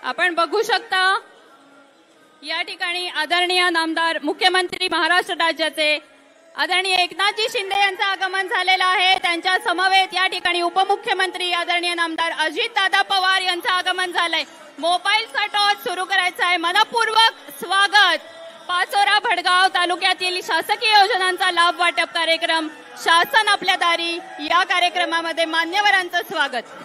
आपण बघू शकता या ठिकाणी आदरणीय नामदार मुख्यमंत्री महाराष्ट्र राज्याचे आदरणीय एकनाथजी शिंदे यांचं आगमन झालेलं आहे। त्यांच्या समवेत या ठिकाणी उपमुख्यमंत्री आदरणीय नामदार अजितदादा पवार यांचं आगमन झालंय। मोबाईलचा टॉर्च सुरू करायचा आहे। मनपूर्वक स्वागत। पाचोरा भडगाव तालुक्यातील शासकीय योजनांचा लाभ वाटप कार्यक्रम शासन आपल्या दारी या कार्यक्रमामध्ये मान्यवरांचं स्वागत।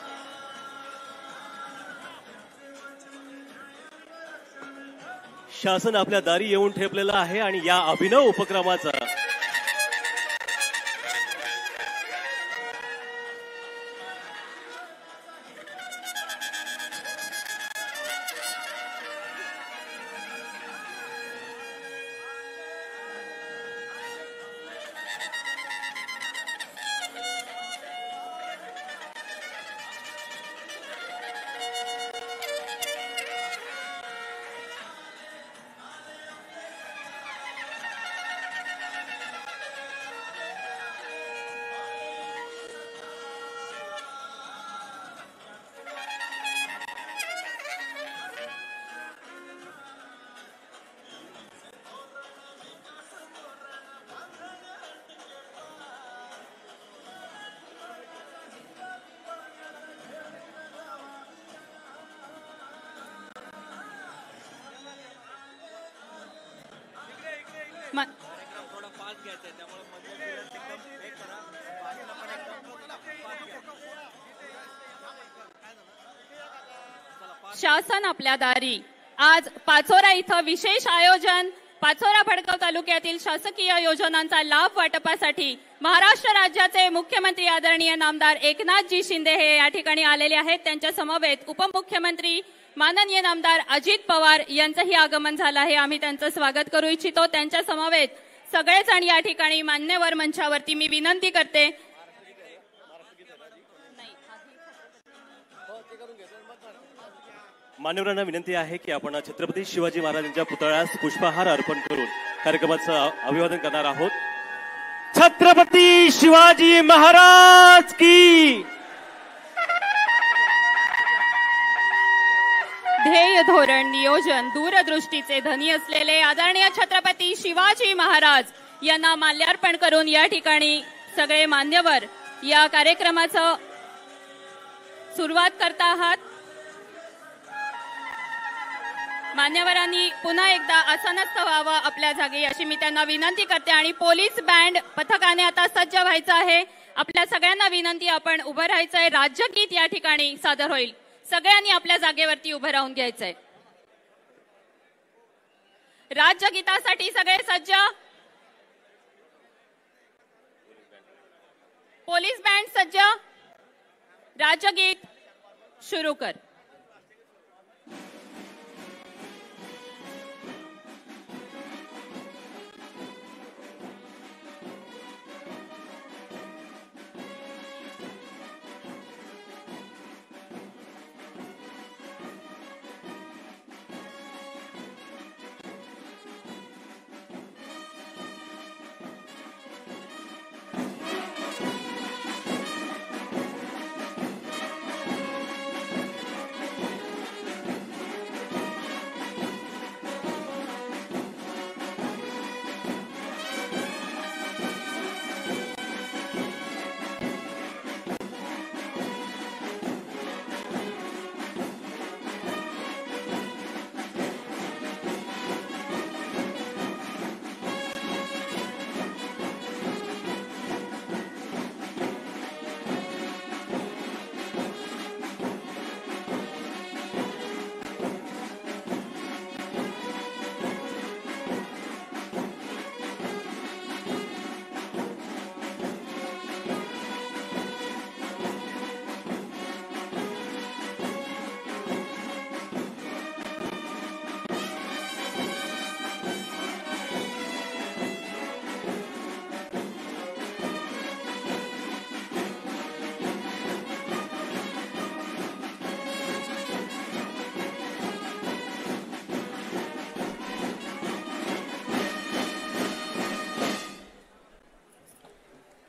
शासन आपल्या दारी येऊन ठेपलेलं आहे आणि या अभिनव उपक्रमाचा शासन आपल्या दारी आज पाचोरा इथं विशेष आयोजन। पाचोरा भडगाव तालुक्यातील शासकीय योजनांचा लाभ वाटपासाठी महाराष्ट्र राज्याचे मुख्यमंत्री आदरणीय नामदार एकनाथजी शिंदे हे या ठिकाणी आलेले आहेत। त्यांच्या समवेत उपमुख्यमंत्री माननीय नामदार अजित पवार यांचंही आगमन झालं आहे। आम्ही त्यांचं स्वागत करू इच्छितो। त्यांच्या समवेत सगळेजण या ठिकाणी मान्यवर मंचावरती मी विनंती करते। मान्यवरांना विनंती आहे की आपण छत्रपती शिवाजी महाराजांच्या पुतळ्यास पुष्पहार अर्पण करून कार्यक्रमाचं अभिवादन करणार आहोत। छत्रपती शिवाजी महाराज की। ध्येय धोरण नियोजन दूरदृष्टीचे धनी असलेले आदरणीय छत्रपती शिवाजी महाराज यांना माल्यार्पण करून या ठिकाणी सगळे मान्यवर या कार्यक्रमाचं सुरुवात करत आहात। मान्यवरांनी पुन्हा एकदा आसनस्थ व्हावं आपल्या जागी अशी मी त्यांना विनंती करते आणि पोलीस बँड पथकाने आता सज्ज व्हायचं आहे। आपल्या सगळ्यांना विनंती आपण उभं राहायचंय। राज्यगीत या ठिकाणी सादर होईल। सगळ्यांनी आपल्या जागेवरती उभं राहून घ्यायचंय। राज्यगीतासाठी सगळे सज्ज। पोलीस बँड सज्ज। राज्यगीत सुरू कर।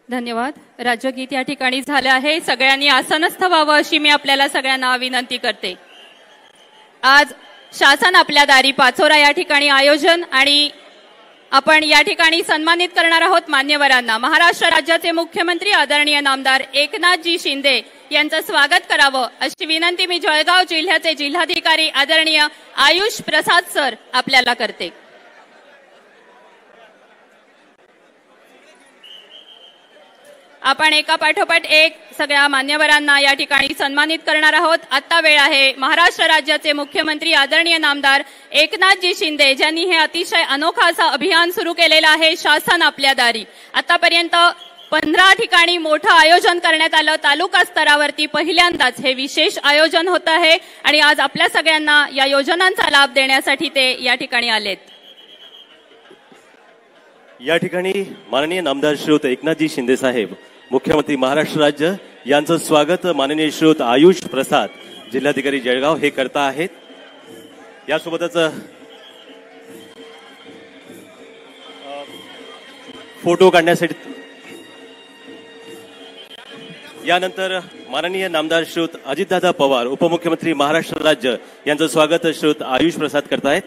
धन्यवाद। राज्यगीत या ठिकाणी झाले आहे। सगळ्यांनी आसनस्थ व्हावं अशी मी आपल्याला सगळ्यांना विनंती करते। आज शासन आपल्या दारी पाचोरा या ठिकाणी आयोजन आणि आपण या ठिकाणी सन्मानित करणार आहोत मान्यवरांना। महाराष्ट्र राज्याचे मुख्यमंत्री आदरणीय नामदार एकनाथजी शिंदे यांचं स्वागत करावं अशी विनंती मी जळगाव जिल्ह्याचे जिल्हाधिकारी आदरणीय आयुष प्रसाद सर आपल्याला करते। आपण एका पाठोपाठ एक सगळ्या मान्यवरांना या ठिकाणी सन्मानित करणार आहोत। आता वेळ आहे महाराष्ट्र राज्याचे मुख्यमंत्री आदरणीय नामदार एकनाथजी शिंदे ज्यांनी हे अतिशय अनोखा असं अभियान सुरू केलेलं आहे शासन आपल्या दारी। आतापर्यंत 15 ठिकाणी मोठं आयोजन करण्यात आलं। तालुका स्तरावरती पहिल्यांदाच हे विशेष आयोजन होत आहे आणि आज आपल्या सगळ्यांना या योजनांचा लाभ देण्यासाठी ते या ठिकाणी आलेत। या ठिकाणी माननीय नामदार श्रीयुत एकनाथजी शिंदे साहेब मुख्यमंत्री महाराष्ट्र राज्य यांचं स्वागत माननीय श्रीयुत आयुष प्रसाद जिल्हाधिकारी जळगाव हे करता आहेत। यासोबतच फोटो काढण्यासाठी यानंतर माननीय नामदार श्रीयुत अजितदादा पवार उपमुख्यमंत्री महाराष्ट्र राज्य यांचं स्वागत श्रीयुत आयुष प्रसाद करतायत।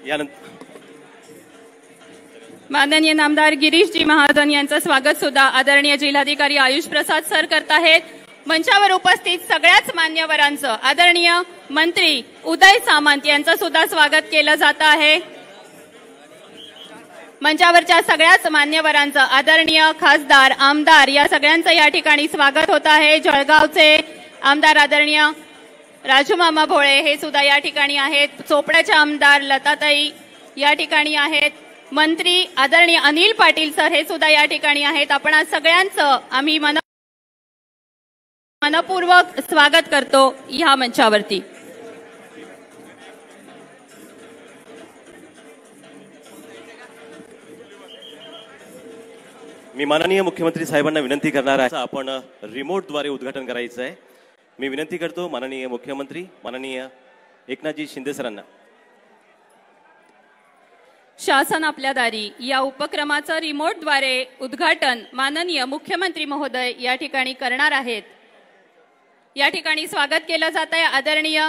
यानंतर माननीय नामदार गिरीशजी महाजन यांचं स्वागत सुद्धा आदरणीय जिल्हाधिकारी आयुष प्रसाद सर करत आहेत। मंचावर उपस्थित सगळ्याच मान्यवरांचं आदरणीय मंत्री उदय सामंत यांचं सुद्धा स्वागत केलं जात आहे। मंचावरच्या सगळ्याच मान्यवरांचं आदरणीय खासदार आमदार या सगळ्यांचं या ठिकाणी स्वागत होत आहे। जळगावचे आमदार आदरणीय राजूमामा भोळे हे सुद्धा या ठिकाणी आहेत। चोपड्याचे आमदार लताताई या ठिकाणी आहेत। मंत्री आदरणीय अनिल पाटील सर हे सुद्धा या ठिकाणी आहेत। आपण आज सगळ्यांचं आम्ही मनपूर्वक स्वागत करतो ह्या मंचावरती। मी माननीय मुख्यमंत्री साहेबांना विनंती करणार आहे आपण रिमोटद्वारे उद्घाटन करायचं आहे। मी विनंती करतो माननीय मुख्यमंत्री माननीय एकनाथजी शिंदे सरांना। शासन आपल्या दारी या उपक्रमाचं रिमोटद्वारे उद्घाटन माननीय मुख्यमंत्री महोदय या ठिकाणी करणार आहेत। या ठिकाणी स्वागत केलं जात आहे आदरणीय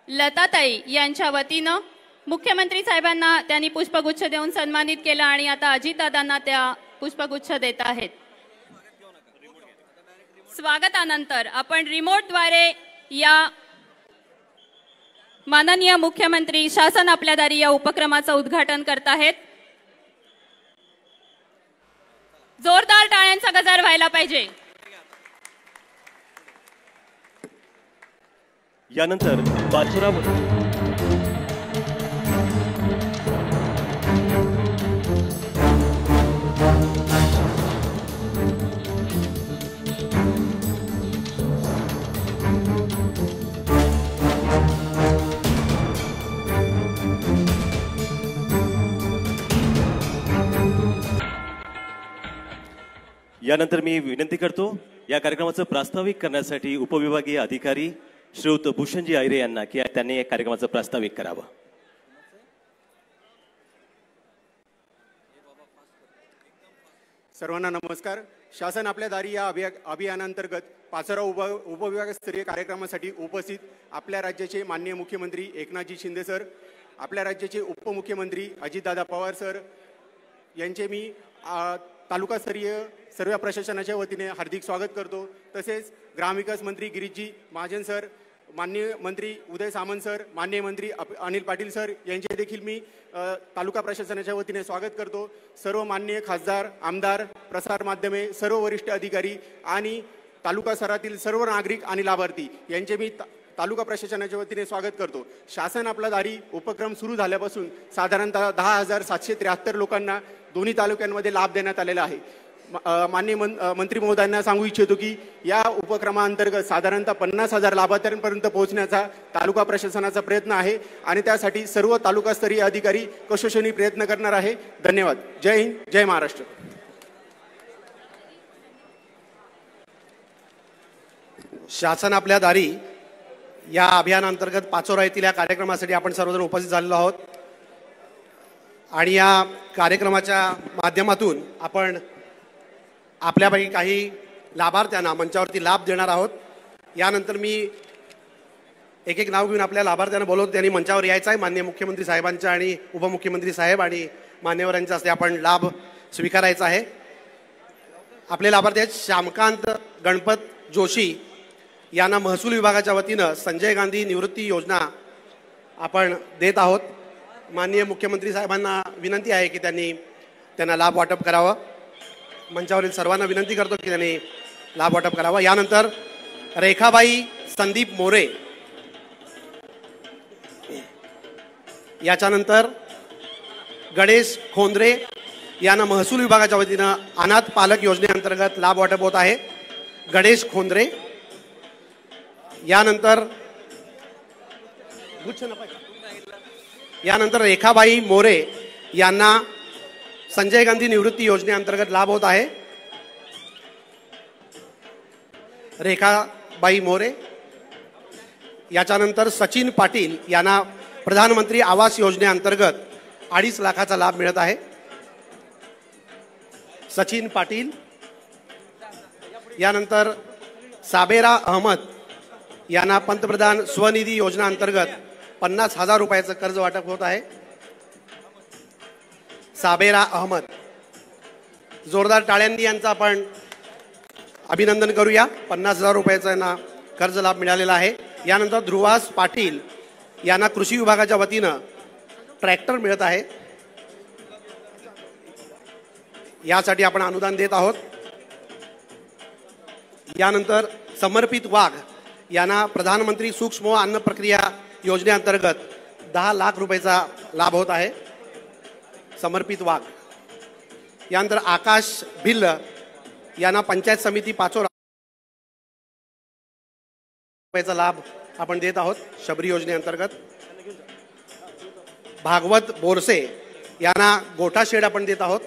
लताताई यांच्या वतीनं। मुख्यमंत्री साहेबांना त्यांनी पुष्पगुच्छ देऊन सन्मानित केलं आणि आता अजितदादांना त्या पुष्पगुच्छ देत आहेत। स्वागतानंतर आपण रिमोटद्वारे या माननीय मुख्यमंत्री शासन आपल्या दारी या उपक्रमाचं उद्घाटन करत आहेत। जोरदार टाळ्यांचा गजर व्हायला पाहिजे। यानंतर पाचोरा यानंतर मी विनंती करतो या कार्यक्रमाचं प्रास्ताविक करण्यासाठी उपविभागीय अधिकारी श्रीयुत भूषणजी आयरे यांना की त्यांनी या कार्यक्रमाचं प्रास्ताविक करावं। सर्वांना नमस्कार। शासन आपल्या दारी या अभियानांतर्गत पाचोरा उपविभागस्तरीय कार्यक्रमासाठी उपस्थित आपल्या राज्याचे माननीय मुख्यमंत्री एकनाथजी शिंदे सर, आपल्या राज्याचे उपमुख्यमंत्री अजितदादा पवार सर यांचे मी तालुकास्तरीय सर्व प्रशासनाच्या वतीने हार्दिक स्वागत करतो। तसेच ग्रामविकास मंत्री गिरीशजी महाजन सर, माननीय मंत्री उदय सामंत सर, माननीय मंत्री अनिल पाटील सर यांचे देखील मी तालुका प्रशासनाच्या वतीने स्वागत करतो। सर्व माननीय खासदार आमदार प्रसार माध्यमे सर्व वरिष्ठ अधिकारी आणि तालुका स्तरातील सर्व नागरिक आणि लाभार्थी यांचे मी तालुका प्रशासनाच्या वतीने स्वागत करतो। शासन आपला दारी उपक्रम सुरू झाल्यापासून साधारणतः 10,773 लोकांना दोन्ही तालुक्यांमध्ये लाभ देण्यात आलेला आहे। माननीय मंत्री महोदयांना सांगू इच्छितो की या उपक्रमाअंतर्गत साधारणतः 50,000 लाभार्थ्यांपर्यंत पोहोचण्याचा तालुका प्रशासनाचा प्रयत्न आहे आणि त्यासाठी सर्व तालुकास्तरीय अधिकारी कशोशनी प्रयत्न करणार आहे। धन्यवाद। जय हिंद, जय महाराष्ट्र। शासन आपल्या दारी या अभियानांतर्गत पाचोरा येथील या कार्यक्रमासाठी आपण सर्वजण उपस्थित झालेलो आहोत आणि या कार्यक्रमाच्या माध्यमातून आपण आपल्यापैकी काही लाभार्थ्यांना मंचावरती लाभ देणार आहोत। यानंतर मी एक एक नाव घेऊन आपल्या लाभार्थ्यांना बोलवतो. त्यांनी मंचावर यायचं आहे. माननीय मुख्यमंत्री साहेबांच्या आणि उपमुख्यमंत्री साहेब आणि मान्यवरांच्या हस्ते आपण लाभ स्वीकारायचा आहे. आपले लाभार्थी आहेत श्यामकांत गणपत जोशी यांना महसूल विभागाच्या वतीनं संजय गांधी निवृत्ती योजना आपण देत आहोत. माननीय मुख्यमंत्री साहेबांना विनंती आहे की त्यांना लाभ वाटप करावं. मंचावरील सर्वांना विनंती करतो की त्यांनी लाभ वाटप करावं. यानंतर रेखाबाई संदीप मोरे, याच्यानंतर गणेश खोंद्रे यांना महसूल विभागाच्या वतीनं अनाथ पालक योजनेअंतर्गत लाभ वाटप होत आहे. गणेश खोंद्रे. यानंतर रेखाबाई मोरे यांना संजय गांधी निवृत्ती योजनेअंतर्गत लाभ होत आहे. रेखाबाई मोरे. याच्यानंतर सचिन पाटील यांना प्रधानमंत्री आवास योजनेअंतर्गत 2.5 लाखाचा लाभ मिळत आहे. सचिन पाटील. यानंतर साबेरा अहमद यांना पंतप्रधान स्वनिधी योजना अंतर्गत 50,000 रुपयाचं कर्ज वाटप होत आहे. साबेरा अहमद. जोरदार टाळ्यांनी यांचं आपण अभिनंदन करूया. 50,000 रुपयाचा यांना कर्ज लाभ मिळालेला आहे. यानंतर ध्रुवास पाटील यांना कृषी विभागाच्या वतीनं ट्रॅक्टर मिळत आहे. यासाठी आपण अनुदान देत आहोत. यानंतर समर्पित वाघ यांना प्रधानमंत्री सूक्ष्म अन्न प्रक्रिया योजनेअंतर्गत 10 लाख रुपयाचा लाभ होत आहे. समर्पित वाघ. यानंतर आकाश भिल्ल यांना पंचायत समिती पाचोरा रुपयाचा लाभ आपण देत आहोत शबरी योजनेअंतर्गत. भागवत बोरसे यांना गोठा शेड आपण देत आहोत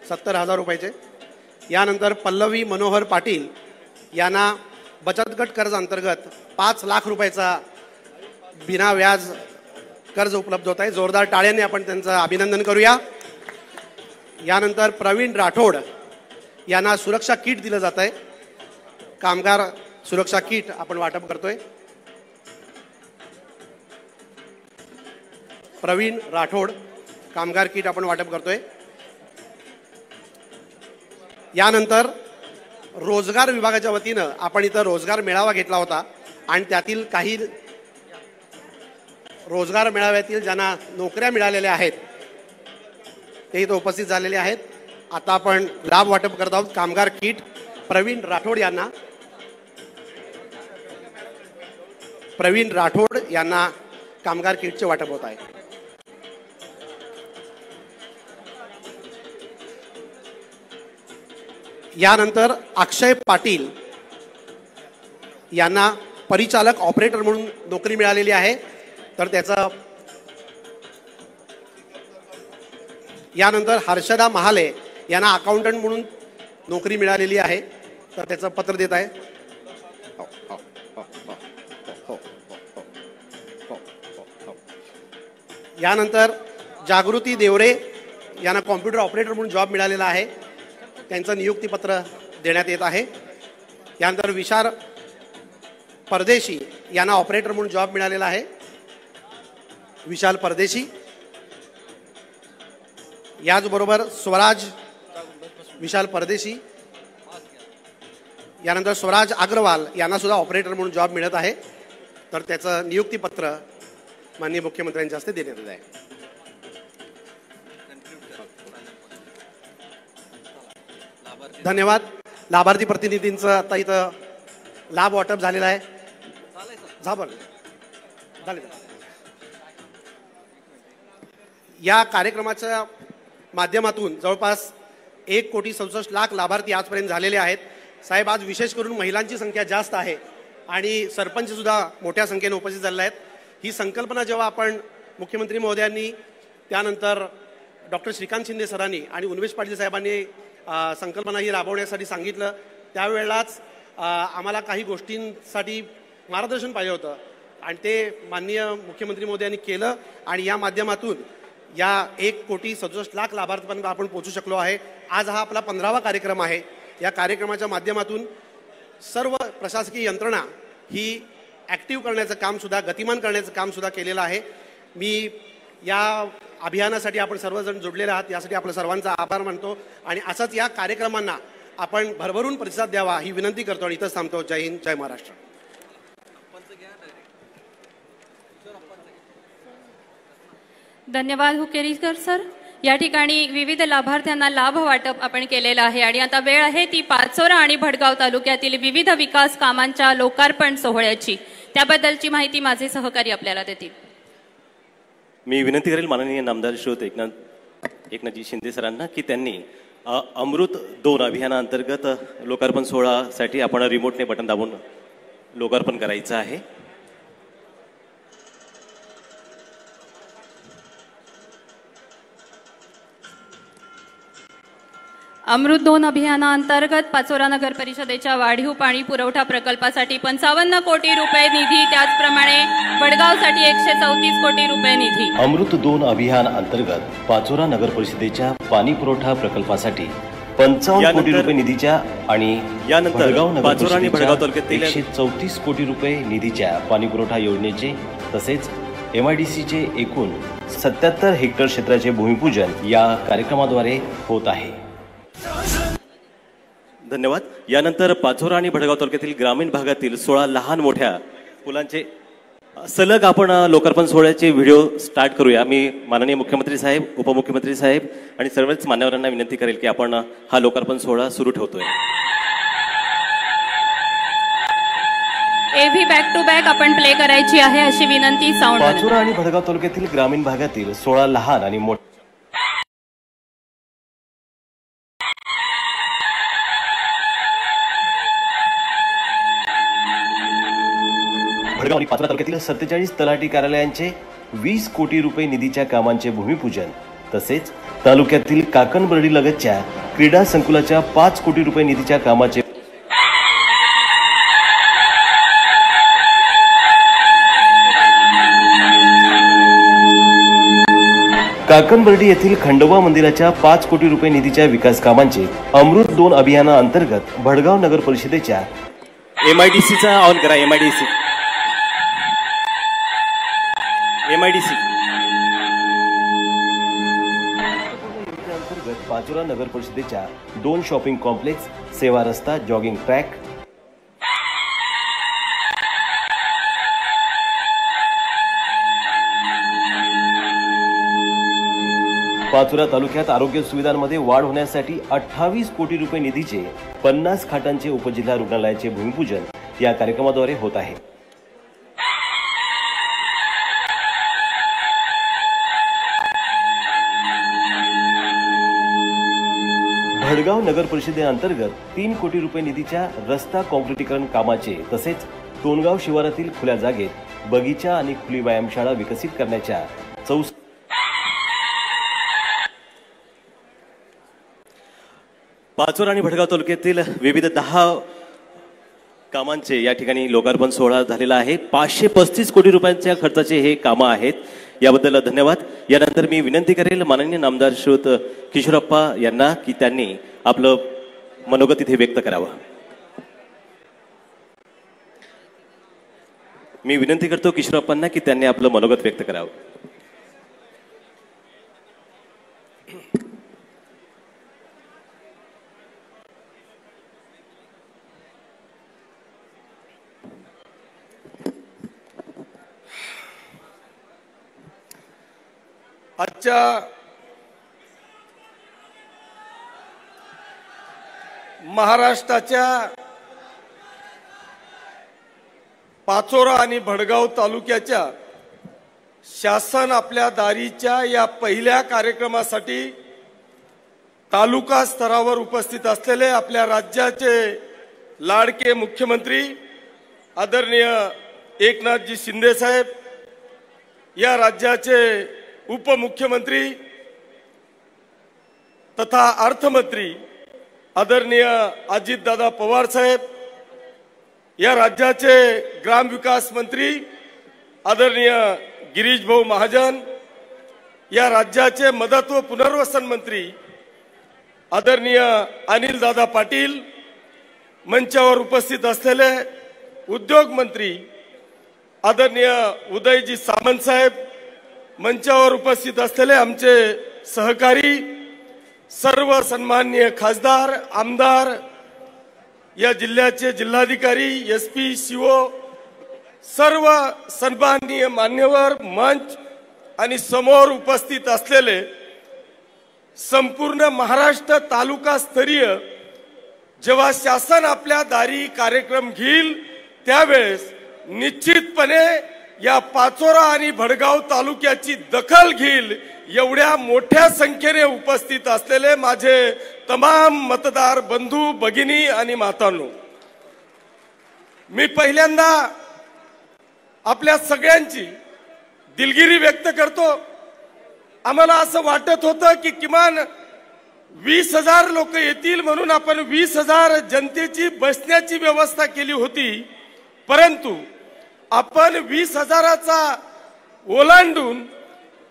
70,000 रुपयाचे. यानंतर पल्लवी मनोहर पाटील यांना बचत गट कर्ज अंतर्गत 5 लाख रुपयाचा बिना व्याज कर्ज उपलब्ध होत आहे. जोरदार टाळ्यांनी आपण त्यांचं अभिनंदन करूया. यानंतर प्रवीण राठोड यांना सुरक्षा किट दिलं जात आहे. कामगार सुरक्षा किट आपण वाटप करतोय. प्रवीण राठोड कामगार किट आपण वाटप करतोय. यानंतर रोजगार विभागाच्या वतीनं आपण इथं रोजगार मेळावा घेतला होता आणि त्यातील काही रोजगार मेळाव्यातील ज्यांना नोकऱ्या मिळालेल्या आहेत ते इथं उपस्थित झालेले आहेत. आता आपण लाभ वाटप करत आहोत कामगार किट प्रवीण राठोड यांना. प्रवीण राठोड यांना कामगार किटचे वाटप होत आहे. यानंतर अक्षय पाटील यांना परिचालक ऑपरेटर म्हणून नोकरी मिळालेली आहे तर त्याचं. यानंतर हर्षदा महाले यांना अकाउंटंट म्हणून नोकरी मिळालेली आहे तर त्याचं पत्र देत आहे. यानंतर जागृती देवरे यांना कॉम्प्युटर ऑपरेटर म्हणून जॉब मिळालेला आहे त्यांचं नियुक्तीपत्र देण्यात येत आहे. यानंतर विशाल परदेशी यांना ऑपरेटर म्हणून जॉब मिळालेला आहे. विशाल परदेशी. याचबरोबर स्वराज विशाल परदेशी. यानंतर स्वराज अग्रवाल यांना सुद्धा ऑपरेटर म्हणून जॉब मिळत आहे तर त्याचं नियुक्तीपत्र माननीय मुख्यमंत्र्यांच्या हस्ते देण्यात येत आहे. धन्यवाद. लाभार्थी प्रतिनिधींचं आता इथं लाभ वाटप झालेला आहे. या कार्यक्रमाच्या माध्यमातून जवळपास 1,67,00,000 लाभार्थी आजपर्यंत झालेले आहेत. साहेब, आज विशेष करून महिलांची संख्या जास्त आहे आणि सरपंच सुद्धा मोठ्या संख्येने उपस्थित झालेले आहेत. ही संकल्पना जेव्हा आपण मुख्यमंत्री महोदयांनी त्यानंतर डॉक्टर श्रीकांत शिंदे सरांनी आणि उन्मेष पाटील साहेबांनी संकल्पना ही राबवण्यासाठी सांगितलं त्यावेळेलाच आम्हाला काही गोष्टींसाठी मार्गदर्शन पाहिजे होतं आणि ते माननीय मुख्यमंत्री महोदयांनी केलं आणि या माध्यमातून या 1,67,00,000 लाभार्थ्यांपर्यंत आपण पोहोचू शकलो आहे. आज हा आपला 15वा कार्यक्रम आहे. या कार्यक्रमाच्या माध्यमातून सर्व प्रशासकीय यंत्रणा ही ॲक्टिव्ह करण्याचं काम सुद्धा, गतिमान करण्याचं काम सुद्धा केलेलं आहे. मी या अभियानासाठी आपण सर्वजण जोडलेले आहात यासाठी आपल्या सर्वांचा आभार मानतो आणि असंच या कार्यक्रमांना आपण भरभरून प्रतिसाद द्यावा ही विनंती करतो आणि इथंच थांबतो. जय हिंद, जय महाराष्ट्र. धन्यवाद हुकेरीकर सर. या ठिकाणी विविध लाभार्थ्यांना लाभ वाटप आपण केलेलं आहे आणि आता वेळ आहे ती पाचोरा आणि भडगाव तालुक्यातील विविध विकास कामांच्या लोकार्पण सोहळ्याची. त्याबद्दलची माहिती माझे सहकारी आपल्याला देतील. मी विनंती करेल माननीय नामदार श्रोत एकनाथजी शिंदे सरांना की त्यांनी अमृत 2 अभियानाअंतर्गत लोकार्पण सोहळ्यासाठी आपण रिमोटने बटन दाबून लोकार्पण करायचं आहे. अमृत 2 अभियानाअंतर्गत पाचोरा नगर परिषदेच्या वाढीव पाणी पुरवठा प्रकल्पासाठी 55 कोटी रुपये निधी, त्याचप्रमाणे वडगावसाठी 134 कोटी रुपये निधी. अमृत 2 अभियान अंतर्गत पाचोरा नगर परिषदेच्या पाणी पुरवठा प्रकल्पासाठी 55 कोटी रुपये निधीच्या आणि यानंतर पाचोरा आणि भडगाव तालुक्यातील 134 कोटी रुपये निधीच्या पाणी पुरवठा योजनेचे तसेच MIDCचे एकूण 77 हेक्टर क्षेत्राचे भूमिपूजन या कार्यक्रमाद्वारे होत आहे. धन्यवाद. यानंतर पाचोरा आणि भडगाव तालुक्यातील ग्रामीण भागातील 16 लहान मोठ्या पुलांचे सलग आपण लोकार्पण सोहळ्याचे व्हिडिओ स्टार्ट करूया. मी माननीय मुख्यमंत्री साहेब, उपमुख्यमंत्री साहेब आणि सर्वच मान्यवरांना विनंती करेल की आपण हा लोकार्पण सोहळा सुरू ठेवतोय. एव्ही बॅक टू बॅक आपण प्ले करायची आहे अशी विनंती साऊंड. पाचोरा आणि भडगाव तालुक्यातील ग्रामीण भागातील 16 लहान आणि मोठ्या भडगाव आणि पाचोरा तालुक्यातील 47 तलाठी कार्यालयांचे 20 कोटी रुपये निधीच्या कामांचे भूमिपूजन तसेच तालुक्यातील काकणबर्डी लगतच्या क्रीडा संकुलाच्या 5 कोटी रुपये निधीच्या कामाचे काकणबर्डी येथील खंडोबा मंदिराच्या 5 कोटी रुपये निधीच्या विकास कामांचे अमृत 2 अभियानाअंतर्गत भडगाव नगर परिषदेच्या MIDCचा ऑन करा. MIDC अंतर्गत पाचोरा नगर परिषदेच्या 2 शॉपिंग कॉम्प्लेक्स, सेवा रस्ता, जॉगिंग ट्रॅक, पाचोरा तालुक्यात आरोग्य सुविधांमध्ये वाढ होण्यासाठी 28 कोटी रुपये निधीचे 50 खाटांचे उपजिल्हा रुग्णालयाचे भूमिपूजन या कार्यक्रमाद्वारे होत आहे. भडगाव नगर परिषदेअंतर्गत 3 कोटी रुपये निधीच्या रस्ता काँक्रिटीकरण कामाचे तसेच तोंडगाव शिवारातील खुल्या जागेत बगीचा आणि खुली व्यायामशाळा विकसित करण्याच्या पाचोरा आणि भडगाव तालुक्यातील विविध 10 कामांचे या ठिकाणी लोकार्पण सोहळा झालेला आहे. 535 कोटी रुपयांच्या खर्चाचे हे कामं आहेत. याबद्दल धन्यवाद. यानंतर मी विनंती करेल माननीय नामदार श्रोत किशोरप्पा यांना की त्यांनी आपलं मनोगत इथे व्यक्त करावं. मी विनंती करतो किशोरप्पांना की त्यांनी आपलं मनोगत व्यक्त करावं. आजच्या महाराष्ट्राच्या पाचोरा आणि भडगाव तालुक्याच्या शासन आपल्या दारीच्या या पहिल्या कार्यक्रमासाठी तालुका स्तरावर उपस्थित असलेले आपल्या राज्याचे लाडके मुख्यमंत्री आदरणीय एकनाथजी शिंदे साहेब, या राज्याचे उपमुख्यमंत्री तथा अर्थमंत्री आदरणीय अजितदादा पवार साहेब, या राज्याचे ग्रामविकास मंत्री आदरणीय गिरीश भाऊ महाजन, या राज्याचे मदत व पुनर्वसन मंत्री आदरणीय अनिल दादा पाटील, मंचावर उपस्थित असलेले उद्योग मंत्री आदरणीय उदयजी सामंत साहेब, मंचावर उपस्थित असलेले आमचे सहकारी, सर्व सन्माननीय खासदार, आमदार, या जिल्ह्याचे जिल्हाधिकारी, एसपी, सीओ, सर्व सन्माननीय मान्यवर, मंच आणि समोर उपस्थित असलेले संपूर्ण महाराष्ट्र तालुका स्तरीय जेव्हा शासन आपल्या दारी कार्यक्रम घेईल त्यावेळेस निश्चितपणे या पाचोरा आणि भडगाव तालुक्याची दखल घेईल एवढ्या मोठ्या संख्येने उपस्थित असलेले माझे तमाम मतदार बंधू, भगिनी आणि मातांनो, मी पहिल्यांदा आपल्या सगळ्यांची दिलगिरी व्यक्त करतो. आम्हाला असं वाटत होतं की किमान 20,000 लोक येतील म्हणून आपण 20,000 जनतेची बसण्याची व्यवस्था केली होती, परंतु आपण 20,000चा ओलांडून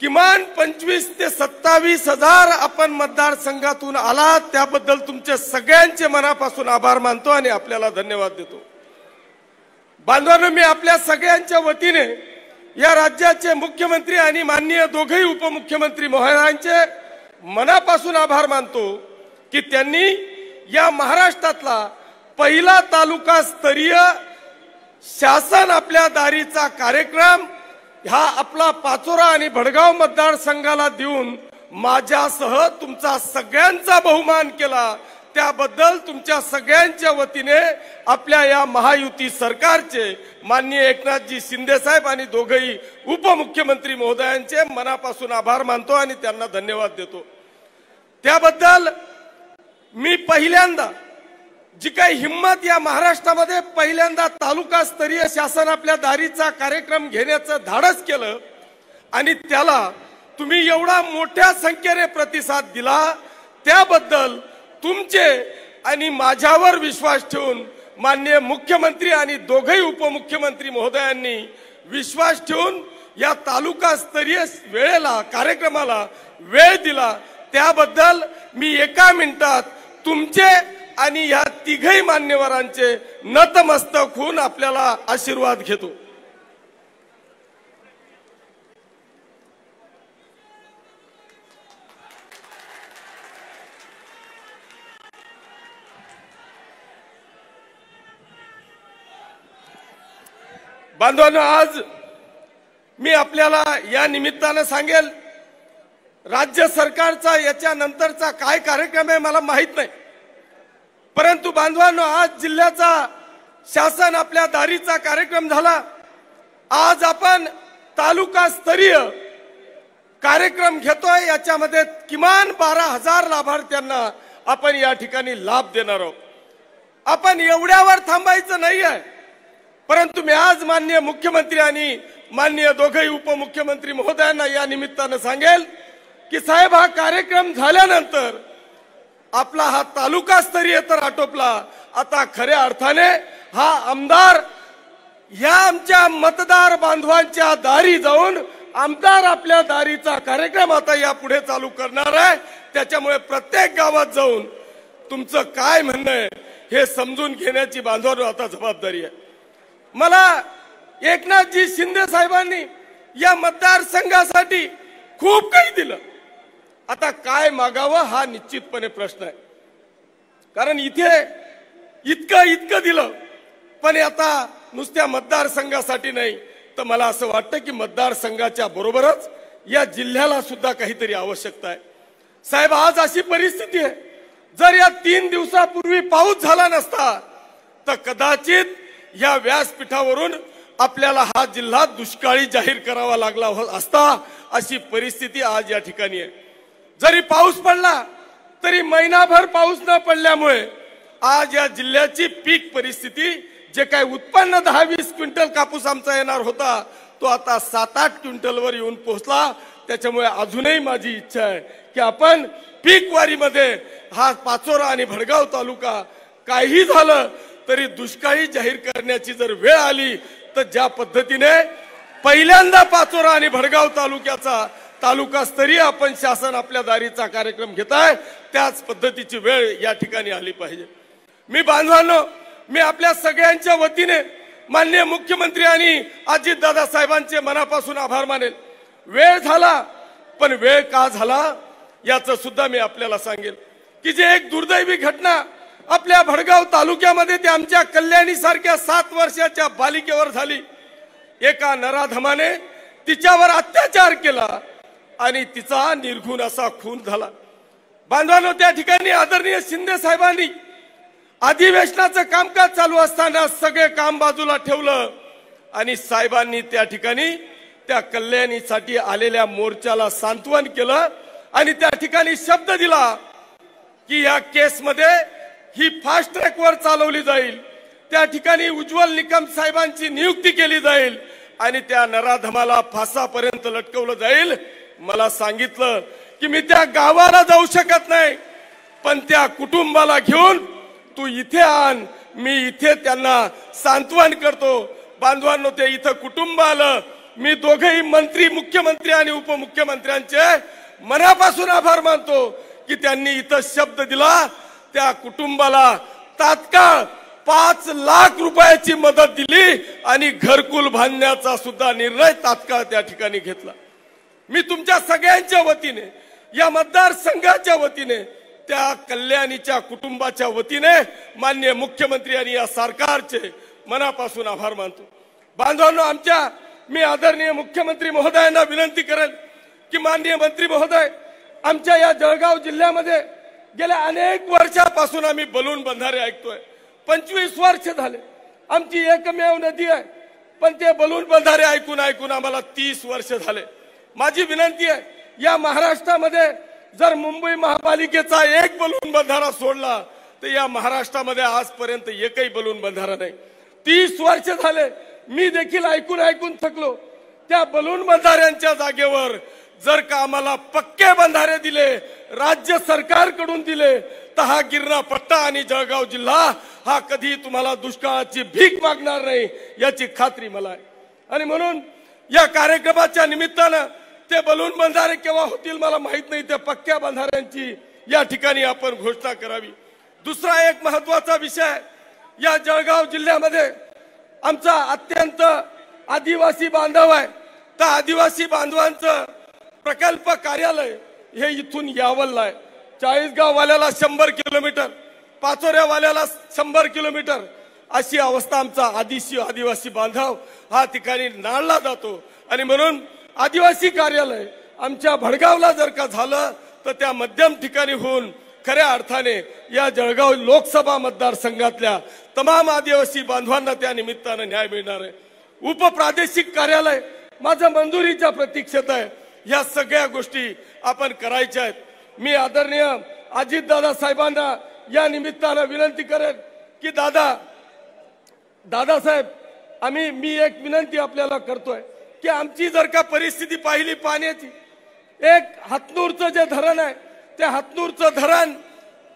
किमान 25,000 ते 27,000 आपण मतदारसंघातून आलात, त्याबद्दल तुमचे सगळ्यांचे मनापासून आभार मानतो आणि आपल्याला धन्यवाद देतो. बांधवांनो, मी आपल्या सगळ्यांच्या वतीने या राज्याचे मुख्यमंत्री आणि माननीय दोघेही उपमुख्यमंत्री महोदयांचे मनापासून आभार मानतो की त्यांनी या महाराष्ट्रातला पहिला तालुका स्तरीय शासन आपल्या दारीचा कार्यक्रम हा आपला पाचोरा आणि भडगाव मतदारसंघाला देऊन माझ्यासह तुमचा सगळ्यांचा बहुमान केला. त्याबद्दल तुमच्या सगळ्यांच्या वतीने आपल्या या महायुती सरकारचे माननीय एकनाथजी शिंदे साहेब आणि दोघेही उपमुख्यमंत्री महोदयांचे मनापासून आभार मानतो आणि त्यांना धन्यवाद देतो. त्याबद्दल मी पहिल्यांदा जी काही हिम्मत या महाराष्ट्रामध्ये पहिल्यांदा तालुका स्तरीय शासन आपल्या दारीचा कार्यक्रम घेण्याचं धाडस केलं आणि त्याला तुम्ही एवढा मोठ्या संख्येने प्रतिसाद दिला, त्याबद्दल तुमचे आणि माझ्यावर विश्वास ठेवून माननीय मुख्यमंत्री आणि दोघेही उपमुख्यमंत्री महोदयांनी विश्वास ठेवून या तालुका स्तरीय वेळेला कार्यक्रमाला वेळ दिला, त्याबद्दल मी एका मिनिटात तुमचे आणि या तिघही मान्यवरांचे नतमस्तक होऊन आपल्याला आशीर्वाद घेतो. बांधवांनो, आज मी आपल्याला या निमित्तानं सांगेल, राज्य सरकारचा याच्या नंतरचा काय कार्यक्रम आहे मला माहित नाही, परंतु बांधवांनो, आज जिल्ह्याचा शासन आपल्या दारीचा कार्यक्रम झाला. आज आपण तालुका स्तरीय कार्यक्रम घेतोय, याच्यामध्ये किमान 12,000 लाभार्थ्यांना आपण या ठिकाणी लाभ देणार आहोत. आपण एवढ्यावर थांबायचं नाही आहे, परंतु मी आज माननीय मुख्यमंत्री आणि माननीय दोघेही उपमुख्यमंत्री महोदयांना या निमित्तानं सांगेल की साहेब, हा कार्यक्रम झाल्यानंतर आपला हा तालुका स्तरीय तर आटोपला, आता खऱ्या अर्थाने हा आमदार या आमच्या मतदार बांधवांच्या दारी जाऊन आमदार आपल्या दारीचा कार्यक्रम आता यापुढे चालू करणार आहे. त्याच्यामुळे प्रत्येक गावात जाऊन तुमचं काय म्हणणं आहे हे समजून घेण्याची बांधवांनो आता जबाबदारी आहे. मला एकनाथजी शिंदे साहेबांनी या मतदारसंघासाठी खूप काही दिलं, आता काय मागावं हा निश्चितपणे प्रश्न आहे. कारण इथे इतकं दिलं, पण आता नुसत्या मतदारसंघासाठी नाही, तर मला असं वाटतं की मतदारसंघाच्या बरोबरच या जिल्ह्याला सुद्धा काहीतरी आवश्यकता आहे. साहेब, आज अशी परिस्थिती आहे, जर या 3 दिवसापूर्वी पाऊस झाला नसता तर कदाचित या व्यासपीठावरून आपल्याला हा जिल्हा दुष्काळी जाहीर करावा लागला असता, अशी परिस्थिती आज या ठिकाणी आहे. जरी पाऊस पडला तरी महिनाभर पाऊस न पडल्यामुळे आज या जिल्ह्याची पीक परिस्थिती, जे काही उत्पन्न 10-20 क्विंटल कापूस आमचा येणार होता तो आता 7-8 क्विंटलवर येऊन पोहोचला. त्याच्यामुळे अजूनही माझी इच्छा आहे की आपण पीक वारीमध्ये हा पाचोरा आणि भडगाव तालुका काही झालं तरी दुष्काळी जाहीर करण्याची जर वेळ आली तर ज्या पद्धतीने पहिल्यांदा पाचोरा आणि भडगाव तालुक्याचा तालुका स्तरीय आपण शासन आपल्या दारीचा कार्यक्रम घेताय, त्याच पद्धतीची वेळ या ठिकाणी आली पाहिजे. मी बांधवांनो, मी आपल्या सगळ्यांच्या वतीने माननीय मुख्यमंत्री आणि अजितदादा साहेबांचे मनापासून आभार मानेल. वेळ झाला, पण वेळ का झाला याचं सुद्धा मी आपल्याला सांगेल की जे एक दुर्दैवी घटना आपल्या भडगाव तालुक्यामध्ये ते आमच्या कल्याणी सारख्या 7 वर्षाच्या बालिकेवर झाली. एका नराधमाने तिच्यावर अत्याचार केला आणि तिचा निर्घुण असा खून झाला. बांधवांनो, त्या ठिकाणी आदरणीय शिंदे साहेबांनी अधिवेशनाचं कामकाज चालू असताना सगळे काम बाजूला ठेवलं आणि साहेबांनी त्या ठिकाणी त्या कल्याणीसाठी आलेल्या मोर्चाला सांत्वन केलं आणि त्या ठिकाणी शब्द दिला की या केसमध्ये ही फास्ट ट्रॅकवर चालवली जाईल. त्या ठिकाणी उज्ज्वल निकम साहेबांची नियुक्ती केली जाईल आणि त्या नराधमाला फासापर्यंत लटकवलं जाईल. मला सांगितलं की मी त्या गावाला जाऊ शकत नाही, पण त्या कुटुंबाला घेऊन तू इथे आण, मी इथे त्यांना सांत्वन करतो. बांधवांनो, ते इथं कुटुंब आलं. मी दोघेही मंत्री, मुख्यमंत्री आणि उपमुख्यमंत्र्यांचे मनापासून आभार मानतो की त्यांनी इथं शब्द दिला. त्या कुटुंबाला तात्काळ 5 लाख रुपयाची मदत दिली आणि घरकुल बांधण्याचा सुद्धा निर्णय तात्काळ त्या ठिकाणी घेतला. मी तुमच्या सगळ्यांच्या वतीने, या मतदारसंघाच्या वतीने, त्या कल्याणीच्या कुटुंबाच्या वतीने माननीय मुख्यमंत्री आणि या सरकारचे मनापासून आभार मानतो. बांधवांनो, मी आदरणीय मुख्यमंत्री महोदयांना विनंती करेन की माननीय मंत्री महोदय, आमच्या या जळगाव जिल्ह्यामध्ये गेल्या अनेक वर्षापासून आम्ही बलून बंधारे ऐकतोय. 25 वर्ष झाले. आमची एकमेव नदी आहे, पण ते बलून बंधारे ऐकून ऐकून आम्हाला 30 वर्ष झाले. माझी विनंती आहे, या महाराष्ट्रामध्ये जर मुंबई महापालिकेचा एक बलून बंधारा सोडला तर या महाराष्ट्रामध्ये आजपर्यंत एकही बलून बंधारा नाही. 30 वर्ष झाले. मी देखील ऐकून ऐकून थकलो. त्या बलून बंधाऱ्यांच्या जागेवर जर का आम्हाला पक्के बंधारे दिले, राज्य सरकारकडून दिले, तर हा गिरणा पट्टा आणि जळगाव जिल्हा हा कधी तुम्हाला दुष्काळाची भीक मागणार नाही याची खात्री मला आहे. आणि म्हणून या कार्यक्रमाच्या निमित्तानं ते बलून बंधारे केव्हा होतील मला माहित नाही. त्या पक्क्या बंधाऱ्यांची या ठिकाणी आपण घोषणा करावी. दुसरा एक महत्वाचा विषय, या जळगाव जिल्ह्यामध्ये आमचा अत्यंत आदिवासी बांधव आहे. त्या आदिवासी बांधवांचं प्रकल्प कार्यालय हे इथून यावलला आहे. 40गाव वाल्याला 100 किलोमीटर, पाचोऱ्यावाल्याला 100 किलोमीटर अशी अवस्था आमचा आदिवासी बांधव हा ठिकाणी नाळला जातो. आणि म्हणून आदिवासी कार्यालय आमच्या भडगावला जर का झालं तर त्या मध्यम ठिकाणी होऊन खऱ्या अर्थाने या जळगाव लोकसभा मतदारसंघातल्या तमाम आदिवासी बांधवांना त्या निमित्तानं न्याय मिळणार आहे. उपप्रादेशिक कार्यालय माझं मंजुरीच्या प्रतीक्षेत आहे. या सगळ्या गोष्टी आपण करायच्या आहेत. मी आदरणीय अजितदादा साहेबांना या निमित्तानं विनंती करेन की दादासाहेब, मी एक विनंती आपल्याला करतोय की आमची जर का परिस्थिती पाहिली पाण्याची, एक हातनूरचं जे धरण आहे, त्या हातनूरचं धरण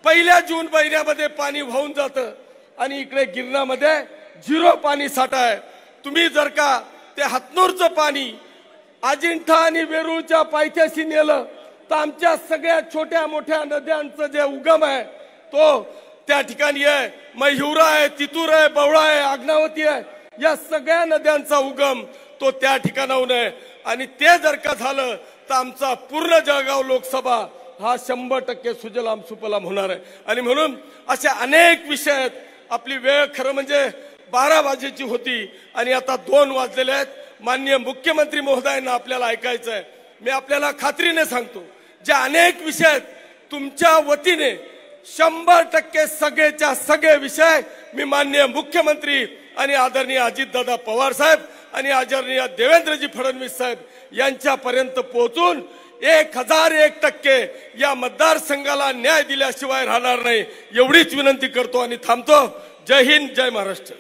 1 जून महिन्यामध्ये पाणी वाहून जातं आणि इकडे गिरणामध्ये 0 पाणी साठा आहे. तुम्ही जर का ते हातनूरचं पाणी अजिंठा आणि वेरूळच्या पायथ्याशी नेलं तर आमच्या सगळ्या छोट्या मोठ्या नद्यांचं जे उगम आहे तो त्या ठिकाणी आहे. मयूरा आहे, तितूर आहे, बवळा आहे, आग्नावती आहे, या सगळ्या नद्यांचा उगम तो त्या ठिकाणाहून आहे. आणि ते जर का झालं तर आमचा पूर्ण जळगाव लोकसभा हा 100% सुजलाम सुफलाम होणार आहे. आणि म्हणून असे अनेक विषय आहेत. आपली वेळ खरं म्हणजे 12 वाजेची होती आणि आता 2 वाजलेले आहेत. माननीय मुख्यमंत्री महोदयांना आपल्याला ऐकायचं आहे. मी आपल्याला खात्रीने सांगतो, जे अनेक विषय आहेत तुमच्या वतीने 100% सगळेच्या सगळे विषय मी माननीय मुख्यमंत्री आणि आदरणीय अजितदादा पवार साहेब आणि आदरणीय देवेंद्रजी फडणवीस साहेब यांच्यापर्यंत पोहोचून 1001% या मतदारसंघाला न्याय दिल्याशिवाय राहणार नाही एवढीच विनंती करतो आणि थांबतो. जय हिंद, जय महाराष्ट्र.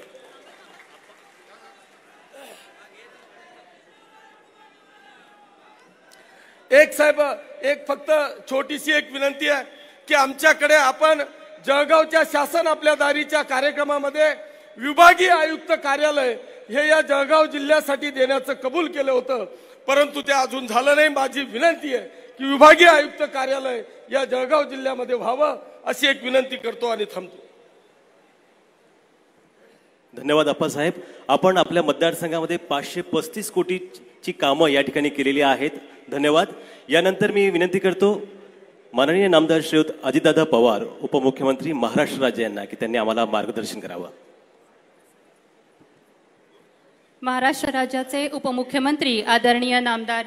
एक फक्त छोटीशी एक विनंती आहे की आमच्याकडे आपण जळगावच्या शासन आपल्या दारीच्या कार्यक्रमामध्ये विभागीय आयुक्त कार्यालय हे या जळगाव जिल्ह्यासाठी देण्याचं कबूल केलं होतं, परंतु ते अजून झालं नाही. माझी विनंती आहे की विभागीय आयुक्त कार्यालय या जळगाव जिल्ह्यामध्ये व्हावं अशी एक विनंती करतो आणि थांबतो. धन्यवाद अप्पासाहेब. आपण आपल्या मतदारसंघामध्ये 535 कोटीची कामं या ठिकाणी केलेली आहेत. धन्यवाद. यानंतर मी विनंती करतो माननीय नामदार श्रीयुत अजितदादा पवार उपमुख्यमंत्री महाराष्ट्र राज्य यांना की त्यांनी आम्हाला मार्गदर्शन करावं. महाराष्ट्र राज्याचे उपमुख्यमंत्री आदरणीय नामदार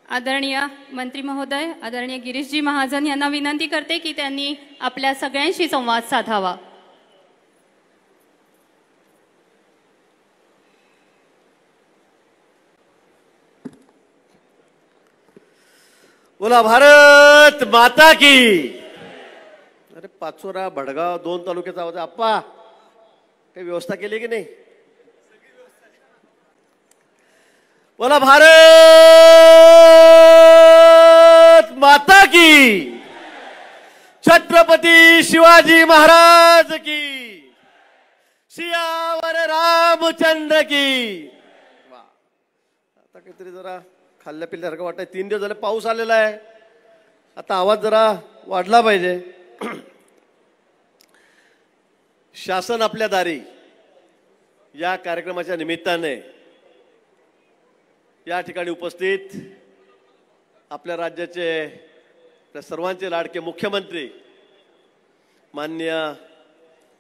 आदरणीय मंत्री महोदय आदरणीय गिरीशजी महाजन यांना विनंती करते की त्यांनी आपल्या सगळ्यांशी संवाद साधावा. बोला भारत माता की. अरे पाचोरा भडगाव 2 तालुक्याचा होता. आप्पा काही व्यवस्था केली की नाही? बोला भारत माता की. छत्रपती शिवाजी महाराज की. सियावर रामचंद्र की. वा, आता काहीतरी जरा खाल्ल्या पिल्ल्यासारखं वाटतंय. 3 दिवस झाले पाऊस आलेला आहे. आता आवाज जरा वाढला पाहिजे. शासन आपल्या दारी या कार्यक्रमाच्या निमित्ताने या ठिकाणी उपस्थित आपल्या राज्याचे आपल्या सर्वांचे लाडके मुख्यमंत्री माननीय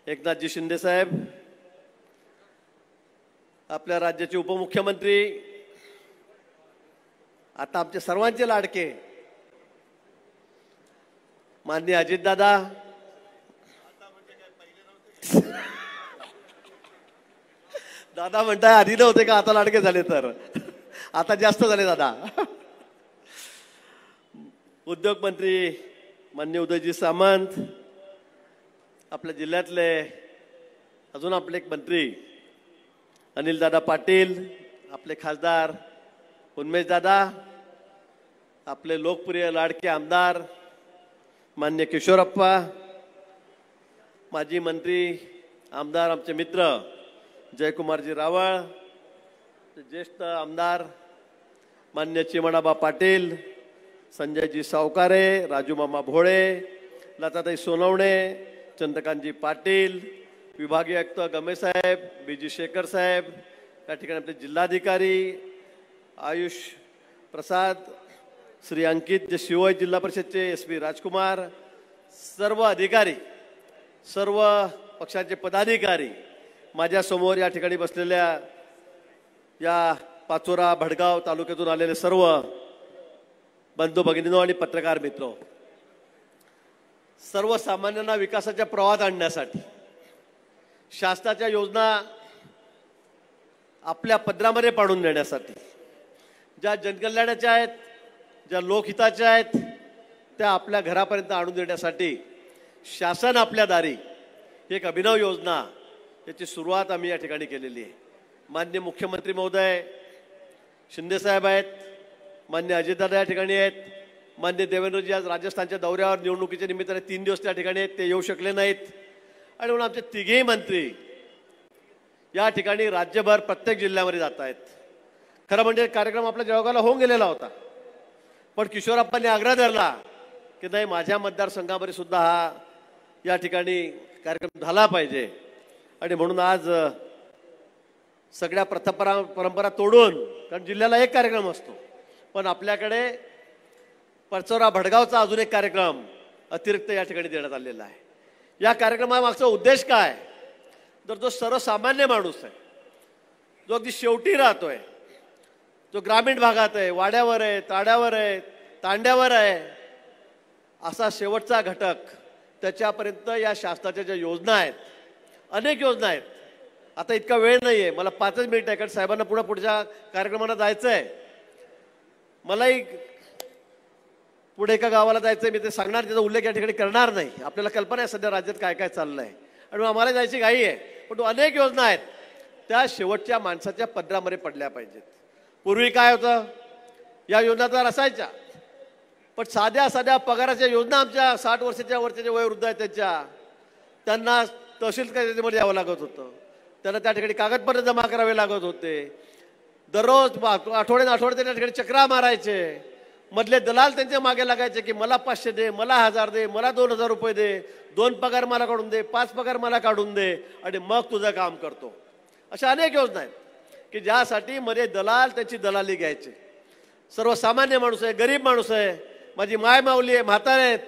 एकनाथजी शिंदे साहेब, आपल्या राज्याचे उपमुख्यमंत्री आता आमचे सर्वांचे लाडके माननीय अजितदादा, दादा म्हणताय आधी नव्हते का आता लाडके झाले तर आता जास्त झाले दादा. उद्योग मंत्री माननीय उदयजी सामंत, आपल्या जिल्ह्यातले अजून आपले एक मंत्री अनिलदादा पाटील, आपले खासदार उन्मेश दादा, आपले लोकप्रिय लाडके आमदार माननीय किशोरप्पा, माजी मंत्री आमदार आमचे मित्र जयकुमारजी रावळ, ज्येष्ठ आमदार मान्य चिमणाबा पाटील, संजयजी सावकारे, राजू मामा भोळे, लताताई सोनवणे, चंद्रकांतजी पाटील, विभागीय आयुक्त गमेसाहेब, बीजी शेखर साहेब, या ठिकाणी आपले जिल्हाधिकारी आयुष प्रसाद, श्री अंकित जे शिवोय जिल्हा परिषदचे SP राजकुमार, सर्व अधिकारी, सर्व पक्षाचे पदाधिकारी, माझ्यासमोर या ठिकाणी बसलेल्या या पाचोरा भडगाव तालुक्यातून आलेले सर्व बंधू भगिनींनो आणि पत्रकार मित्र, सर्वसामान्यांना विकासाच्या प्रवाहात आणण्यासाठी शासनाच्या योजना आपल्या पदरामध्ये पाडून देण्यासाठी ज्या जनकल्याणाच्या आहेत, ज्या लोकहिताच्या आहेत, त्या आपल्या घरापर्यंत आणून देण्यासाठी शासन आपल्या दारी एक अभिनव योजना याची सुरुवात आम्ही या ठिकाणी केलेली आहे. माननीय मुख्यमंत्री महोदय शिंदे साहेब आहेत, माननीय अजितदादा या ठिकाणी आहेत, माननीय देवेंद्रजी आज राजस्थानच्या दौऱ्यावर निवडणुकीच्या निमित्ताने 3 दिवस त्या ठिकाणी आहेत, ते येऊ शकले नाहीत. आणि म्हणून आमचे तिघेही मंत्री या ठिकाणी राज्यभर प्रत्येक जिल्ह्यामध्ये जात आहेत. खरं म्हणजे कार्यक्रम आपल्या जळगावला होऊन गेलेला होता, पण किशोरप्पांनी आग्रह धरला की नाही माझ्या मतदारसंघामध्ये सुद्धा हा या ठिकाणी कार्यक्रम झाला पाहिजे. आणि म्हणून आज सगळ्या परंपरा तोडून, कारण जिल्ह्याला एक कार्यक्रम असतो, पण आपल्याकडे पाचोरा भडगावचा अजून एक कार्यक्रम अतिरिक्त या ठिकाणी देण्यात आलेला आहे. या कार्यक्रमामागचा उद्देश काय? तर जो सर्वसामान्य माणूस आहे, जो अगदी शेवटी राहतोय, जो ग्रामीण भागात आहे, वाड्यावर आहे, ताड्यावर आहे, तांड्यावर आहे, असा शेवटचा घटक त्याच्यापर्यंत या शासनाच्या ज्या योजना आहेत, अनेक योजना आहेत. आता इतका वेळ नाही आहे, मला 5च मिनिट आहे, कारण साहेबांना पुढच्या कार्यक्रमाला जायचं आहे. मलाही पुढे एका गावाला जायचं आहे, मी ते सांगणार, त्याचा उल्लेख या ठिकाणी करणार नाही. आपल्याला कल्पना आहे सध्या राज्यात काय काय चाललं आहे आणि आम्हाला जायची घाई आहे, पण अनेक योजना आहेत त्या शेवटच्या माणसाच्या पदरामध्ये पडल्या पाहिजेत. पूर्वी काय होतं, या योजना तर असायच्या, पण साध्या साध्या पगाराच्या योजना आमच्या 60 वर्षाच्या वरच्या वयोवृद्ध आहेत त्यांना तहसील कार्यालयामध्ये यावं लागत होतं, त्यांना त्या ठिकाणी कागदपत्र जमा करावे लागत होते, दररोज आठवड्याने त्या ठिकाणी चक्रा मारायचे, मधले दलाल त्यांच्या मागे लागायचे की मला 500 दे, मला 1000 दे, मला 2000 रुपये दे, 2 पगार मला काढून दे, 5 पगार मला काढून दे आणि मग तुझं काम करतो. अशा अनेक योजना आहेत की ज्यासाठी मध्ये दलाल त्याची दलाली घ्यायचे. सर्वसामान्य माणूस आहे, गरीब माणूस आहे, माझी माय माऊली आहे, म्हातारे आहेत,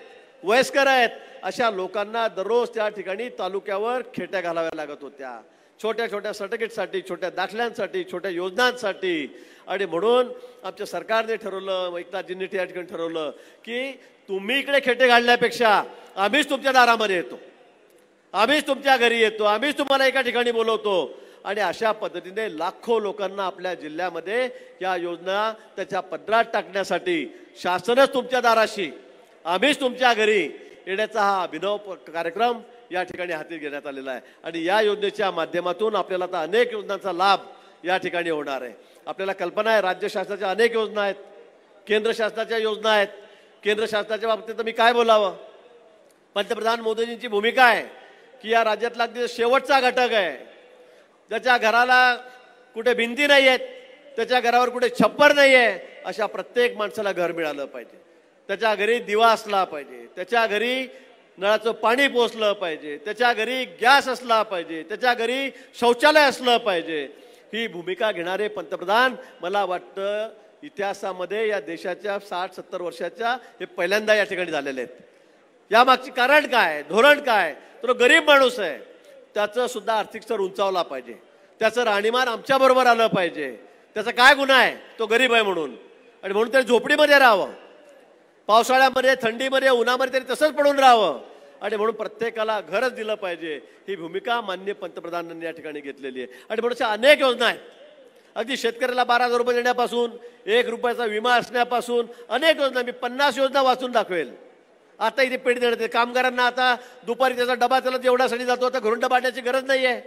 वयस्कर आहेत, अशा लोकांना दररोज त्या ठिकाणी तालुक्यावर खेट्या घालाव्या लागत होत्या. छोट्या छोट्या सर्टिफिकेटसाठी, छोट्या दाखल्यांसाठी, छोट्या योजनांसाठी. आणि म्हणून आमच्या सरकारने ठरवलं, एकनाथजींनी त्या ठिकाणी ठरवलं की तुम्ही इकडे खेटे घालण्यापेक्षा आम्हीच तुमच्या दारामध्ये येतो, आम्हीच तुमच्या घरी येतो, आम्हीच तुम्हाला एका ठिकाणी बोलवतो. आणि अशा पद्धतीने लाखो लोकांना आपल्या जिल्ह्यामध्ये या योजना त्याच्या पदरात टाकण्यासाठी शासनच तुमच्या दाराशी, आम्हीच तुमच्या घरी येण्याचा हा अभिनव कार्यक्रम या ठिकाणी हाती घेण्यात आलेला आहे. आणि या योजनेच्या माध्यमातून आपल्याला आता अनेक योजनांचा लाभ या ठिकाणी होणार आहे. आपल्याला कल्पना आहे, राज्य शासनाच्या अनेक योजना आहेत, केंद्र शासनाच्या योजना आहेत. केंद्र शासनाच्या बाबतीत मी काय बोलावं, पंतप्रधान मोदींची भूमिका आहे की या राज्यातला अगदी शेवटचा घटक आहे, ज्याच्या घराला कुठे भिंती नाही आहेत, त्याच्या घरावर कुठे छप्पर नाही आहे, अशा प्रत्येक माणसाला घर मिळालं पाहिजे. त्याच्या घरी दिवा असला पाहिजे, त्याच्या घरी नळाचं पाणी पोचलं पाहिजे, त्याच्या घरी गॅस असला पाहिजे, त्याच्या घरी शौचालय असलं पाहिजे. ही भूमिका घेणारे पंतप्रधान मला वाटतं इतिहासामध्ये या देशाच्या 60-70 वर्षाच्या हे पहिल्यांदा या ठिकाणी झालेले आहेत. यामागचे कारण काय, धोरण काय, तो गरीब माणूस आहे, त्याचं सुद्धा आर्थिक स्तर उंचावला पाहिजे, त्याचं राहणीमान आमच्या बरोबर आलं पाहिजे. त्याचा काय गुन्हा आहे, तो गरीब आहे म्हणून, आणि म्हणून त्याने झोपडीमध्ये राहावं, पावसाळ्यामध्ये, थंडीमध्ये, उन्हामध्ये तरी तसंच पडून राहावं, आणि म्हणून प्रत्येकाला घरच दिलं पाहिजे. ही भूमिका माननीय पंतप्रधानांनी या ठिकाणी घेतलेली आहे. आणि म्हणून अनेक योजना आहेत, अगदी शेतकऱ्याला 12,000 रुपये देण्यापासून, 1 रुपयाचा विमा असण्यापासून अनेक योजना. मी 50 योजना वाचून दाखवेल. आता इथे पेटी देण्यात, कामगारांना आता दुपारी त्याचा डबा त्याला जेवढ्यासाठी जातो, आता घरून डबा आणण्याची गरज नाही आहे.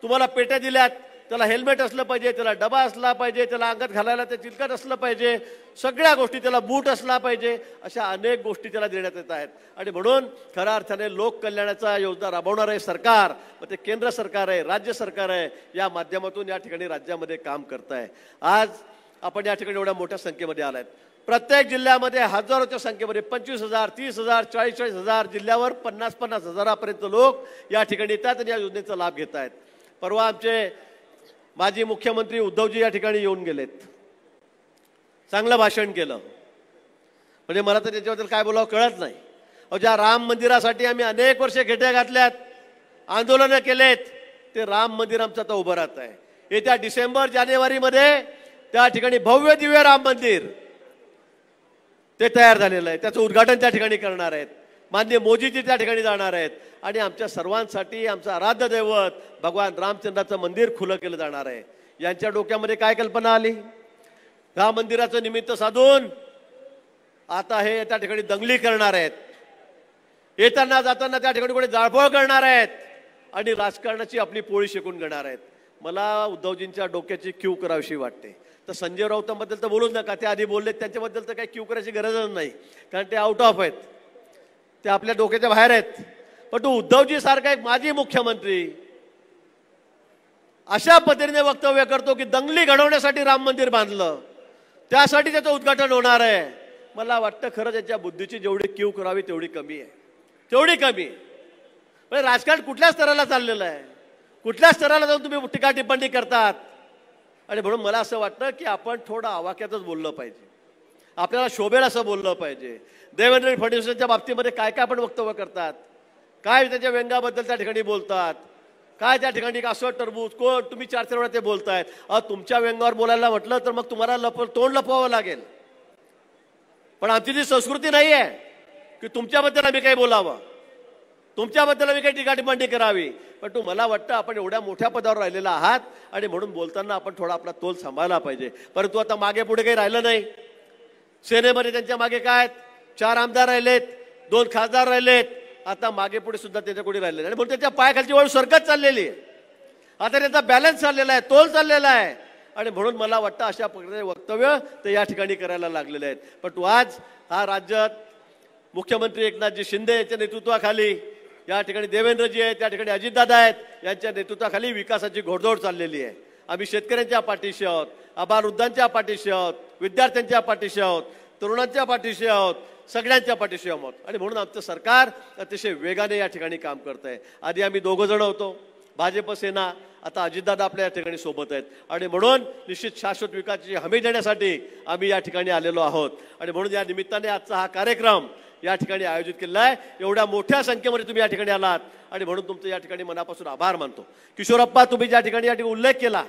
तुम्हाला पेट्या दिल्यात, त्याला हेल्मेट असलं पाहिजे, त्याला डबा असला पाहिजे, त्याला अंगात घालायला ते चिलकट असलं पाहिजे, सगळ्या गोष्टी, त्याला बूट असला पाहिजे, अशा अनेक गोष्टी त्याला देण्यात येत आहेत. आणि म्हणून खऱ्या अर्थाने लोक कल्याणाचा योजना राबवणार आहे सरकार, मग ते केंद्र सरकार आहे, राज्य सरकार आहे, या माध्यमातून या ठिकाणी राज्यामध्ये काम करत आहे. आज आपण या ठिकाणी एवढ्या मोठ्या संख्येमध्ये आलात. प्रत्येक जिल्ह्यामध्ये हजारोच्या संख्येमध्ये 25,000, 30,000, 40,000 जिल्ह्यावर 50,000 हजारापर्यंत लोक या ठिकाणी येतात आणि या योजनेचा लाभ घेत आहेत. परवा आमचे माजी मुख्यमंत्री उद्धवजी या ठिकाणी येऊन गेलेत, चांगलं भाषण केलं. म्हणजे मला तर त्याच्याबद्दल काय बोलावं कळत नाही. ज्या राम मंदिरासाठी आम्ही अनेक वर्षे खेट्या घातल्यात, आंदोलनं केलेत, ते राम मंदिर आमचं आता उभं राहत आहे. येत्या डिसेंबर-जानेवारीमध्ये त्या ठिकाणी भव्य दिव्य राम मंदिर ते तयार झालेलं आहे. त्याचं उद्घाटन त्या ठिकाणी करणार आहेत. माननीय मोदीजी त्या ठिकाणी जाणार आहेत. आणि आमच्या सर्वांसाठी आमचं आराध्य दैवत भगवान रामचंद्राचं मंदिर खुलं केलं जाणार आहे. यांच्या डोक्यामध्ये काय कल्पना आली, ह्या मंदिराचं निमित्त साधून आता हे त्या ठिकाणी दंगली करणार आहेत, येताना जाताना त्या ठिकाणी कोणी जाळपोळ करणार आहेत आणि राजकारणाची आपली पोळी शेकून घेणार आहेत. मला उद्धवजींच्या डोक्याची क्यू करावीशी वाटते. तर संजय राऊतांबद्दल तर बोलूच नका, ते आधी बोललेत, त्यांच्याबद्दल तर काही क्यू करायची गरजच नाही, कारण ते आउट ऑफ आहेत, ते आपल्या डोक्याच्या बाहेर आहेत. पण तो उद्धवजी सारखा एक माजी मुख्यमंत्री अशा पद्धतीने वक्तव्य करतो की दंगली घडवण्यासाठी राम मंदिर बांधलं, त्यासाठी त्याचं उद्घाटन होणार आहे. मला वाटतं खरं त्याच्या बुद्धीची जेवढी क्यू करावी तेवढी कमी आहे, तेवढी कमी. पण राजकारण कुठल्या स्तराला चाललेलं आहे, कुठल्या स्तराला जाऊन तुम्ही टीका टिप्पणी करतात. आणि म्हणून मला असं वाटतं की आपण थोडं आवाक्यातच बोललं पाहिजे, आपल्याला शोभेल असं बोललं पाहिजे. देवेंद्र फडणवीसांच्या बाबतीमध्ये काय काय आपण वक्तव्य करतात, काय त्याच्या व्यंगाबद्दल त्या ठिकाणी बोलतात, काय त्या ठिकाणी असं टरबूज कोण, तुम्ही 4-4 वेळा ते बोलतायत. तुमच्या व्यंगावर बोलायला म्हटलं तर मग तुम्हाला तोंड लपवावं लागेल. पण आमची ती संस्कृती नाही आहे की तुमच्याबद्दल आम्ही काही बोलावं, तुमच्याबद्दल आम्ही काही टीका टिप्पणी करावी. पण मला वाटतं आपण एवढ्या मोठ्या पदावर राहिलेला आहात आणि म्हणून बोलताना आपण थोडा आपला तोल सांभाळला पाहिजे. परंतु आता मागे पुढे काही राहिलं नाही. सेनेमध्ये त्यांच्या मागे काय 4 आमदार राहिलेत, 2 खासदार राहिलेत, आता मागे पुढे सुद्धा त्याच्या कोणी राहिले नाही. म्हणून त्याच्या पायाखालची वळू सरकत चाललेली आहे. आता त्याचा बॅलन्स चाललेला आहे, तोल चाललेला आहे. आणि म्हणून मला वाटतं अशा प्रकारचे वक्तव्य ते या ठिकाणी करायला लागलेले आहेत. पण आज हा राज्यात मुख्यमंत्री एकनाथजी शिंदे यांच्या नेतृत्वाखाली या ठिकाणी देवेंद्रजी आहेत, त्या ठिकाणी अजितदादा आहेत, यांच्या नेतृत्वाखाली विकासाची घोडदौड चाललेली आहे. आम्ही शेतकऱ्यांच्या पाठीशी आहोत, आबालवृद्धांच्या पाठीशी आहोत, विद्यार्थ्यांच्या पाठीशी आहोत. तरुणांच्या पाठीशी आहोत, सगळ्यांच्या पाठीशी आहोत. आणि म्हणून आमचं सरकार अतिशय वेगाने या ठिकाणी काम करत आहे. आधी आम्ही 2 जण होतो, भाजप सेना, आता अजितदादा आपल्या या ठिकाणी सोबत आहेत. आणि म्हणून निश्चित शाश्वत विकासाची हमी देण्यासाठी आम्ही या ठिकाणी आलेलो आहोत. आणि म्हणून या निमित्ताने आजचा हा कार्यक्रम या ठिकाणी आयोजित केलेला आहे. एवढ्या मोठ्या संख्येमध्ये तुम्ही या ठिकाणी आलात आणि म्हणून तुमचं या ठिकाणी मनापासून आभार मानतो. किशोरप्पा, तुम्ही ज्या ठिकाणी या ठिकाणी उल्लेख केला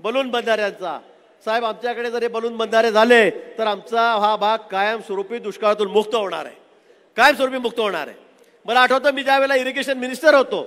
बलून बंधाऱ्यांचा, साहेब आमच्याकडे जर हे बलून बंधारे झाले तर आमचा हा भाग कायमस्वरूपी दुष्काळातून मुक्त होणार आहे, कायमस्वरूपी मुक्त होणार आहे. मला आठवतं मी ज्यावेळेला इरिगेशन मिनिस्टर होतो,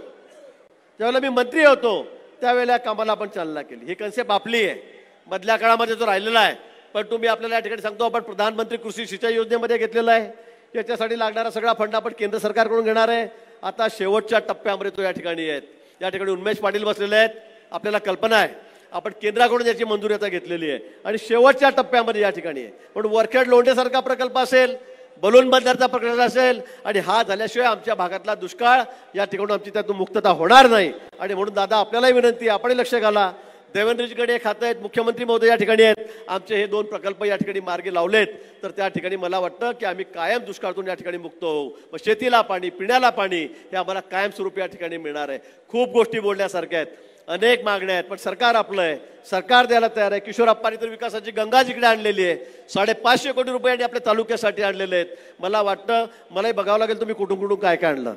ज्यावेळेला मी मंत्री होतो, त्यावेळेला कामाला आपण चालना केली. ही कन्सेप्ट आपली आहे, मधल्या काळामध्ये जो राहिलेला आहे. पण तुम्ही आपल्याला या ठिकाणी सांगतो, आपण प्रधानमंत्री कृषी सिंचाई योजनेमध्ये घेतलेला आहे. याच्यासाठी लागणारा सगळा फंड आपण केंद्र सरकारकडून घेणार आहे. आता शेवटच्या टप्प्यामध्ये तो या ठिकाणी आहेत. या ठिकाणी उन्मेष पाटील बसलेले आहेत. आपल्याला कल्पना आहे आपण केंद्राकडून याची मंजुरी आता घेतलेली आहे आणि शेवटच्या टप्प्यामध्ये या ठिकाणी आहे. पण वरखेड लोंढेसारखा प्रकल्प असेल, बलून बंदरचा प्रकल्प असेल, आणि हा झाल्याशिवाय आमच्या भागातला दुष्काळ या ठिकाणी आमची त्यातून मुक्तता होणार नाही. आणि म्हणून दादा आपल्यालाही विनंती, आपण लक्ष घाला. देवेंद्रजीकडे खातं आहेत, मुख्यमंत्री महोदय या ठिकाणी आहेत. आमचे हे 2 प्रकल्प या ठिकाणी मार्गी लावलेत तर त्या ठिकाणी मला वाटतं की आम्ही कायम दुष्काळातून या ठिकाणी मुक्त होऊ. मग शेतीला पाणी, पिण्याला पाणी हे आम्हाला कायमस्वरूपी या ठिकाणी मिळणार आहे. खूप गोष्टी बोलण्यासारख्या आहेत, अनेक मागण्या आहेत, पण सरकार आपलं आहे, सरकार द्यायला तयार आहे. किशोरप्पांनी तर विकासाची गंगा जिकडे आणलेली आहे. 550 कोटी रुपयांनी आपल्या तालुक्यासाठी आणलेले आहेत. मला वाटतं मलाही बघावं लागेल तुम्ही कुठून कुठून काय काय आणलं.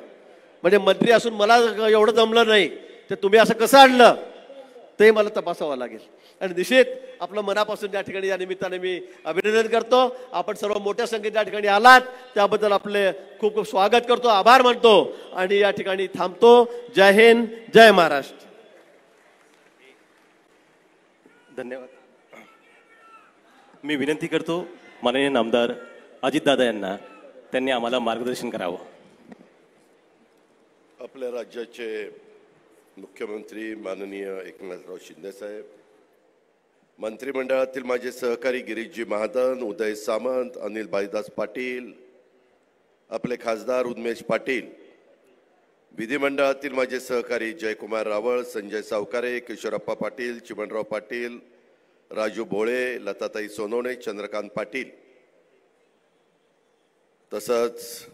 म्हणजे मंत्री असून मला एवढं जमलं नाही, तर तुम्ही असं कसं आणलं ते मला तपासावं लागेल. आणि निश्चित आपलं मनापासून या ठिकाणी या निमित्ताने मी अभिनंदन करतो. आपण सर्व मोठ्या संख्येत या ठिकाणी आलात त्याबद्दल आपले खूप खूप स्वागत करतो, आभार मानतो आणि या ठिकाणी थांबतो. जय हिंद, जय महाराष्ट्र. धन्यवाद. मी विनंती करतो माननीय नामदार अजितदादा यांना, त्यांनी आम्हाला मार्गदर्शन करावं. आपल्या राज्याचे मुख्यमंत्री माननीय एकनाथराव शिंदे साहेब, मंत्रिमंडळातील माझे सहकारी गिरीशजी महाजन, उदय सामंत, अनिल भाईदास पाटील, आपले खासदार उन्मेष पाटील, विधिमंडळातील माझे सहकारी जयकुमार रावळ, संजय सावकारे, किशोरप्पा पाटील, चिमणराव पाटील, राजू भोळे, लताताई सोनवणे, चंद्रकांत पाटील, तसंच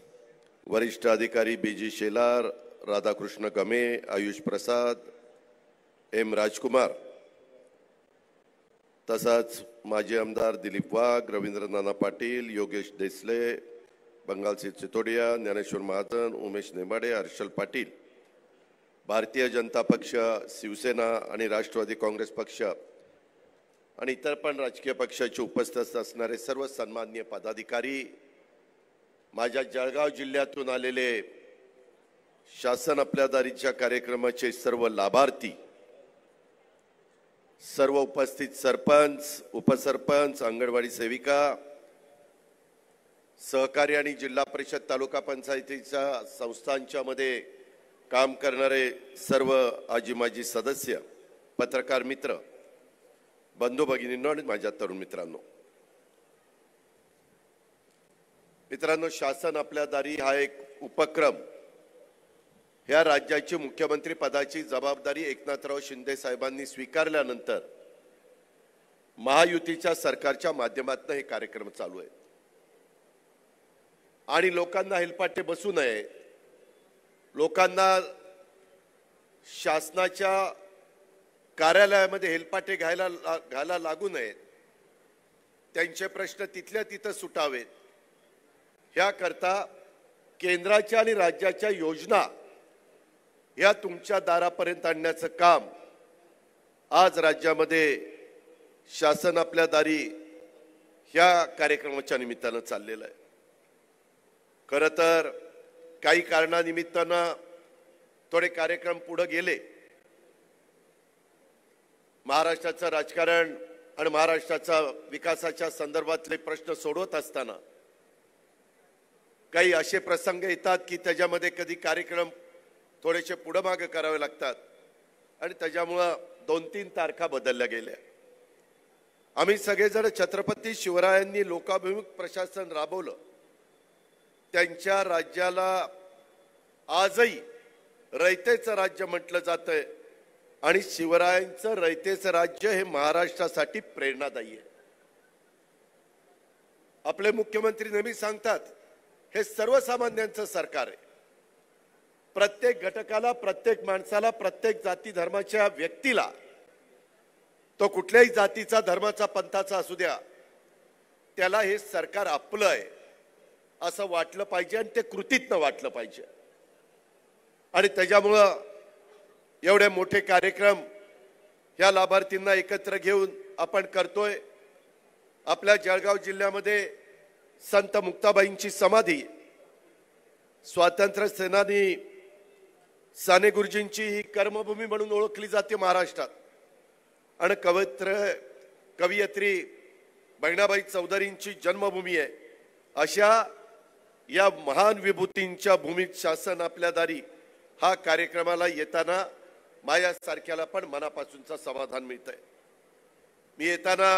वरिष्ठ अधिकारी बीजी शेलार, राधाकृष्ण गमे, आयुष प्रसाद, एम राजकुमार, तसंच माजी आमदार दिलीप वाघ, रवींद्र नाना पाटील, योगेश देसले, बंगालसिंह चितोडिया, ज्ञानेश्वर महाजन, उमेश नेमाडे, हर्षल पाटील, भारतीय जनता पक्ष, शिवसेना आणि राष्ट्रवादी काँग्रेस पक्ष आणि इतर पण राजकीय पक्षाचे उपस्थित असणारे सर्व सन्माननीय पदाधिकारी, माझ्या जळगाव जिल्ह्यातून आलेले शासन आपल्या दारीच्या कार्यक्रमाचे सर्व लाभार्थी, सर्व उपस्थित सरपंच, उपसरपंच, अंगणवाडी सेविका, सहकारी आणि जिल्हा परिषद, तालुका पंचायतीच्या संस्थांच्या मध्ये काम करणारे सर्व आजी माजी सदस्य, पत्रकार मित्र, बंधू भगिनींनो आणि माझ्या तरुण मित्रांनो, शासन आपल्या दारी हा एक उपक्रम, ह्या राज्याची मुख्यमंत्री पदाची जबाबदारी एकनाथराव शिंदे साहेबांनी स्वीकारल्यानंतर महायुतीच्या सरकारच्या माध्यमातून हे कार्यक्रम चालू आहे. आणि लोकांना हेलपाटे बसू नये, लोकांना शासनाच्या कार्यालयामध्ये हेलपाटे घायला लागू नयेत, त्यांचे प्रश्न तिथल्या तिथं सुटावेत, ह्याकरता केंद्राच्या आणि राज्याच्या योजना या तुमच्या दारापर्यंत आणण्याचं काम आज राज्यामध्ये शासन आपल्या दारी ह्या कार्यक्रमाच्या निमित्तानं चाललेलं आहे. खरं तर काही कारणानिमित्तानं थोडे कार्यक्रम पुढे गेले. महाराष्ट्राचं राजकारण आणि महाराष्ट्राचा विकासाच्या संदर्भातले प्रश्न सोडवत असताना काही असे प्रसंग येतात की त्याच्यामध्ये कधी कार्यक्रम थोडेसे पुढे मागे करावे लागतात आणि त्याच्यामुळं 2-3 तारखा बदलल्या गेल्या. आम्ही सगळेजण छत्रपती शिवरायांनी लोकाभिमुख प्रशासन राबवलं, त्यांच्या राज्याला आजही रयतेचं राज्य म्हटलं जातंय आणि शिवरायांचं रयतेचं राज्य हे महाराष्ट्रासाठी प्रेरणादायी आहे. आपले मुख्यमंत्री नेहमी सांगतात, हे सर्वसामान्यांचं सरकार आहे. प्रत्येक घटकाला, प्रत्येक माणसाला, प्रत्येक जाती धर्माच्या व्यक्तीला, तो कुठल्याही जातीचा, धर्माचा, पंथाचा असू द्या, त्याला हे सरकार आपलं आहे असं वाटलं पाहिजे आणि ते कृतीतनं वाटलं पाहिजे. आणि त्याच्यामुळं एवढे मोठे कार्यक्रम या लाभार्थींना एकत्र घेऊन आपण करतोय. आपल्या जळगाव जिल्ह्यामध्ये संत मुक्ताबाईंची समाधी, स्वातंत्र्य सेनानी साने गुरुजींची ही कर्मभूमी म्हणून ओळखली जाते महाराष्ट्रात. आणि कवयित्री बहिणाबाई चौधरींची जन्मभूमी आहे. अशा या महान विभूतींच्या भूमीत शासन आपल्या दारी हा कार्यक्रमाला येताना माझ्यासारख्याला पण मनापासूनचं समाधान मिळतंय. मी येताना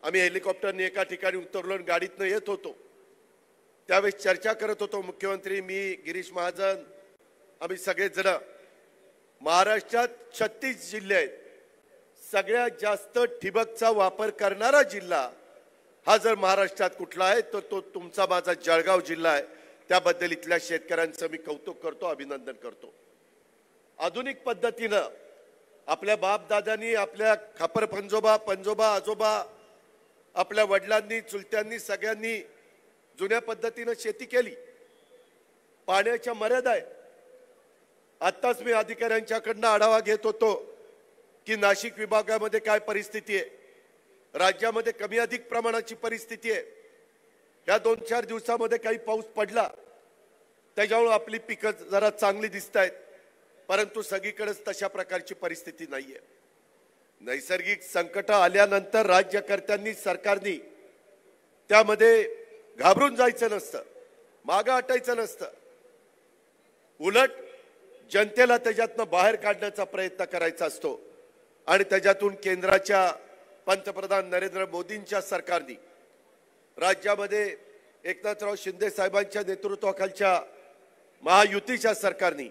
आम्ही हेलिकॉप्टरने एका ठिकाणी उतरलो आणि गाडीतनं येत होतो. त्यावेळेस चर्चा करत होतो, मुख्यमंत्री, मी, गिरीश महाजन, आम्ही सगळेजण. महाराष्ट्रात 36 जिल्हे आहेत. सगळ्यात जास्त ठिबकचा वापर करणारा जिल्हा हा जर महाराष्ट्रात कुठला आहे तर तो तुमचा माझा जळगाव जिल्हा आहे. त्याबद्दल इथल्या शेतकऱ्यांचं मी कौतुक करतो, अभिनंदन करतो. आधुनिक पद्धतीनं आपल्या बापदादांनी, आपल्या खापर पंजोबा, आजोबा, आपल्या वडिलांनी, चुलत्यांनी, सगळ्यांनी जुन्या पद्धतीनं शेती केली. पाण्याच्या मर्यादा आहे. आत्ताच मी अधिकाऱ्यांच्याकडनं आढावा घेत होतो की नाशिक विभागामध्ये काय परिस्थिती आहे, राज्यामध्ये कमी अधिक प्रमाणाची परिस्थिती आहे. या 2-4 दिवसामध्ये काही पाऊस पडला, त्याच्यामुळे आपली पिकं जरा चांगली दिसत आहेत. परंतु सगळीकडेच तशा प्रकारची परिस्थिती नाहीये. नैसर्गिक संकट आल्यानंतर राज्यकर्त्यांनी, सरकारनी त्यामध्ये घाबरून जायचं नसतं, मागं हटायचं नसतं. उलट जनतेला त्याच्यातनं बाहेर काढण्याचा प्रयत्न करायचा असतो. आणि त्याच्यातून केंद्राच्या पंतप्रधान नरेंद्र मोदींच्या सरकारने, राज्यामध्ये एकनाथराव शिंदे साहेबांच्या नेतृत्वाखालच्या महायुतीच्या सरकारने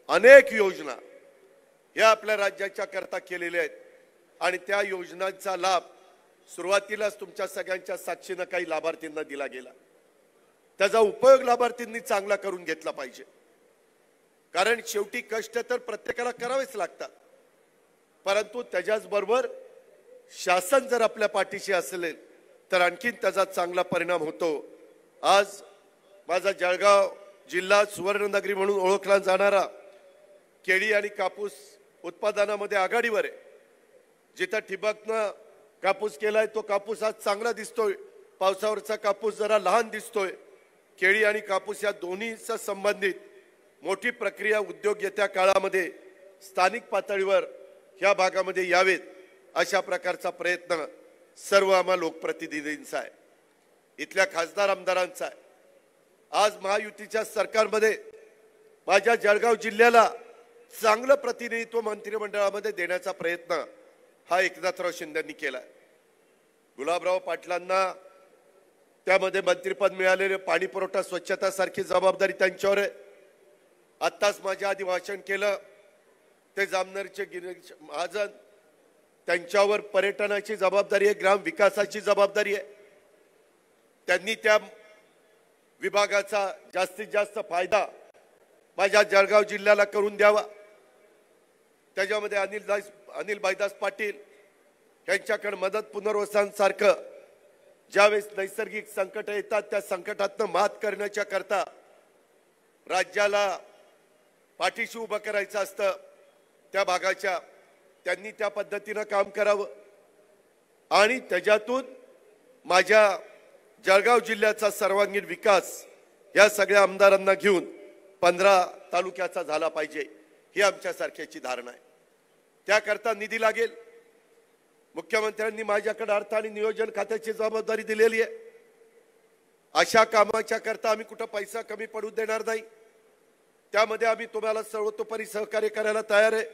अनेक योजना या आपल्या राज्याच्या करता केलेल्या आहेत. आणि त्या योजनांचा लाभ सुरुवातीलाच तुमच्या सगळ्यांच्या साक्षीनं काही लाभार्थींना दिला गेला. त्याचा उपयोग लाभार्थींनी चांगला करून घेतला पाहिजे. कारण शेवटी कष्ट तर प्रत्येकाला करावेच लागतात. परंतु त्याच्याचबरोबर शासन जर आपल्या पाठीशी असेल तर आणखीन त्याचा चांगला परिणाम होतो. आज माझा जळगाव जिल्हा सुवर्णनगरी म्हणून ओळखला जाणारा केळी आणि कापूस उत्पादनामध्ये आघाडीवर आहे. जिथं ठिबकनं कापूस केलाय तो कापूस आज चांगला दिसतोय, पावसावरचा कापूस जरा लहान दिसतोय. केळी आणि कापूस या दोन्हीचा संबंधित मोठी प्रक्रिया उद्योग येत्या काळामध्ये स्थानिक पातळीवर या भागामध्ये यावेत अशा प्रकारचा प्रयत्न सर्व आम्हा लोकप्रतिनिधींचा आहे, इथल्या खासदार आमदारांचा आहे. आज महायुतीच्या सरकारमध्ये माझ्या जळगाव जिल्ह्याला चांगलं प्रतिनिधित्व मंत्रिमंडळामध्ये देण्याचा प्रयत्न हा एकनाथराव शिंदेंनी केलाय. गुलाबराव पाटलांना त्यामध्ये मंत्रिपद मिळालेले, पाणी पुरवठा स्वच्छता सारखी जबाबदारी त्यांच्यावर आहे. आत्ताच माझ्या आधी भाषण केलं ते जामनेरचे गिरीश महाजन, त्यांच्यावर पर्यटनाची जबाबदारी आहे, ग्राम विकासाची जबाबदारी आहे. त्यांनी त्या विभागाचा जास्तीत जास्त फायदा माझ्या जळगाव जिल्ह्याला करून द्यावा. त्याच्यामध्ये अनिल भाईदास पाटील यांच्याकडे मदत पुनर्वसन सारखं ज्यावेळेस नैसर्गिक संकट येतात त्या संकटातनं मात करण्याच्या करता राज्याला पाठीशी उभं करायचं असतं त्या भागाच्या, त्यांनी त्या पद्धतीनं काम करावं. आणि त्याच्यातून माझ्या जळगाव जिल्ह्याचा सर्वांगीण विकास या सगळ्या आमदारांना घेऊन 15 तालुक्याचा झाला पाहिजे ही आमच्यासारख्याची धारणा आहे. त्याकरता निधी लागेल. मुख्यमंत्र्यांनी माझ्याकडे अर्थ आणि नियोजन खात्याची जबाबदारी दिलेली आहे. अशा कामाच्या करता आम्ही कुठं पैसा कमी पडू देणार नाही. त्यामध्ये आम्ही तुम्हाला सर्वतोपरी सहकार्य करायला तयार आहे.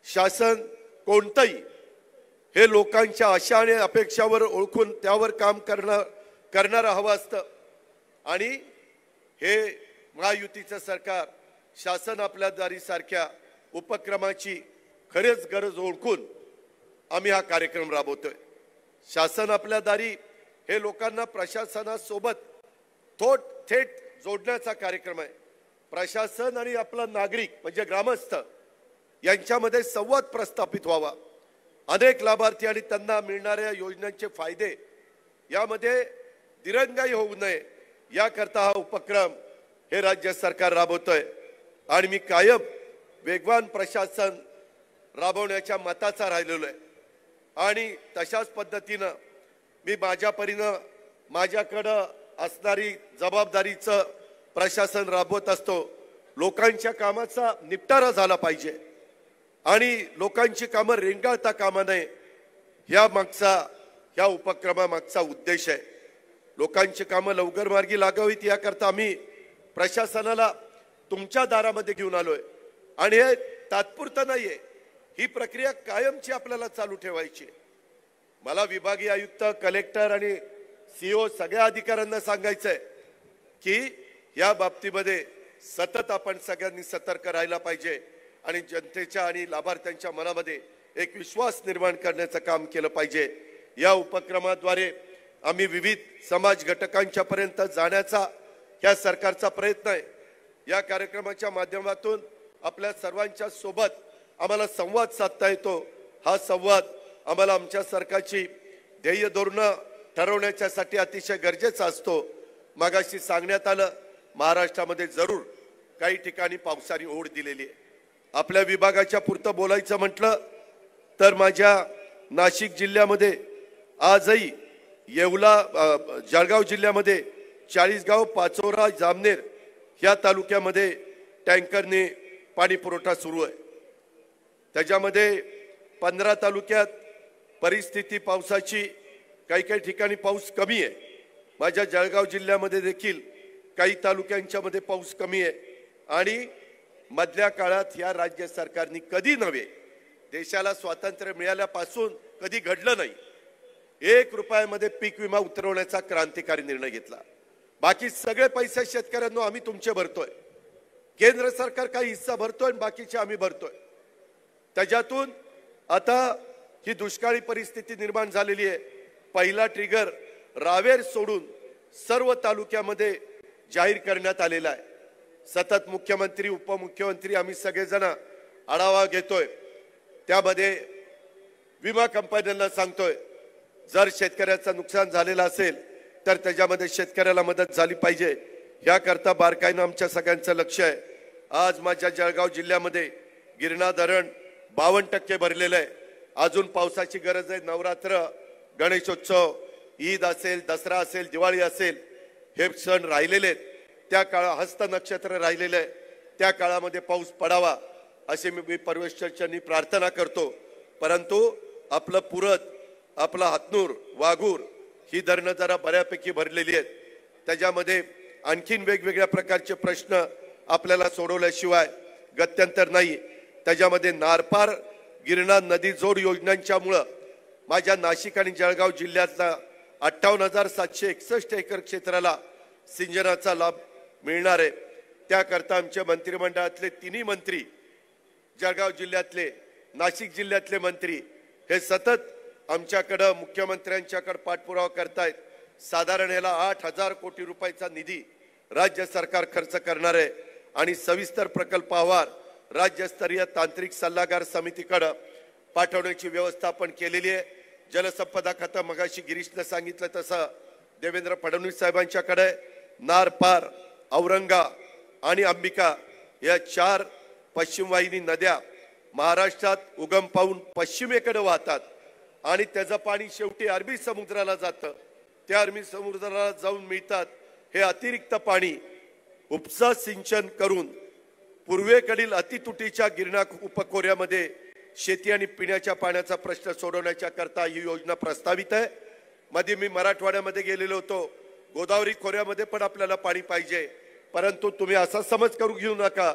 शासन कोणतंही हे लोकांच्या आशा आणि अपेक्षावर ओळखून त्यावर काम करणारं हवं असतं. आणि हे महायुतीचं सरकार शासन आपल्या दारी सारख्या उपक्रमाची खरेच गरज ओळखून आम्ही हा कार्यक्रम राबवतोय. शासन आपल्या दारी हे लोकांना प्रशासनासोबत थेट जोडण्याचा कार्यक्रम आहे. प्रशासन आणि आपला नागरिक म्हणजे ग्रामस्थ यांच्यामध्ये संवाद प्रस्थापित व्हावा. अनेक लाभार्थी आणि त्यांना मिळणाऱ्या योजनांचे फायदे यामध्ये दिरंगाई होऊ नये याकरता हा उपक्रम हे राज्य सरकार राबवतोय. आणि मी कायम वेगवान प्रशासन राबवण्याच्या मताचा राहिलेलो आहे. आणि तशाच पद्धतीनं मी माझ्या परीनं माझ्याकडं असणारी जबाबदारीचं प्रशासन राबवत असतो. लोकांच्या कामाचा निपटारा झाला पाहिजे आणि लोकांची कामं रेंगाळता कामा नये ह्या उपक्रमामागचा उद्देश आहे. लोकांची कामं लवकर मार्गी लागावीत याकरता आम्ही प्रशासनाला तुमच्या दारामध्ये घेऊन आलोय. आणि हे तात्पुरतं नाहीये, ही प्रक्रिया कायमची आपल्याला चालू ठेवायची. मला विभागीय आयुक्त, कलेक्टर आणि सीओ सगळ्या अधिकाऱ्यांना सांगायचंय की या बाबतीमध्ये सतत आपण सगळ्यांनी सतर्क राहायला पाहिजे आणि जनतेच्या आणि लाभार्थ्यांच्या मनामध्ये एक विश्वास निर्माण करण्याचं काम केलं पाहिजे. या उपक्रमाद्वारे आम्ही विविध समाज घटकांच्या पर्यंत जाण्याचा या सरकारचा प्रयत्न आहे. या कार्यक्रमाच्या माध्यमातून आपल्या सर्वांच्या सोबत आम्हाला संवाद साधता येतो. हा संवाद आम्हाला आमच्या सरकारची ध्येय धोरणं ठरवण्यासाठी अतिशय गरजेचा असतो. मागाशी सांगण्यात आलं, महाराष्ट्रामध्ये जरूर काही ठिकाणी पावसाने ओढ दिलेली आहे. आपल्या विभागाच्या पुरतं बोलायचं म्हटलं तर माझ्या नाशिक जिल्ह्यामध्ये आजही येवला, जळगाव जिल्ह्यामध्ये चाळीसगाव, पाचोरा, जामनेर या तालुक्यामध्ये टँकरने पाणी पुरवठा सुरू आहे. त्याच्यामध्ये 15 तालुक्यात परिस्थिती पावसाची काही ठिकाणी पाऊस कमी आहे. माझ्या जळगाव जिल्ह्यामध्ये देखील काही तालुक्यांच्या पाऊस कमी आहे. आणि मधल्या काळात या राज्य सरकारने कधी नव्हे, देशाला स्वातंत्र्य मिळाल्यापासून कधी घडलं नाही, 1 रुपयामध्ये पीक विमा उतरवण्याचा क्रांतिकारी निर्णय घेतला. बाकी सगळे पैसे शेतकऱ्यांना आम्ही तुमचे भरतोय. केंद्र सरकार काही हिस्सा भरतोय आणि बाकीचे आम्ही भरतोय. त्याच्यातून आता ही दुष्काळी परिस्थिती निर्माण झालेली आहे. पहिला ट्रिगर रावेर सोडून सर्व तालुक्यामध्ये जाहीर करण्यात आलेला आहे. सतत मुख्यमंत्री, उपमुख्यमंत्री आम्ही सगळेजण आढावा घेतोय. त्यामध्ये विमा कंपन्यांना सांगतोय जर शेतकऱ्याचं नुकसान झालेलं असेल तर त्याच्यामध्ये शेतकऱ्याला मदत झाली पाहिजे. याकरता बारकाईनं आमच्या सगळ्यांचं लक्ष आहे. आज माझ्या जळगाव जिल्ह्यामध्ये गिरणा धरण 52% भरलेलं आहे. अजून पावसाची गरज आहे. नवरात्र, गणेशोत्सव, ईद असेल, दसरा असेल, दिवाळी असेल, हे सण राहिलेले आहेत. त्या काळात हस्त नक्षत्र राहिलेलं आहे. त्या काळामध्ये पाऊस पडावा असे मी परमेश्वरांनी प्रार्थना करतो. परंतु आपलं पुरत, आपला हातनूर, वाघूर ही धरणं जरा बऱ्यापैकी भरलेली आहेत. त्याच्यामध्ये आणखीन वेगवेगळ्या प्रकारचे प्रश्न आपल्याला सोडवल्याशिवाय गत्यंतर नाही. त्याच्यामध्ये नारपार, गिरणा नदी जोड योजनांच्यामुळं माझ्या नाशिक आणि जळगाव जिल्ह्यातला 58,761 एकर क्षेत्राला सिंचनाचा लाभ मिळणार आहे. त्याकरता आमच्या मंत्रिमंडळातले 3 मंत्री, जळगाव जिल्ह्यातले, नाशिक जिल्ह्यातले मंत्री हे सतत आमच्याकडं मुख्यमंत्र्यांच्याकडे पाठपुरावा करतायत. साधारण याला 8,000 कोटी रुपयाचा निधी राज्य सरकार खर्च करणार आहे. आणि सविस्तर प्रकल्प अहवाल राज्यस्तरीय तांत्रिक सल्लागार समितीकडे पाठवण्याची व्यवस्था आपण केलेली आहे. जलसंपदा खातं मगाशी गिरीशने सांगितलं तसं देवेंद्र फडणवीस साहेबांच्याकडे नारपार, औरंगा आणि अंबिका या 4 पश्चिम वाहिनी नद्या महाराष्ट्रात उगम पावून पश्चिमेकडे वाहतात आणि त्याचं पाणी शेवटी अरबी समुद्राला जातं. त्या अरबी समुद्राला जाऊन मिळतात. हे अतिरिक्त पाणी उपसा सिंचन करून पूर्वेकडील अतितुटीच्या गिरणा उपखोऱ्यामध्ये शेती आणि पिण्याच्या पाण्याचा प्रश्न सोडवण्याच्या करता ही योजना प्रस्तावित आहे. मध्ये मी मराठवाड्यामध्ये गेलेलो होतो. गोदावरी खोऱ्यामध्ये पण आपल्याला पाणी पाहिजे. परंतु तुम्ही असा समज करू घेऊ नका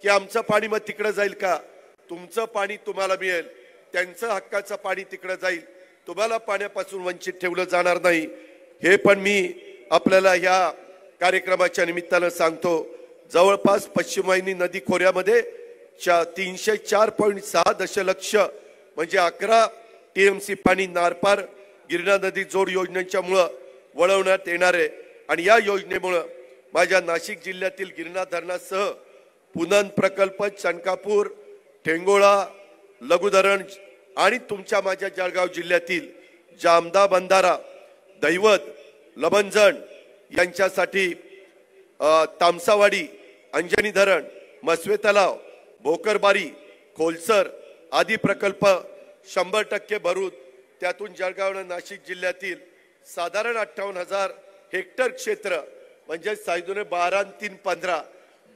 की आमचं पाणी मग तिकडे जाईल का. तुमचं पाणी तुम्हाला मिळेल, त्यांचं हक्काचं पाणी तिकडे जाईल. तुम्हाला पाण्यापासून वंचित ठेवलं जाणार नाही. हे पण मी आपल्याला या कार्यक्रमाच्या निमित्तानं सांगतो. जवळपास पश्चिम वाहिनी नदी खोऱ्यामध्ये 304.6 दशलक्ष म्हणजे 11 TMC पाणी नारपार गिरणा नदी जोड योजनेच्यामुळं वळवण्यात येणार आहे आणि या योजनेमुळे माझ्या नाशिक जिल्ह्यातील गिरणा धरणासह पुनन प्रकल्प, चनकापूर, ठेंगोळा, लघु धरण आणि तुमच्या माझ्या जळगाव जिल्ह्यातील जामदा बंधारा, दैवत, लबंजण यांच्यासाठी तामसावाडी, अंजनी धरण, मसवे तलाव, भोकरबारी, खोलसर आदी प्रकल्प 100% भरून त्यातून जळगाव आणि नाशिक जिल्ह्यातील साधारण 58,000 हेक्टर क्षेत्र म्हणजे सायदुने 12 आणि 3 15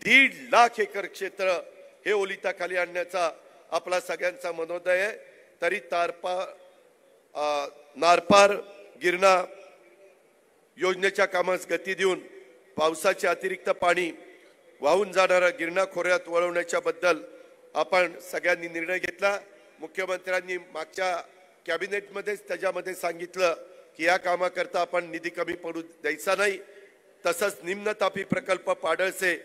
1.5 लाख एकर क्षेत्र हे ओलिताखाली आणण्याचा आपला सगळ्यांचा मनोदय आहे. तरी नारपार गिरणा योजनेच्या कामास गती देऊन पावसाचे अतिरिक्त पाणी वाहून जाणाऱ्या गिरणा खोऱ्यात वळवण्याच्या बद्दल आपण सगळ्यांनी निर्णय घेतला. मुख्यमंत्र्यांनी मागच्या कॅबिनेटमध्येच त्याच्यामध्ये सांगितलं की या कामाकरता आपण निधी कमी पडू द्यायचा नाही. तसंच निम्न तापी प्रकल्प पाडळसे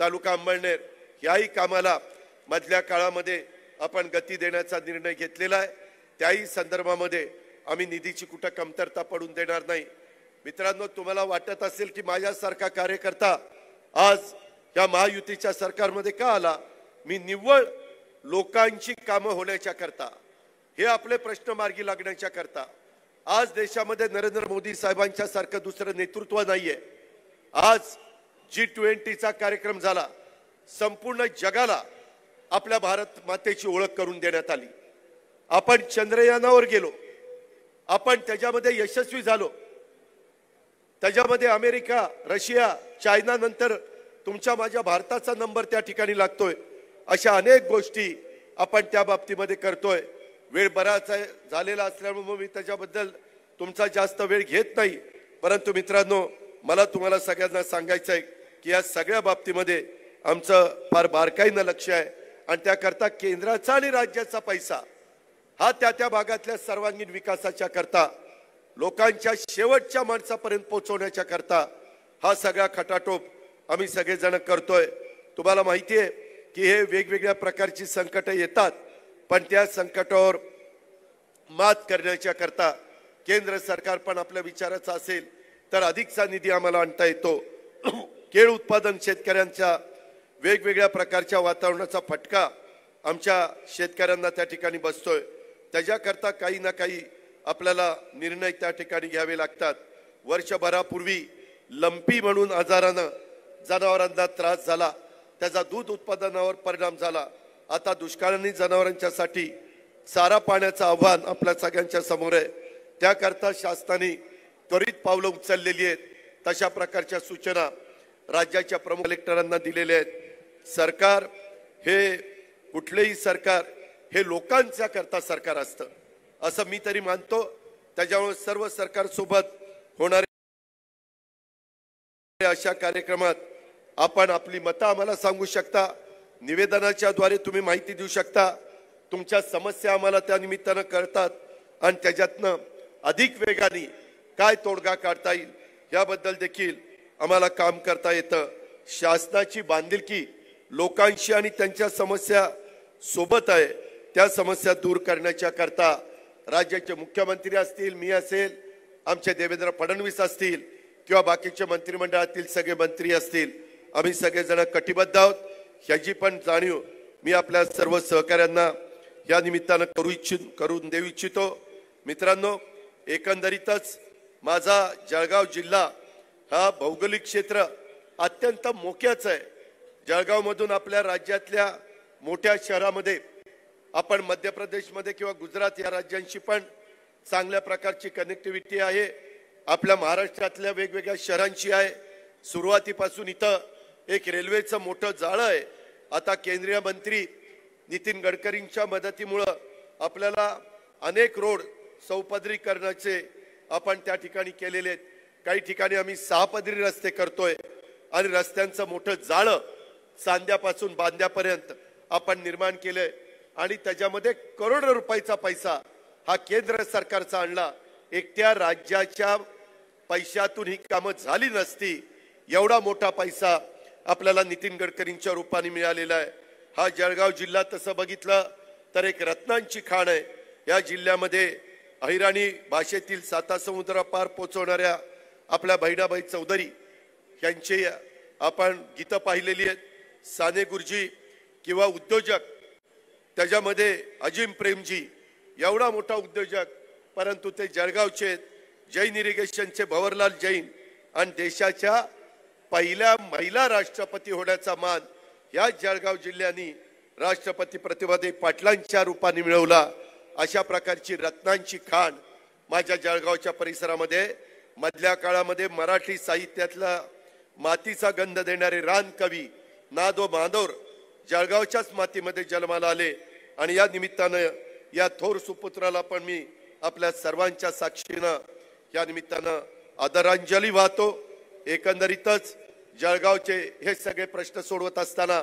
तालुका अंमळनेर याही कामाला मधल्या काळामध्ये आपण गती देण्याचा निर्णय घेतलेला आहे. त्याही संदर्भामध्ये आम्ही निधीची कुठं कमतरता पडून देणार नाही. मित्रांनो, तुम्हाला वाटत असेल की माझ्यासारखा कार्यकर्ता आज या महायुतीच्या सरकारमध्ये का आला? मी निव्वळ लोकांची कामं होण्याच्या करता, हे आपले प्रश्न मार्गी लागण्याच्या करता. आज देशामध्ये नरेंद्र मोदी साहेबांच्या सारखं दुसरं नेतृत्व नाहीये. आज G20चा कार्यक्रम झाला. संपूर्ण जगाला आपल्या भारत मातेची ओळख करून देण्यात आली. आपण चंद्रयानावर गेलो, आपण त्याच्यामध्ये यशस्वी झालो. त्याच्यामध्ये अमेरिका, रशिया, चायना नंतर तुमच्या माझ्या भारताचा नंबर त्या ठिकाणी लागतोय. अशा अनेक गोष्टी आपण त्या बाबतीमध्ये करतोय. वेळ बराच झालेला असल्यामुळे मी त्याच्याबद्दल तुमचा जास्त वेळ घेत नाही. परंतु मित्रांनो, मला तुम्हाला सगळ्यांना सांगायचं आहे की या सगळ्या बाबतीमध्ये आमचं फार बारकाईनं लक्ष आहे आणि त्याकरता केंद्राचा आणि राज्याचा पैसा हा त्या भागातल्या सर्वांगीण विकासाच्या करता, लोकांच्या शेवटच्या माणसापर्यंत पोहोचवण्याच्या करता हा सगळा खटाटोप आम्ही सगळेजण करतोय. तुम्हाला माहिती आहे की हे वेगवेगळ्या प्रकारची संकट येतात, पण त्या संकटावर मात करण्याच्या करता केंद्र सरकार पण आपल्या विचाराचं असेल तर अधिकचा निधी आम्हाला आणता येतो. केळ उत्पादन शेतकऱ्यांच्या वेगवेगळ्या प्रकारच्या वातावरणाचा फटका आमच्या शेतकऱ्यांना त्या ठिकाणी बसतोय. त्याच्याकरता काही ना काही आपल्याला निर्णय त्या ठिकाणी घ्यावे लागतात. वर्षभरापूर्वी लंपी म्हणून आजारानं जनावरांना त्रास झाला, त्याचा दूध उत्पादनावर परिणाम झाला. आता दुष्काळाने जनावरांच्यासाठी चारा पाण्याचं आव्हान आपल्या सगळ्यांच्या समोर आहे. त्याकरता शासनाने त्वरित पावलं उचललेली आहेत. तशा प्रकारच्या सूचना राज्याच्या प्रमुख कलेक्टरांना दिलेल्या आहेत. सरकार हे कुठलेही सरकार हे लोकांच्या करता सरकार असतं असं मी तरी मानतो. त्याच्यामुळे सर्व सरकार सोबत होणारे अशा कार्यक्रमात आपण आपली मतं आम्हाला सांगू शकता. निवेदनाच्या द्वारे तुम्ही माहिती देऊ शकता. तुमच्या समस्या आम्हाला त्या निमित्तानं कळतात आणि त्याच्यातनं अधिक वेगाने काय तोडगा काढता येईल याबद्दल देखील आम्हाला काम करता येतं. शासनाची बांधिलकी लोकांशी आणि त्यांच्या समस्या सोबत आहे. त्या समस्या दूर करण्याच्या करता राज्याचे मुख्यमंत्री असतील, मी असेल, आमचे देवेंद्र फडणवीस असतील किंवा बाकीचे मंत्रिमंडळातील सगळे मंत्री असतील, आम्ही सगळेजण कटिबद्ध आहोत. ह्याची पण जाणीव मी आपल्या सर्व सहकाऱ्यांना या निमित्तानं करून देऊ इच्छितो. मित्रांनो, एकंदरीतच माझा जळगाव जिल्हा हा भौगोलिक क्षेत्र अत्यंत मोक्याच आहे. जळगाव मधून आपल्या राज्यातल्या मोठ्या शहरामध्ये आपण मध्य प्रदेशमध्ये किंवा गुजरात या राज्यांशी पण चांगल्या प्रकारची कनेक्टिव्हिटी आहे. आपल्या महाराष्ट्रातल्या वेगवेगळ्या शहरांची आहे. सुरुवातीपासून इथं एक रेल्वेचं मोठं जाळं आहे. आता केंद्रीय मंत्री नितीन गडकरींच्या मदतीमुळं आपल्याला अनेक रोड चौपदरीकरणाचे आपण त्या ठिकाणी केलेले आहेत. काही ठिकाणी आम्ही 6 पदरी रस्ते करतोय आणि रस्त्यांचं मोठं जाळं चांद्यापासून बांद्यापर्यंत आपण निर्माण केलंय आणि त्याच्यामध्ये करोडो रुपयाचा पैसा हा केंद्र सरकारचा आणला. एकट्या राज्याच्या पैशातून ही कामं झाली नसती. एवढा मोठा पैसा आपल्याला नितीन गडकरींच्या रूपाने मिळालेला आहे. हा जळगाव जिल्हा तसं बघितलं तर एक रत्नांची खाण आहे. या जिल्ह्यामध्ये अहिराणी भाषेतील 7 समुद्र पार पोहोचवणाऱ्या आपल्या बहिणाबाई चौधरी यांची आपण गीतं पाहिलेली आहेत. साने गुरुजी किंवा उद्योजक, त्याच्यामध्ये अजिम प्रेमजी एवढा मोठा उद्योजक, परंतु ते जळगावचे जैन इरिगेशनचे भवरलाल जैन आणि देशाच्या पहिल्या महिला राष्ट्रपती होण्याचा मान या जळगाव जिल्ह्याने राष्ट्रपती प्रतिभाताई पाटलांच्या रूपाने मिळवला. अशा प्रकारची रत्नांची खाण माझ्या जळगावच्या परिसरामध्ये मधल्या काळामध्ये मराठी साहित्यातला मातीचा गंध देणारे रान कवी नादो माधोर जळगावच्याच मातीमध्ये जन्माला आले. आणि या निमित्तानं या थोर सुपुत्राला पण मी आपल्या सर्वांच्या साक्षीनं या निमित्तानं आदरांजली वाहतो. एकंदरीतच जळगावचे हे सगळे प्रश्न सोडवत असताना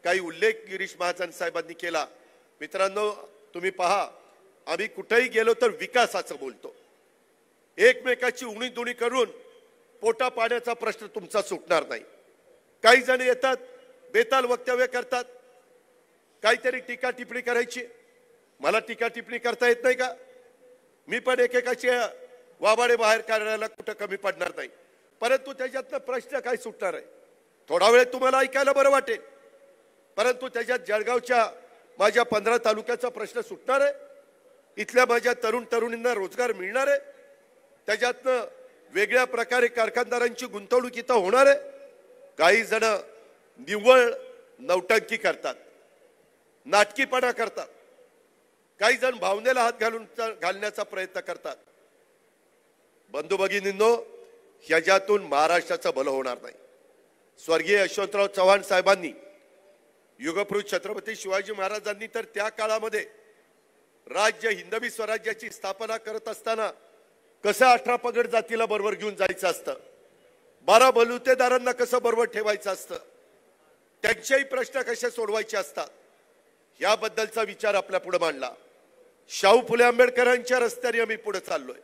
काही उल्लेख गिरीश महाजन साहेबांनी केला. मित्रांनो, तुम्ही पहा, आम्ही कुठेही गेलो तर विकासाचं बोलतो. एकमेकाची उणीधुणी करून पोटा पाण्याचा प्रश्न तुमचा सुटणार नाही. काही जण येतात, बेताल वक्तव्य करतात, काहीतरी टीका टिप्पणी करायची. मला टीका टिप्पणी करता येत नाही का? मी पण एकेकाचे वाबाडे बाहेर काढायला कुठं कमी पडणार नाही. परंतु त्याच्यातनं प्रश्न काय सुटणार आहे? थोडा वेळ तुम्हाला ऐकायला बरं वाटेल, परंतु त्याच्यात जळगावच्या माझ्या 15 तालुक्याचा प्रश्न सुटणार आहे. इथल्या माझ्या तरुण तरुणींना रोजगार मिळणार आहे. त्याच्यातनं वेगळ्या प्रकारे कारखानदारांची गुंतवणूक इथं होणार आहे. काही जण निव्वळ नौटंकी करतात, नाटकीपणा करतात. काही जण भावनेला हात घालण्याचा प्रयत्न करतात. बंधू भगिनींनो, ह्याच्यातून महाराष्ट्राचं भलं होणार नाही. स्वर्गीय यशवंतराव चव्हाण साहेबांनी, युगपुरुष छत्रपती शिवाजी महाराजांनी तर त्या काळामध्ये राज्य हिंदवी स्वराज्याची स्थापना करत असताना कसं 18 पगड जातीला बरोबर घेऊन जायचं असतं, 12 बलुतेदारांना कसं बरोबर ठेवायचं असतं, त्यांचेही प्रश्न कसे सोडवायचे असतात, याबद्दलचा विचार आपल्या पुढे मांडला. शाहू फुले आंबेडकरांच्या रस्त्याने आम्ही पुढे चाललोय.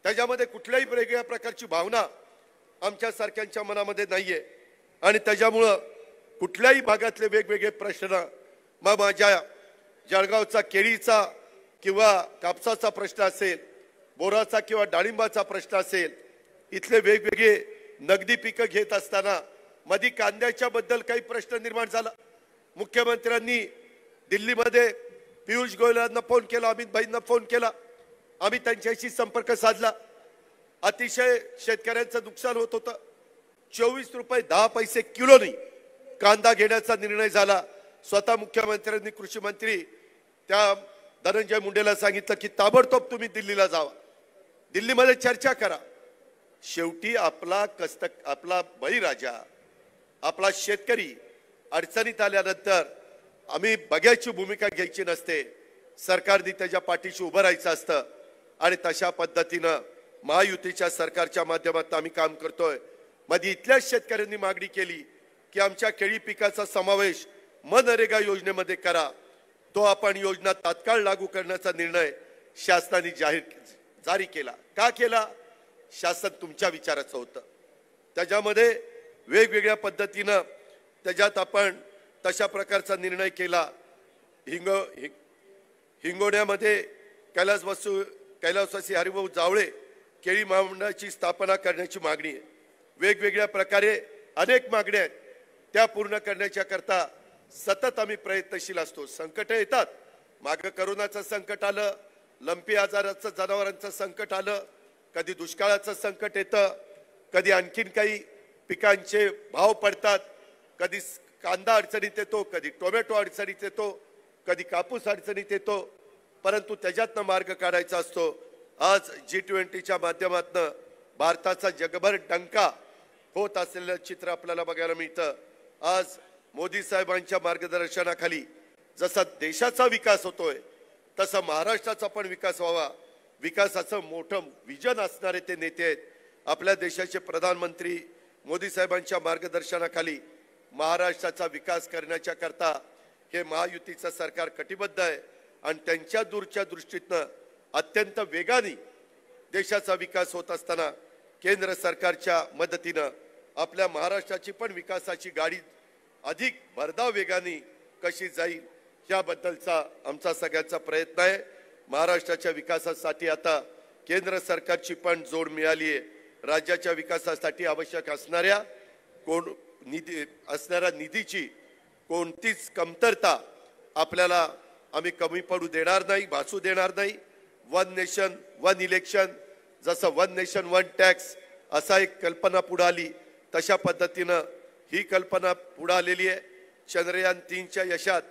त्याच्यामध्ये कुठल्याही वेगळ्या प्रकारची भावना आमच्या सारख्यांच्या मनामध्ये नाहीये. आणि त्याच्यामुळं कुठल्याही भागातले वेगवेगळे प्रश्न, मग माझ्या जळगावचा केळीचा किंवा कापसाचा प्रश्न असेल, बोराचा किंवा डाळिंबाचा प्रश्न असेल, इथले वेगवेगळे नगदी पिकं घेत असताना मधी कांद्याच्या बद्दल काही प्रश्न निर्माण झाला. मुख्यमंत्र्यांनी दिल्लीमध्ये पियुष गोयलांना फोन केला, अमित भाईंना फोन केला. आम्ही त्यांच्याशी संपर्क साधला. अतिशय शेतकऱ्यांचं नुकसान होत होतं. 24 रुपये 10 पैसे किलोनी कांदा घेण्याचा निर्णय झाला. स्वतः मुख्यमंत्र्यांनी कृषी मंत्री त्या धनंजय मुंडेला सांगितलं की ताबडतोब तुम्ही दिल्लीला जावा, दिल्लीमध्ये चर्चा करा. शेवटी आपला बळीराजा, आपला शेतकरी अडचणीत आल्यानंतर आम्ही बघ्याची भूमिका घ्यायची नसते, सरकारने त्याच्या पाठीशी उभं राहायचं असतं. आणि तशा पद्धतीनं महायुतीच्या सरकारच्या माध्यमातून आम्ही काम करतोय. मध्ये इथल्याच शेतकऱ्यांनी मागणी केली की आमच्या केळी पिकाचा समावेश मनरेगा योजनेमध्ये करा. तो आपण योजना तात्काळ लागू करण्याचा निर्णय शासनाने जारी केला. का केला? शासन तुमच्या विचाराचं होतं. त्याच्यामध्ये वेगवेगळ्या पद्धतीनं त्याच्यात आपण तशा प्रकारचा निर्णय केला. हिंगोण्यामध्ये कैलासवासी हरिभाऊ जावळे केळी महामंडळाची स्थापना करण्याची मागणी आहे. वेगवेगळ्या प्रकारे अनेक मागण्या आहेत, त्या पूर्ण करण्याच्या करता सतत आम्ही प्रयत्नशील असतो. संकट येतात, मागं करोनाचं संकट आलं, लंपी आजाराचं जनावरांचं संकट आलं, कधी दुष्काळाचं संकट येतं, कधी आणखीन काही पिकांचे भाव पडतात, कधी कांदा अडचणीत येतो, कधी टोमॅटो अडचणीत येतो, कधी कापूस अडचणीत येतो. परंतु त्याच्यातनं मार्ग काढायचा असतो. आज G20च्या माध्यमातून भारताचा जगभर डंका होत असलेलं चित्र आपल्याला बघायला मिळतं. आज मोदी साहेबांच्या मार्गदर्शनाखाली जसा देशाचा विकास होतोय तसा महाराष्ट्राचा पण विकास व्हावा, विकासाचं मोठं विजन असणारे ते नेते आहेत. आपल्या देशाचे प्रधानमंत्री मोदी साहेबांच्या मार्गदर्शनाखाली महाराष्ट्राचा विकास करण्याच्या करता हे महायुतीचं सरकार कटिबद्ध आहे. आणि त्यांच्या दूरच्या दृष्टीतनं अत्यंत वेगाने देशाचा विकास होत असताना केंद्र सरकारच्या मदतीनं आपल्या महाराष्ट्राची पण विकासाची गाडी अधिक भरधाव वेगाने कशी जाईल याबद्दलचा आमचा सगळ्यांचा प्रयत्न आहे. महाराष्ट्राच्या विकासासाठी आता केंद्र सरकारची पण जोड मिळाली आहे. राज्याच्या विकासासाठी आवश्यक असणाऱ्या निधीची कोणतीच कमतरता आपल्याला आम्ही कमी पडू देणार नाही, भासू देणार नाही. वन नेशन वन इलेक्शन, जसं वन नेशन वन टॅक्स असा एक कल्पना पुढे आली, तशा पद्धतीनं ही कल्पना पुढे आलेली आहे. चंद्रयान 3च्या यशात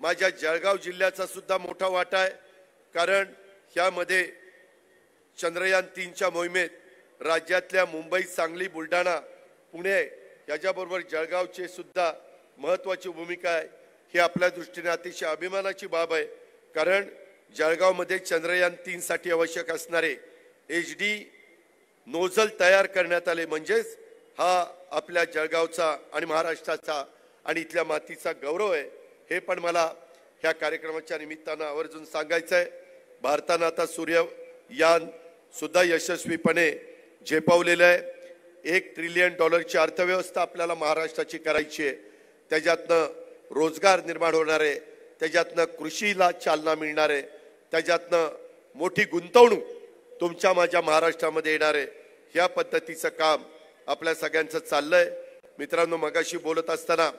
माझ्या जळगाव जिल्ह्याचा सुद्धा मोठा वाटा आहे, कारण ह्यामध्ये चंद्रयान 3च्या मोहिमेत राज्यातल्या मुंबई, सांगली, बुलढाणा, पुणे याच्याबरोबर जळगावचे सुद्धा महत्त्वाची भूमिका आहे. ही आपल्या दृष्टीने अतिशय अभिमानाची बाब आहे, कारण जळगावमध्ये चंद्रयान 3साठी आवश्यक असणारे HD नोझल तयार करण्यात आले. म्हणजेच हा आपल्या जळगावचा आणि महाराष्ट्राचा आणि इथल्या मातीचा गौरव आहे. हे पण मला ह्या कार्यक्रमाच्या निमित्तानं आवर्जून सांगायचं आहे. भारतानं आता सूर्ययान सुद्धा यशस्वीपणे झेपावलेलं आहे. $1 ट्रिलियन अर्थव्यवस्था आपल्याला महाराष्ट्राची करायची आहे. त्याच्यातनं रोजगार निर्माण होणार आहे, त्याच्यातनं कृषीला चालना मिळणार आहे, त्याच्यातनं मोठी गुंतवणूक तुमच्या माझ्या महाराष्ट्रामध्ये येणार आहे. ह्या पद्धतीचं काम आपल्या सगळ्यांचं चाललंय. मित्रांनो, मगाशी बोलत असताना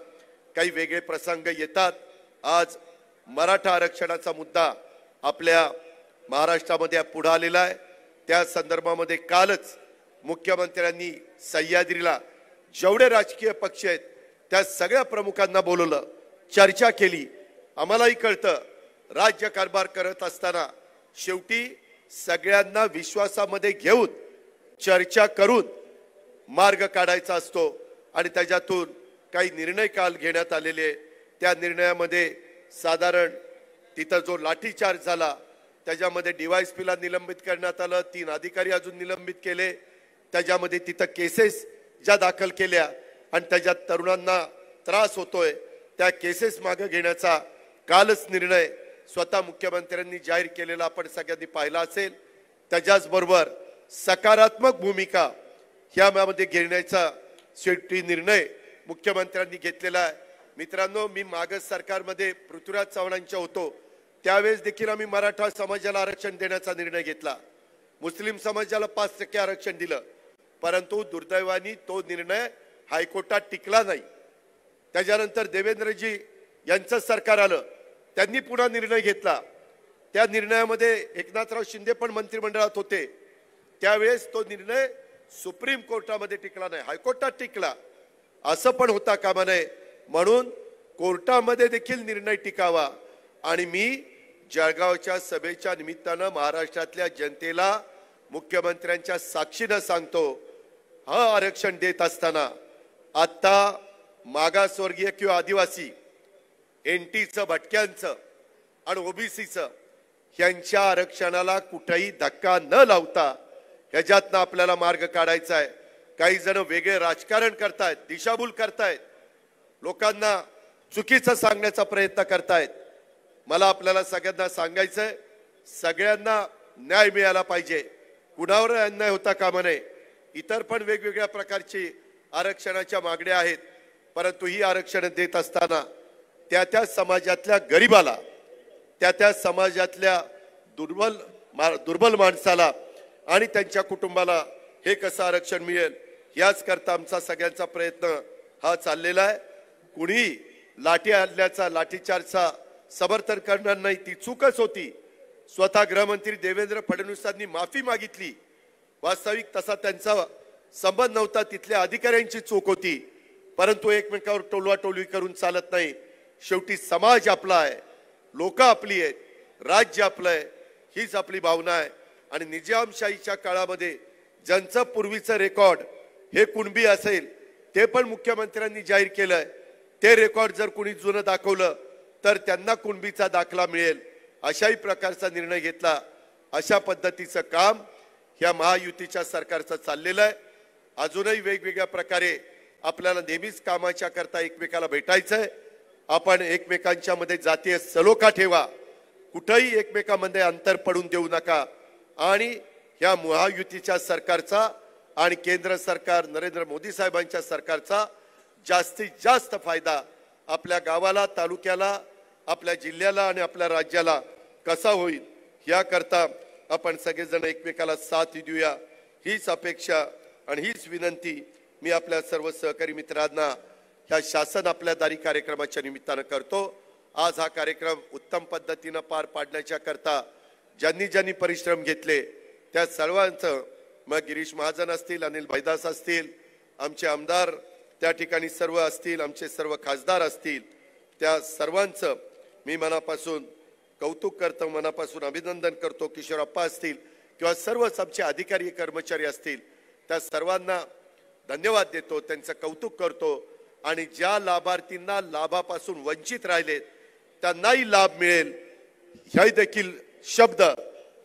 काही वेगळे प्रसंग येतात. आज मराठा आरक्षणाचा मुद्दा आपल्या महाराष्ट्रामध्ये पुढे आलेला आहे. त्या संदर्भामध्ये कालच मुख्यमंत्र्यांनी सह्याद्रीला जेवढे राजकीय पक्ष आहेत त्या सगळ्या प्रमुखांना बोलवलं, चर्चा केली. आम्हालाही कळतं राज्य कारभार करत असताना शेवटी सगळ्यांना विश्वासामध्ये घेऊन चर्चा करून मार्ग काढायचा असतो आणि त्याच्यातून काही निर्णय काल घेण्यात आलेले. त्या निर्णयामध्ये साधारण तिथं जो लाठीचार्ज झाला त्याच्यामध्ये DYSPला निलंबित करण्यात आलं, 3 अधिकारी अजून निलंबित केले. त्याच्यामध्ये तिथं केसेस ज्या दाखल केल्या आणि त्याच्यात तरुणांना त्रास होतोय त्या केसेस मागे घेण्याचा कालच निर्णय स्वतः मुख्यमंत्र्यांनी जाहीर केलेला आपण सगळ्यांनी पाहिला असेल. त्याच्याचबरोबर सकारात्मक भूमिका ह्यामध्ये घेण्याचा शेवटी निर्णय मुख्यमंत्र्यांनी घेतलेला आहे. मित्रांनो, मी मागच सरकारमध्ये पृथ्वीराज चव्हाणांच्या होतो त्यावेळेस देखील आम्ही मराठा समाजाला आरक्षण देण्याचा निर्णय घेतला. मुस्लिम समाजाला 5% आरक्षण दिलं, परंतु दुर्दैवाने तो निर्णय हायकोर्टात टिकला नाही. त्याच्यानंतर देवेंद्रजी यांचं सरकार आलं, त्यांनी पुन्हा निर्णय घेतला. त्या निर्णयामध्ये एकनाथराव शिंदे पण मंत्रिमंडळात होते. त्यावेळेस तो निर्णय सुप्रीम कोर्टामध्ये टिकला नाही, हायकोर्टात टिकला. असं पण होता कामा नये, म्हणून कोर्टामध्ये देखील निर्णय टिकावा. आणि मी जळगावच्या सभेच्या निमित्तानं महाराष्ट्रातल्या जनतेला मुख्यमंत्र्यांच्या साक्षीनं सांगतो, हा आरक्षण देत असताना आता मागासवर्गीय किंवा आदिवासी, NTचं, भटक्यांचं आणि OBCचं यांच्या आरक्षणाला कुठेही धक्का न लावता ह्याच्यातनं आपल्याला मार्ग काढायचा आहे. काही जण वेगळे राजकारण करतायत, दिशाभूल करतायत, लोकांना चुकीचं सांगण्याचा प्रयत्न करतायत. मला आपल्याला सगळ्यांना सांगायचंय, सगळ्यांना न्याय मिळाला पाहिजे, कुणावर अन्याय होता कामा नये. इतर पण वेगवेगळ्या प्रकारची आरक्षणाच्या मागण्या आहेत, परंतु ही आरक्षण देत असताना त्या समाजातल्या गरीबाला, त्या समाजातल्या दुर्बल माणसाला आणि त्यांच्या कुटुंबाला हे कसं आरक्षण मिळेल याच करता आमचा सगळ्यांचा प्रयत्न हा चाललेला आहे. कुणी लाठी हल्ल्याचा, लाठीचार्जचा समर्थन करणार नाही, ती चूकच होती. स्वतः गृहमंत्री देवेंद्र फडणवीसांनी माफी मागितली. वास्तविक तसा त्यांचा संबंध नव्हता, तिथल्या अधिकाऱ्यांची चूक होती. परंतु एकमेकावर टोलवाटोलवी करून चालत नाही. शेवटी समाज आपला आहे, लोक आपली आहेत, राज्य आपलं आहे, हीच आपली भावना आहे. आणि निजामशाहीच्या काळामध्ये ज्यांचं पूर्वीचं रेकॉर्ड हे कुणबी असेल ते पण मुख्यमंत्र्यांनी जाहीर केलंय. ते रेकॉर्ड जर कुणी जुनं दाखवलं तर त्यांना कुणबीचा दाखला मिळेल, अशाही प्रकारचा निर्णय घेतला. अशा पद्धतीचं काम ह्या महायुतीच्या सरकारचं चाललेलं आहे. अजूनही वेगवेगळ्या प्रकारे आपल्याला नेहमीच कामाच्या करता एकमेकाला भेटायचंय. आपण एकमेकांच्या मध्ये जातीय सलोखा ठेवा, कुठेही एकमेकांमध्ये अंतर पडून देऊ नका. आणि ह्या महायुतीच्या सरकारचा आणि केंद्र सरकार नरेंद्र मोदी साहेबांच्या सरकारचा जास्तीत जास्त फायदा आपल्या गावाला, तालुक्याला, आपल्या जिल्ह्याला आणि आपल्या राज्याला कसा होईल याकरता आपण सगळेजण एकमेकाला साथ देऊया, हीच अपेक्षा आणि हीच विनंती मी आपल्या सर्व सहकारी मित्रांना ह्या शासन आपल्या दारी कार्यक्रमाच्या निमित्तानं करतो। आज हा कार्यक्रम उत्तम पद्धतीनं पार पाडण्याच्या करता ज्यांनी ज्यांनी परिश्रम घेतले त्या सर्वांचं, मग गिरीश महाजन असतील, अनिल भाईदास असतील, आमचे आमदार त्या ठिकाणी सर्व असतील, आमचे सर्व खासदार असतील, त्या सर्वांचं मी मनापासून कौतुक करतो, मनापासून अभिनंदन करतो। किशोरप्पा असतील किंवा सर्वच आमचे अधिकारी कर्मचारी असतील त्या सर्वांना धन्यवाद देतो, त्यांचं कौतुक करतो आणि ज्या लाभार्थींना लाभापासून वंचित राहिलेत त्यांनाही लाभ मिळेल हे देखील शब्द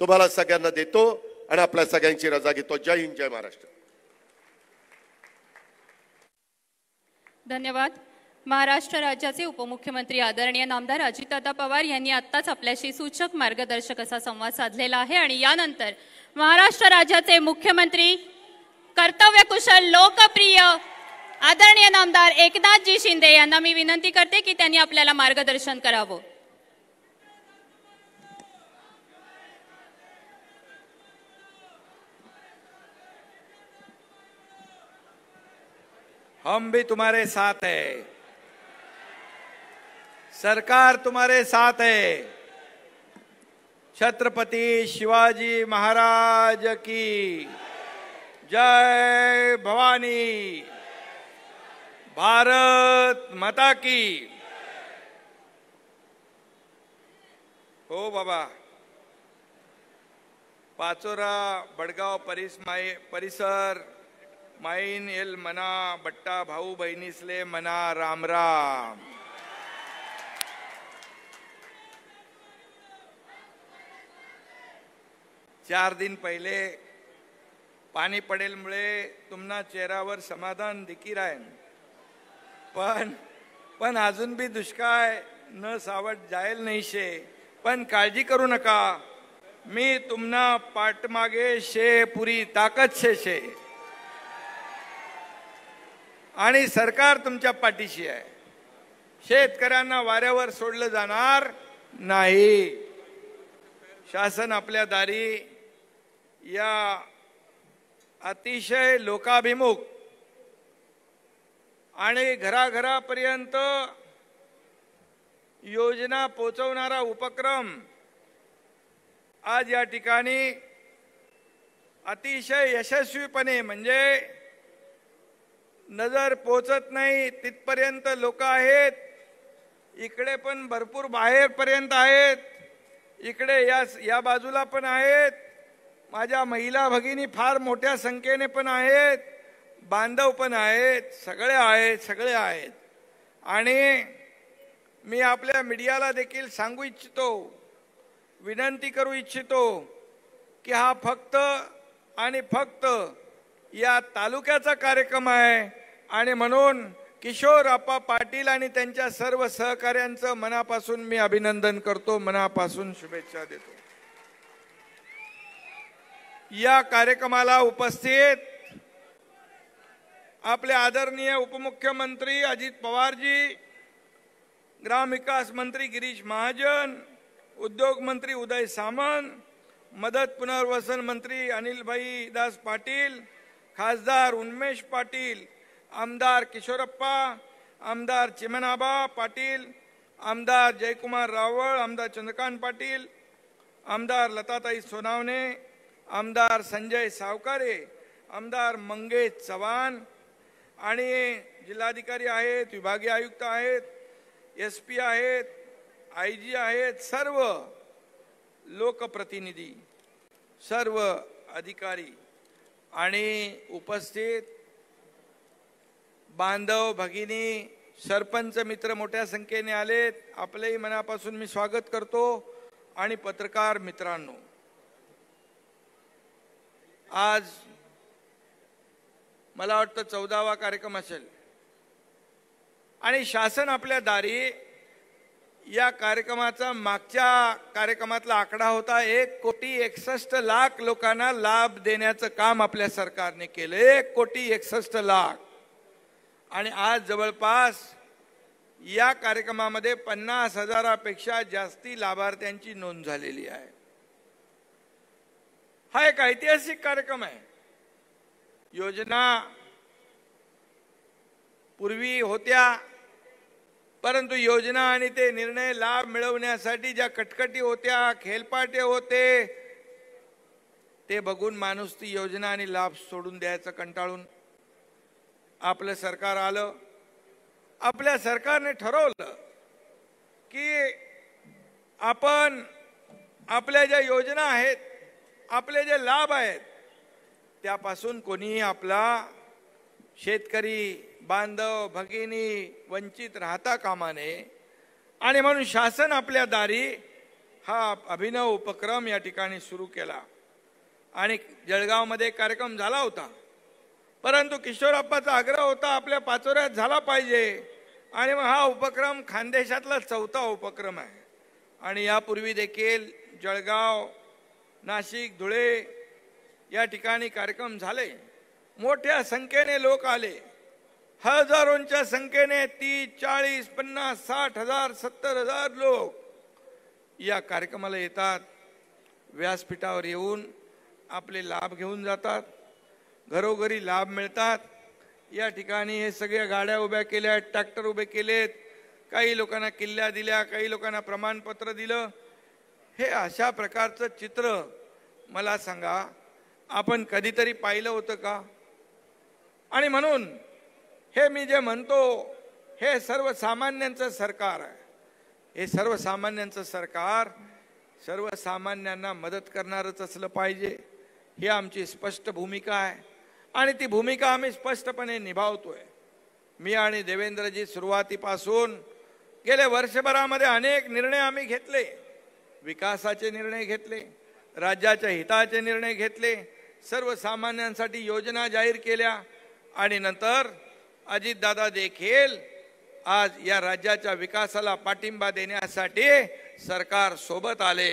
तुम्हाला सगळ्यांना देतो आणि आपल्या सगळ्यांची रजा घेतो। जय हिंद, जय महाराष्ट्र। धन्यवाद। महाराष्ट्र राज्याचे उपमुख्यमंत्री आदरणीय नामदार अजितदादा पवार यांनी आत्ताच आपल्याशी सूचक मार्गदर्शक असा संवाद साधलेला आहे आणि यानंतर महाराष्ट्र राज्याचे मुख्यमंत्री कर्तव्यकुशल लोकप्रिय आदरणीय नामदार एकनाथजी शिंदे यांना मी विनंती करते की त्यांनी आपल्याला मार्गदर्शन करावं। हम भी तुम्हारे साथ है, सरकार तुम्हारे साथ है। छत्रपति शिवाजी महाराज की जय, भवानी, भारत माता की। हो बाबा, पाचोरा बडगाव परिसर माईन एल मना बट्टा भाऊ बहिणीसले मना राम राम। चार दिन पहिले पाणी पडेलमुळे तुमना चेहऱ्यावर समाधान दिकी राहीन, पण अजून बी दुष्काळ न सावट जायल नाही शे। पण काळजी करू नका, मी तुमना पाठमागे शे, पुरी ताकद शे आणि सरकार तुमच्या पाठीशी आहे। शेतकऱ्यांना वाऱ्यावर सोडलं जाणार नाही। शासन आपल्या दारी या अतिशय लोकाभिमुख आणि घराघरापर्यंत योजना पोहोचवणारा उपक्रम आज या ठिकाणी अतिशय यशस्वीपणे, म्हणजे नजर पोचत नाही तिथपर्यंत लोक आहेत, इकडे पण भरपूर बाहेरपर्यंत आहेत, इकडे या बाजूला पण आहेत, माझ्या महिला भगिनी फार मोठ्या संख्येने पण आहेत, बांधव पण आहेत, सगळे आहेत। आणि मी आपल्या मीडियाला देखील सांगू इच्छितो, विनंती करू इच्छितो की हा फक्त आणि फक्त या तालुक्याचा कार्यक्रम आहे आणि म्हणून किशोरप्पा पाटील आणि त्यांच्या सर्व सहकाऱ्यांचं मनापासून मी अभिनंदन करतो, मनापासून शुभेच्छा देतो। या कार्यक्रमाला उपस्थित आपले आदरणीय उपमुख्यमंत्री अजित पवारजी, ग्रामविकास मंत्री गिरीश महाजन, उद्योग मंत्री उदय सामंत, मदत पुनर्वसन मंत्री अनिल भाईदास पाटील, खासदार उन्मेष पाटील, आमदार किशोरप्पा, आमदार चिमनाबा पाटील, आमदार जयकुमार रावळ, आमदार चंद्रकांत पाटील, आमदार लताताई सोनावणे, आमदार संजय सावकारे, आमदार मंगेश चव्हाण आणि जिल्हाधिकारी आहेत, विभागीय आयुक्त आहेत, SP आहेत, IG आहेत, सर्व लोकप्रतिनिधी, सर्व अधिकारी आणि उपस्थित बांधव भगिनी, सरपंच मित्र मोठ्या संख्येने आलेत, आपलेही मनापासून मी स्वागत करतो। आणि पत्रकार मित्रांनो, आज मला वाटतं 14वा कार्यक्रम असेल आणि शासन आपल्या दारी या कार्यक्रमाचा मागच्या कार्यक्रमातला आकडा होता 1,61,00,000 लोकांना लाभ देण्याचं काम आपल्या सरकारने केलं, 1,61,00,000 आणि आज जवळपास या कार्यक्रमामध्ये 50,000पेक्षा जास्ती लाभार्थ्यांची नोंद झालेली आहे। हा एक ऐतिहासिक कार्यक्रम आहे योजना पूर्वी होत्या, परंतु योजना आणि ते निर्णय लाभ मिळवण्यासाठी ज्या कटकटी होत्या, खेलपाटे होते, ते बघून माणूस ती योजना आणि लाभ सोडून द्यायचं कंटाळून आपलं सरकार आलं. आपल्या सरकारने ठरवलं की आपण आपल्या ज्या योजना आहेत, आपले जे लाभ आहेत, त्यापासून कोणीही आपला शेतकरी बांधव भगिनी वंचित राहता कामा नये. आणि म्हणून शासन आपल्या दारी हा अभिनव उपक्रम या ठिकाणी सुरू केला. आणि जळगावमध्ये कार्यक्रम झाला होता, परंतु किशोरप्पाचा आग्रह होता आपल्या पाचोऱ्यात झाला पाहिजे. आणि मग हा उपक्रम खानदेशातला चौथा उपक्रम आहे. आणि यापूर्वी देखील जळगाव, नाशिक, धुळे या ठिकाणी कार्यक्रम झाले. मोठ्या संख्येने लोक आले, हजारोंच्या संख्येने 30, 40, 50, 60 हजार, 70 हजार लोक या कार्यक्रमाला येतात. व्यासपीठावर येऊन आपले लाभ घेऊन जातात, घरोघरी लाभ मिळतात. या ठिकाणी हे सगळ्या गाड्या उभ्या केल्या, ट्रॅक्टर उभे केलेत, काही लोकांना किल्ल्या दिल्या, काही लोकांना प्रमाणपत्र दिलं. हे अशा प्रकारचं चित्र मला सांगा आपण कधीतरी पाहिलं होतं का? आणि म्हणून हे मी जे म्हणतो, हे सर्वसामान्यांचं सरकार आहे. हे सर्वसामान्यांचं सरकार सर्वसामान्यांना मदत करणारच असलं पाहिजे, ही आमची स्पष्ट भूमिका आहे. आणि ती भूमिका आम्ही स्पष्टपणे निभावतोय. मी आणि देवेंद्रजी सुरुवातीपासून गेल्या वर्षभरामध्ये अनेक निर्णय आम्ही घेतले, विकासाचे निर्णय घेतले, राज्याच्या हिताचे निर्णय घेतले, सर्वसामान्यांसाठी योजना जाहीर केल्या. आणि नंतर अजितदादा देखील आज या राज्याच्या विकासाला पाठिंबा देण्यासाठी सरकार सोबत आले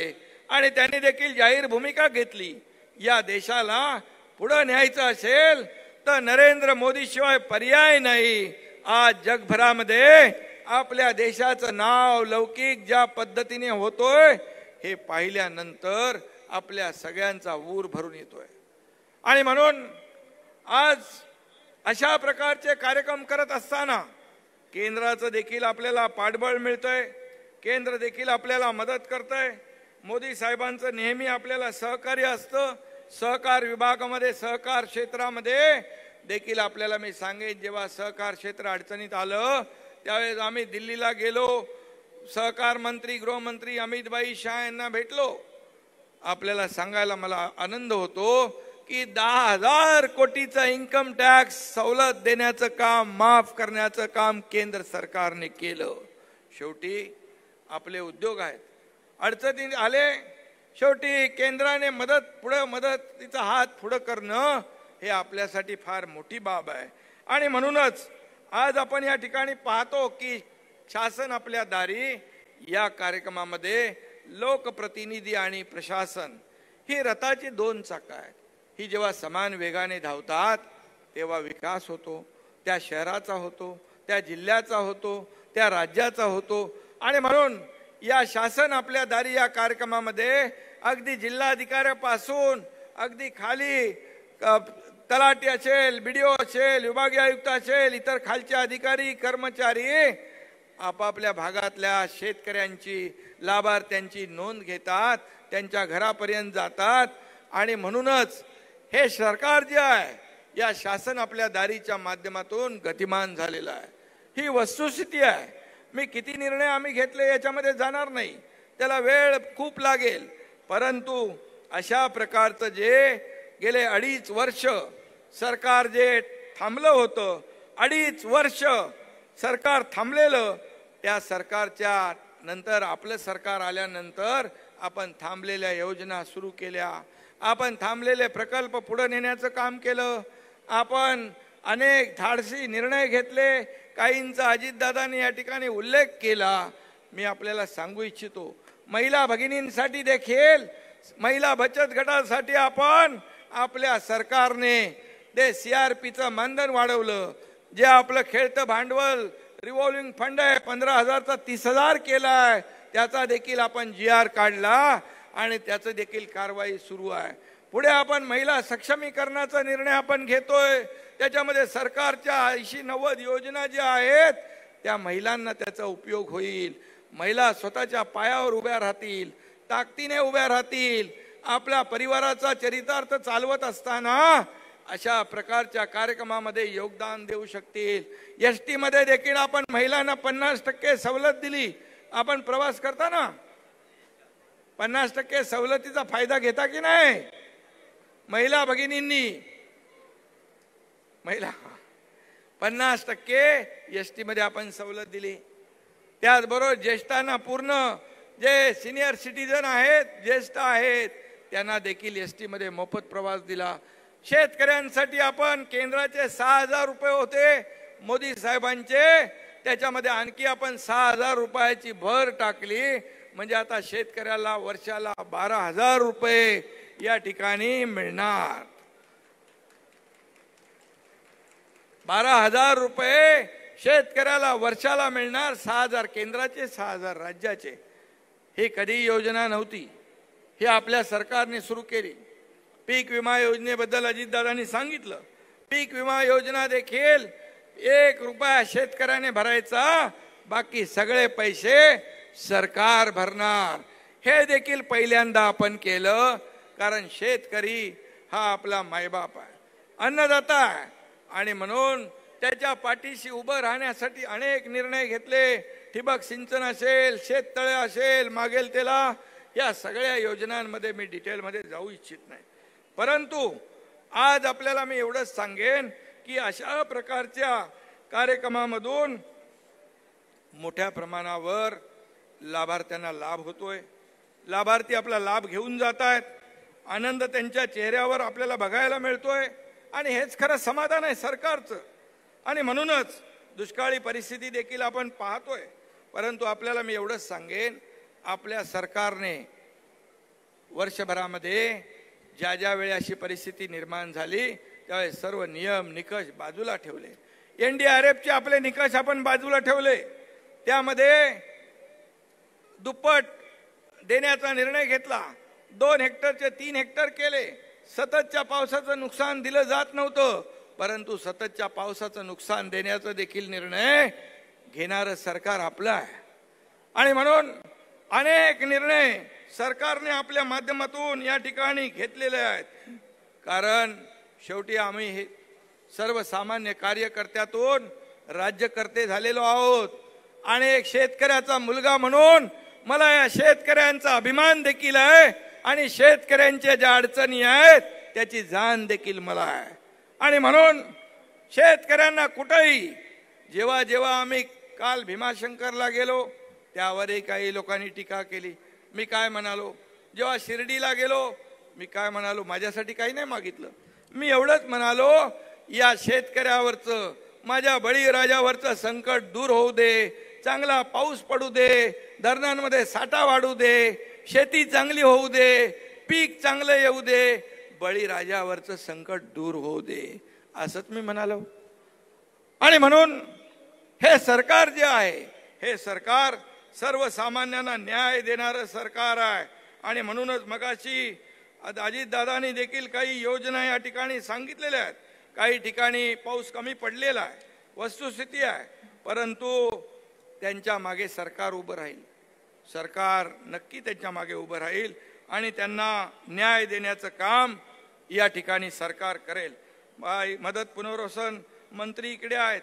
आणि त्यांनी देखील जाहीर भूमिका घेतली. या देशाला पुढे न्यायचं असेल तर नरेंद्र मोदी शिवाय पर्याय नाही. आज जगभरामध्ये आपल्या देशाचं नाव लौकिक ज्या पद्धतीने होतोय हे पाहिल्यानंतर आपल्या सगळ्यांचा ऊर भरून येतोय. आणि म्हणून आज अशा प्रकारचे कार्यक्रम करत असताना केंद्राचं देखील आपल्याला पाठबळ मिळतंय, केंद्र देखील आपल्याला मदत करतंय. मोदी साहेबांचं नेहमी आपल्याला सहकार्य असतं. सहकार विभागामध्ये, सहकार क्षेत्रामध्ये देखील आपल्याला मी सांगेन, जेव्हा सहकार क्षेत्र अडचणीत आलं त्यावेळेस आम्ही दिल्लीला गेलो, सहकार मंत्री गृहमंत्री अमितभाई शाह यांना भेटलो. आपल्याला सांगायला मला आनंद होतो की 10,000 कोटीचा इन्कम टॅक्स सवलत देण्याचं काम, माफ करण्याचं काम केंद्र सरकारने केलं. शेवटी आपले उद्योग आहेत, अडचणीत आले, शेवटी केंद्राने मदतीचा हात पुढे करणं हे आपल्यासाठी फार मोठी बाब आहे. आणि म्हणूनच आज आपण या ठिकाणी पाहतो की शासन आपल्या दारी या कार्यक्रमामध्ये लोकप्रतिनिधी आणि प्रशासन ही रथाची दोन चाकं आहेत. ही जेव्हा समान वेगाने धावतात तेव्हा विकास होतो, त्या शहराचा होतो, त्या जिल्ह्याचा होतो, त्या राज्याचा होतो. आणि म्हणून या शासन आपल्या दारी या कार्यक्रमामध्ये अगदी जिल्हाधिकाऱ्यापासून अगदी खाली तलाठी असेल, बीडीओ असेल, विभागीय आयुक्त असेल, इतर खालचे अधिकारी कर्मचारी आपापल्या भागातल्या शेतकऱ्यांची, लाभार्थ्यांची नोंद घेतात, त्यांच्या घरापर्यंत जातात. आणि म्हणूनच हे सरकार जे आहे या शासन आपल्या दारीच्या माध्यमातून गतिमान झालेलं आहे. ही वस्तुस्थिती आहे. मी किती निर्णय आम्ही घेतले याच्यामध्ये जाणार नाही, त्याला वेळ खूप लागेल. परंतु अशा प्रकारचं जे गेले 2.5 वर्ष सरकार जे थांबलं होतं, 2.5 वर्ष सरकार थांबलेलं, त्या सरकारच्या नंतर आपलं सरकार आल्यानंतर आपण थांबलेल्या योजना सुरू केल्या, आपण थांबलेले प्रकल्प पुढे नेण्याचं काम केलं, आपण अनेक धाडसी निर्णय घेतले, काहींचा अजितदादांनी या ठिकाणी उल्लेख केला. मी आपल्याला सांगू इच्छितो, महिला भगिनींसाठी देखील, महिला बचत गटासाठी आपण आपल्या सरकारने ते CRPचं मानधन वाढवलं. जे आपलं खेळतं भांडवल रिव्हॉल्विंग फंड आहे 15,000चा 30,000 केलाय, त्याचा देखील आपण GR काढला आणि त्याचं देखील कारवाई सुरू आहे. पुढे आपण महिला सक्षमीकरणाचा निर्णय आपण घेतोय. त्याच्यामध्ये सरकारच्या 80-90 योजना ज्या आहेत त्या महिलांना त्याचा उपयोग होईल. महिला स्वतःच्या पायावर उभ्या राहतील, ताकदीने उभ्या राहतील, आपल्या परिवाराचा चरितार्थ चालवत असताना अशा प्रकारच्या कार्यक्रमामध्ये योगदान देऊ शकतील. एसटी मध्ये देखील आपण महिलांना 50% सवलत दिली. आपण प्रवास करताना 50% सवलतीचा फायदा घेता की नाही महिला भगिनींनी? महिला 50% एसटी मध्ये आपण सवलत दिली. त्याचबरोबर ज्येष्ठांना पूर्ण जे सिनियर सिटीजन आहेत, ज्येष्ठ आहेत, त्यांना देखील एसटी मध्ये मोफत प्रवास दिला. शेतकऱ्यांसाठी आपण केंद्राचे 6,000 रुपये होते मोदी साहेबांचे, त्याच्यामध्ये आणखी आपण 6,000 रुपयाची भर टाकली. म्हणजे आता शेतकऱ्याला वर्षाला 12,000 रुपये या ठिकाणी मिळणार. 12,000 रुपये शेतकऱ्याला वर्षाला मिळणार. 6,000 केंद्राचे, 6,000 राज्याचे. ही कधी योजना नव्हती, हे आपल्या सरकारने सुरू केली. पीक विमा योजनेबद्दल अजितदादांनी सांगितलं. पीक विमा योजना देखील 1 रुपया शेतकऱ्याने भरायचा, बाकी सगळे पैसे सरकार भरणार. हे देखील पहिल्यांदा आपण केलं, कारण शेतकरी हा आपला मायबाप आहे, अन्नदाता आहे. आणि म्हणून त्याच्या पाठीशी उभं राहण्यासाठी अनेक निर्णय घेतले. ठिबक सिंचन असेल, शेततळे असेल, मागेल त्याला, या सगळ्या योजनांमध्ये मी डिटेलमध्ये जाऊ इच्छित नाही. परंतु आज आपल्याला मी एवढंच सांगेन की अशा प्रकारच्या कार्यक्रमामधून मोठ्या प्रमाणावर लाभार्थ्यांना लाभ होतोय. लाभार्थी आपला लाभ घेऊन जात आहेत. आनंद त्यांच्या चेहऱ्यावर आपल्याला बघायला मिळतोय. आणि हेच खरं समाधान आहे सरकारचं. आणि म्हणूनच दुष्काळी परिस्थिती देखील आपण पाहतोय. परंतु आपल्याला मी एवढंच सांगेन, आपल्या सरकारने वर्षभरामध्ये ज्या ज्या वेळी अशी परिस्थिती निर्माण झाली त्यावेळेस सर्व नियम निकष बाजूला ठेवले. NDRFचे आपले निकष आपण बाजूला ठेवले. त्यामध्ये दुप्पट देण्याचा निर्णय घेतला. 2 हेक्टरचे 3 हेक्टर केले. सततच्या पावसाचं नुकसान दिलं जात नव्हतं, परंतु सततच्या पावसाचं नुकसान देण्याचा देखील निर्णय घेणारं सरकार आपलं आहे. आणि म्हणून अनेक निर्णय सरकारने आपल्या माध्यमातून या ठिकाणी घेतलेले आहेत. कारण शेवटी आम्ही हे सर्वसामान्य कार्यकर्त्यातून राज्यकर्ते झालेलो आहोत. आणि एक शेतकऱ्याचा मुलगा म्हणून मला या शेतकऱ्यांचा अभिमान देखील आहे. आणि शेतकऱ्यांच्या ज्या अडचणी आहेत त्याची जाण देखील मला आहे. आणि म्हणून शेतकऱ्यांना कुठेही जेव्हा जेव्हा आम्ही काल भीमाशंकरला गेलो त्यावरही काही लोकांनी टीका केली. मी काय म्हणालो? जेव्हा शिर्डीला गेलो मी काय म्हणालो? माझ्यासाठी काही नाही मागितलं. मी एवढंच म्हणालो, या शेतकऱ्यावरचं, माझ्या बळीराजावरचं संकट दूर होऊ दे, चांगला पाऊस पडू दे, धरणांमध्ये साठा वाढू दे, शेती चांगली होऊ दे, पीक चांगलं येऊ दे, बळीराजावरचं संकट दूर होऊ दे, असंच मी म्हणालो. आणि म्हणून हे सरकार जे आहे, हे सरकार सर्वसामान्यांना न्याय देणारं सरकार आहे. आणि म्हणूनच मगाशी अजितदादांनी देखील काही योजना या ठिकाणी सांगितलेल्या आहेत. काही ठिकाणी पाऊस कमी पडलेला आहे, वस्तुस्थिती आहे, परंतु त्यांच्या मागे सरकार उभं राहील. सरकार नक्की त्यांच्या मागे उभं राहील आणि त्यांना न्याय देण्याचं काम या ठिकाणी सरकार करेल. मदत पुनर्वसन मंत्री इकडे आहेत.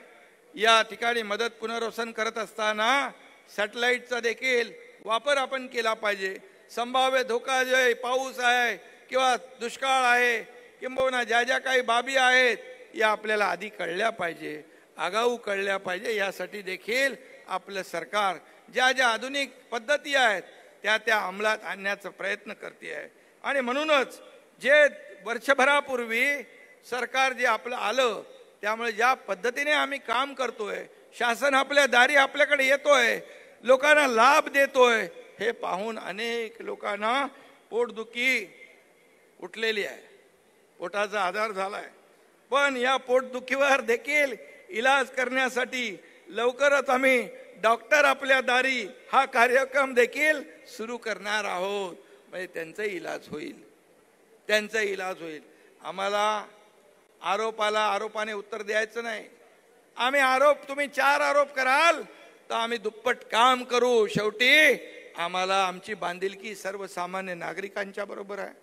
या ठिकाणी मदत पुनर्वसन करत असताना सॅटेलाइटचा देखील वापर आपण केला पाहिजे. संभाव्य धोका जो आहे, पाऊस आहे किंवा दुष्काळ आहे, किंबहुना ज्या ज्या काही बाबी आहेत या आपल्याला आधी कळल्या पाहिजे, आगाऊ कळल्या पाहिजे. यासाठी देखील आपलं सरकार ज्या ज्या आधुनिक पद्धती आहेत त्या त्या अंमलात आणण्याचा प्रयत्न करते आहे. आणि म्हणूनच जे वर्षभरापूर्वी सरकार जे आपलं आलं, त्यामुळे ज्या पद्धतीने आम्ही काम करतोय, शासन आपल्या दारी आपल्याकडे येतोय, लोकांना लाभ देतोय, हे पाहून अनेक लोकांना पोटदुखी उठलेली आहे, पोटाचा आधार झालाय. पण या पोटदुखीवर देखील इलाज करण्यासाठी लवकरच आम्ही डॉक्टर आपल्या दारी हा कार्यक्रम देखील सुरू करणार आहोत. म्हणजे त्यांचा इलाज होईल. त्यांचा इलाज होईल. आम्हाला आरोपाने उत्तर द्यायचं नाही. तुम्ही 4 आरोप कराल तर आम्ही दुप्पट काम करू. शेवटी आम्हाला आमची बांधिलकी सर्वसामान्य नागरिकांच्या बरोबर आहे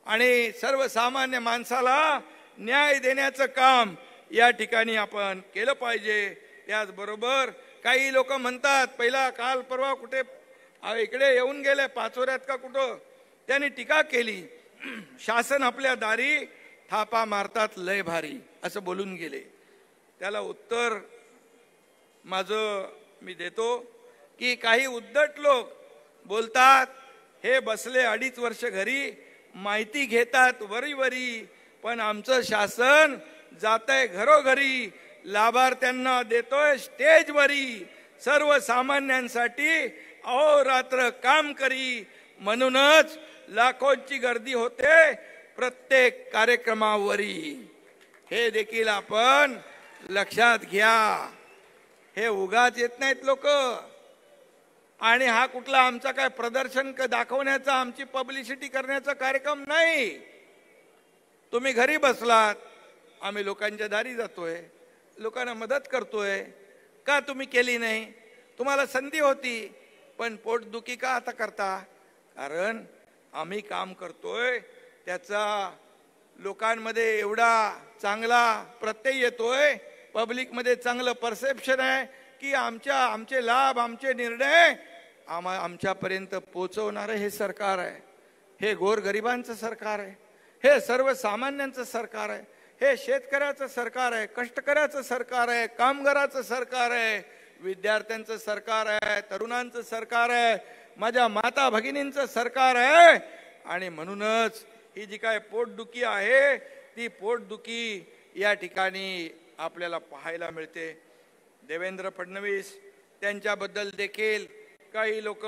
आणि सर्वसामान्य माणसाला न्याय देण्याचं काम या ठिकाणी आपण केलं पाहिजे. त्याचबरोबर काही लोक म्हणतात पहिला काल परवा कुठे इकडे येऊन गेले पाचोऱ्यात का कुठं त्यांनी टीका केली, शासन आपल्या दारी थापा मारतात लय भारी असं बोलून गेले. त्याला उत्तर माझं मी देतो की काही उद्धट लोक बोलतात हे बसले 2.5 वर्ष घरी माहिती घेतात वरी पण आमचं शासन जातंय घरोघरी लाभार्थ्यांना देतोय स्टेजवरी सर्वसामान्यांसाठी अहोरात्र काम करी. म्हणूनच लाखोंची गर्दी होते प्रत्येक कार्यक्रमावरी. हे देखील आपण लक्षात घ्या. हे उगाच येत नाहीत लोक आणि हा कुठला आमचा काय प्रदर्शन दाखवण्याचा आमची पब्लिसिटी करण्याचा कार्यक्रम नाही. तुम्ही घरी बसलात, आम्ही लोकांच्या दारी जातोय, लोकांना मदत करतोय. का तुम्ही केली नाही? तुम्हाला संधी होती पण पोटदुखी का आता करता? कारण आम्ही काम करतोय त्याचा लोकांमध्ये एवढा चांगला प्रत्यय येतोय, पब्लिकमध्ये चांगलं परसेप्शन आहे की आमचे लाभ आमचे निर्णय आमच्यापर्यंत पोहोचवणारे हे सरकार आहे. हे गोरगरिबांचं सरकार आहे, हे सर्वसामान्यांचं सरकार आहे, हे शेतकऱ्याचं सरकार आहे, कष्टकऱ्याचं सरकार आहे, कामगाराचं सरकार आहे, विद्यार्थ्यांचं सरकार आहे, तरुणांचं सरकार आहे, माझ्या माता भगिनींचं सरकार आहे. आणि म्हणूनच ही जी काय पोटदुखी आहे ती पोटदुखी या ठिकाणी आपल्याला पाहायला मिळते. देवेंद्र फडणवीस त्यांच्याबद्दल देखील काही लोक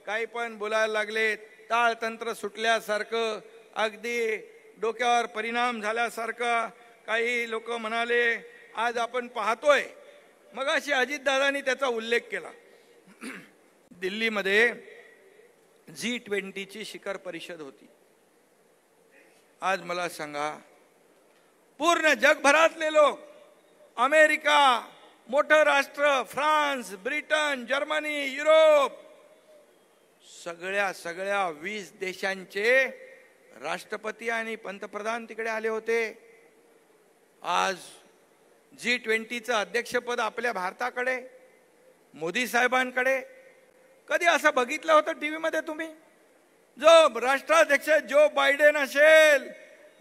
काही पण बोलायला लागले, ताळतंत्र सुटल्यासारखं, अगदी डोक्यावर परिणाम झाल्यासारखं. काही लोक म्हणाले आज आपण पाहतोय, मगाशी अजितदादांनी त्याचा उल्लेख केला, दिल्लीमध्ये G20ची शिखर परिषद होती. आज मला सांगा, पूर्ण जगभरातले लोक, अमेरिका मोठं राष्ट्र, फ्रान्स, ब्रिटन, जर्मनी, युरोप, सगळ्या 20 देशांचे राष्ट्रपती आणि पंतप्रधान तिकडे आले होते. आज G20चं अध्यक्षपद आपल्या भारताकडे, मोदी साहेबांकडे. कधी असं बघितलं होतं टीव्ही मध्ये तुम्ही? जो राष्ट्राध्यक्ष जो बायडेन असेल,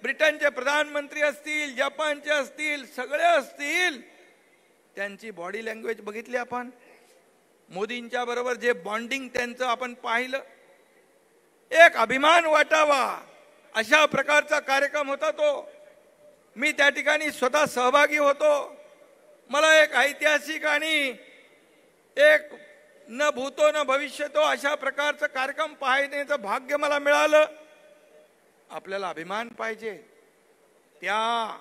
ब्रिटनचे प्रधानमंत्री असतील, जपानचे असतील, सगळे असतील, त्यांची बॉडी लँग्वेज बघितली आपण. मोदींच्या बरोबर जे बॉन्डिंग त्यांचं आपण पाहिलं, एक अभिमान वाटावा अशा प्रकारचा कार्यक्रम होता तो. मी त्या ठिकाणी स्वतः सहभागी होतो. मला एक ऐतिहासिक आणि एक न भूतो न भविष्यतो अशा प्रकारचा कार्यक्रम पाहण्याचं भाग्य मला मिळालं. आपल्याला अभिमान पाहिजे. त्या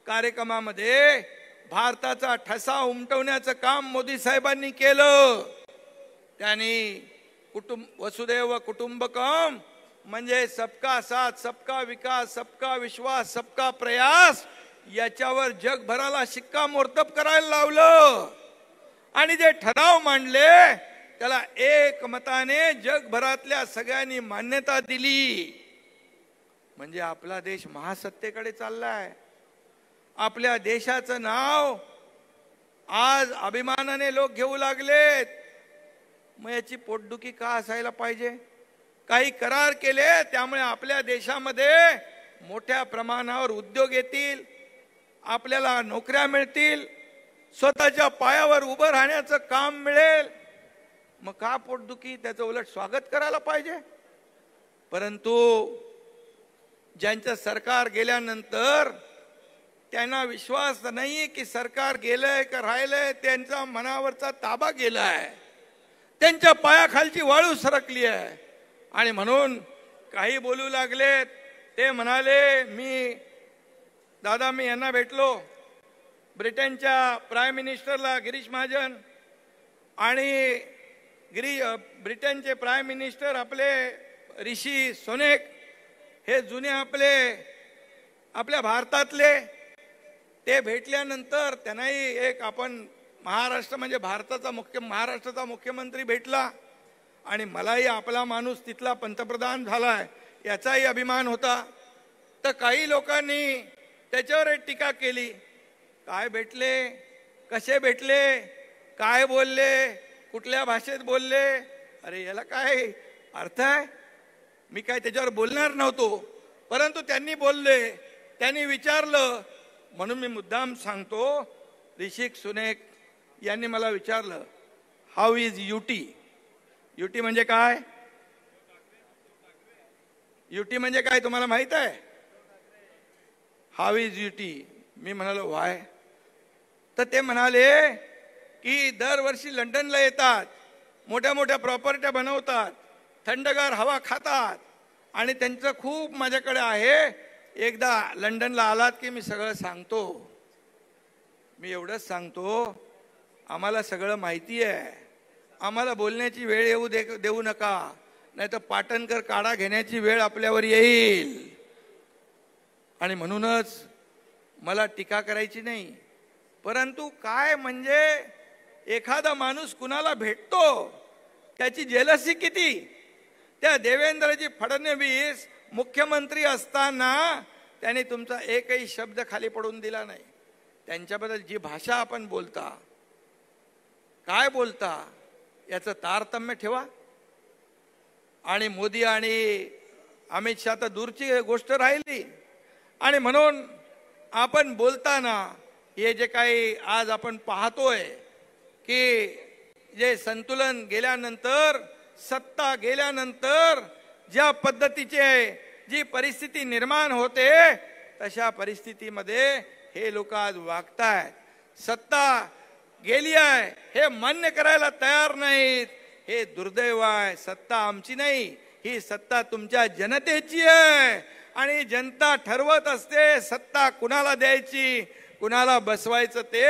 कार्यक्रमामध्ये भारताचा ठसा उमटवण्याचं काम मोदी साहेबांनी केलं. त्यांनी वसुदैव कुटुंबकम म्हणजे सबका साथ, सबका विकास, सबका विश्वास, सबका प्रयास याच्यावर जगभराला शिक्कामोर्तब करायला लावलं. आणि जे ठराव मांडले त्याला एकमताने जगभरातल्या सगळ्यांनी मान्यता दिली. म्हणजे आपला देश महासत्तेकडे चाललाय. आपल्या देशाचं नाव आज अभिमानाने लोक घेऊ लागलेत. मग याची पोटदुखी का असायला पाहिजे? काही करार केले त्यामुळे आपल्या देशामध्ये मोठ्या प्रमाणावर उद्योग येतील, आपल्याला नोकऱ्या मिळतील, स्वतःच्या पायावर उभं राहण्याचं काम मिळेल. मग का पोटदुखी? त्याचं उलट स्वागत करायला पाहिजे. परंतु ज्यांचं सरकार गेल्यानंतर त्यांना विश्वास नाही की सरकार गेलंय का राहिलंय, त्यांचा मनावरचा ताबा गेलाय, त्यांच्या पायाखालची वाळू सरकली आहे. आणि म्हणून काही बोलू लागलेत. ते म्हणाले मी यांना भेटलो, ब्रिटनच्या प्राईम मिनिस्टरला गिरीश महाजन आणि ब्रिटनचे प्राईम मिनिस्टर आपले ऋषी सुनक हे जुने आपल्या भारतातले ते भेटल्यानंतर त्यांनाही एक आपण महाराष्ट्र म्हणजे महाराष्ट्राचा मुख्यमंत्री भेटला आणि मलाही आपला माणूस तिथला पंतप्रधान झालाय याचाही अभिमान होता. तर काही लोकांनी त्याच्यावर टीका केली. काय भेटले, कसे भेटले, काय बोलले, कुठल्या भाषेत बोलले, अरे याला काय अर्थ आहे. मी काय त्याच्यावर बोलणार नव्हतो, परंतु त्यांनी बोलले, त्यांनी विचारलं म्हणून मी मुद्दाम सांगतो. ऋषिक सुनेक यांनी मला विचारलं हाऊ इज युटी. युटी म्हणजे काय? युटी म्हणजे काय तुम्हाला माहित आहे? How is UT. मी म्हणालो व्हाय. तर ते म्हणाले की दरवर्षी लंडनला येतात, मोठ्या मोठ्या प्रॉपर्ट्या बनवतात, थंडगार हवा खातात आणि त्यांचं खूप माझ्याकडे आहे. एकदा लंडनला आलात की मी सगळं सांगतो. मी एवढंच सांगतो, आम्हाला सगळं माहिती आहे, आम्हाला बोलण्याची वेळ येऊ देऊ नका, नाही तर पाटणकर काढा घेण्याची वेळ आपल्यावर येईल. आणि म्हणूनच मला टीका करायची नाही. परंतु काय म्हणजे एखादा माणूस कुणाला भेटतो त्याची जेलसी किती. त्या देवेंद्रजी फडणवीस मुख्यमंत्री असताना त्यांनी तुमचा एकही शब्द खाली पडून दिला नाही. त्यांच्याबद्दल जी भाषा आपण बोलता, काय बोलता याचं तारतम्य ठेवा. आणि मोदी आणि अमित शहा तर दूरची गोष्ट राहिली. आणि म्हणून आपण बोलताना हे जे काही आज आपण पाहतोय की जे संतुलन गेल्यानंतर, सत्ता गेल्यानंतर ज्या पद्धतीचे जी परिस्थिती निर्माण होते तशा परिस्थितीमध्ये हे लोक आज वागतायत. सत्ता गेली आहे हे मान्य करायला तयार नाहीत. हे दुर्दैव आहे. सत्ता आमची नाही, ही सत्ता तुमच्या जनतेची आहे आणि जनता ठरवत असते सत्ता कुणाला द्यायची, कुणाला बसवायचं ते.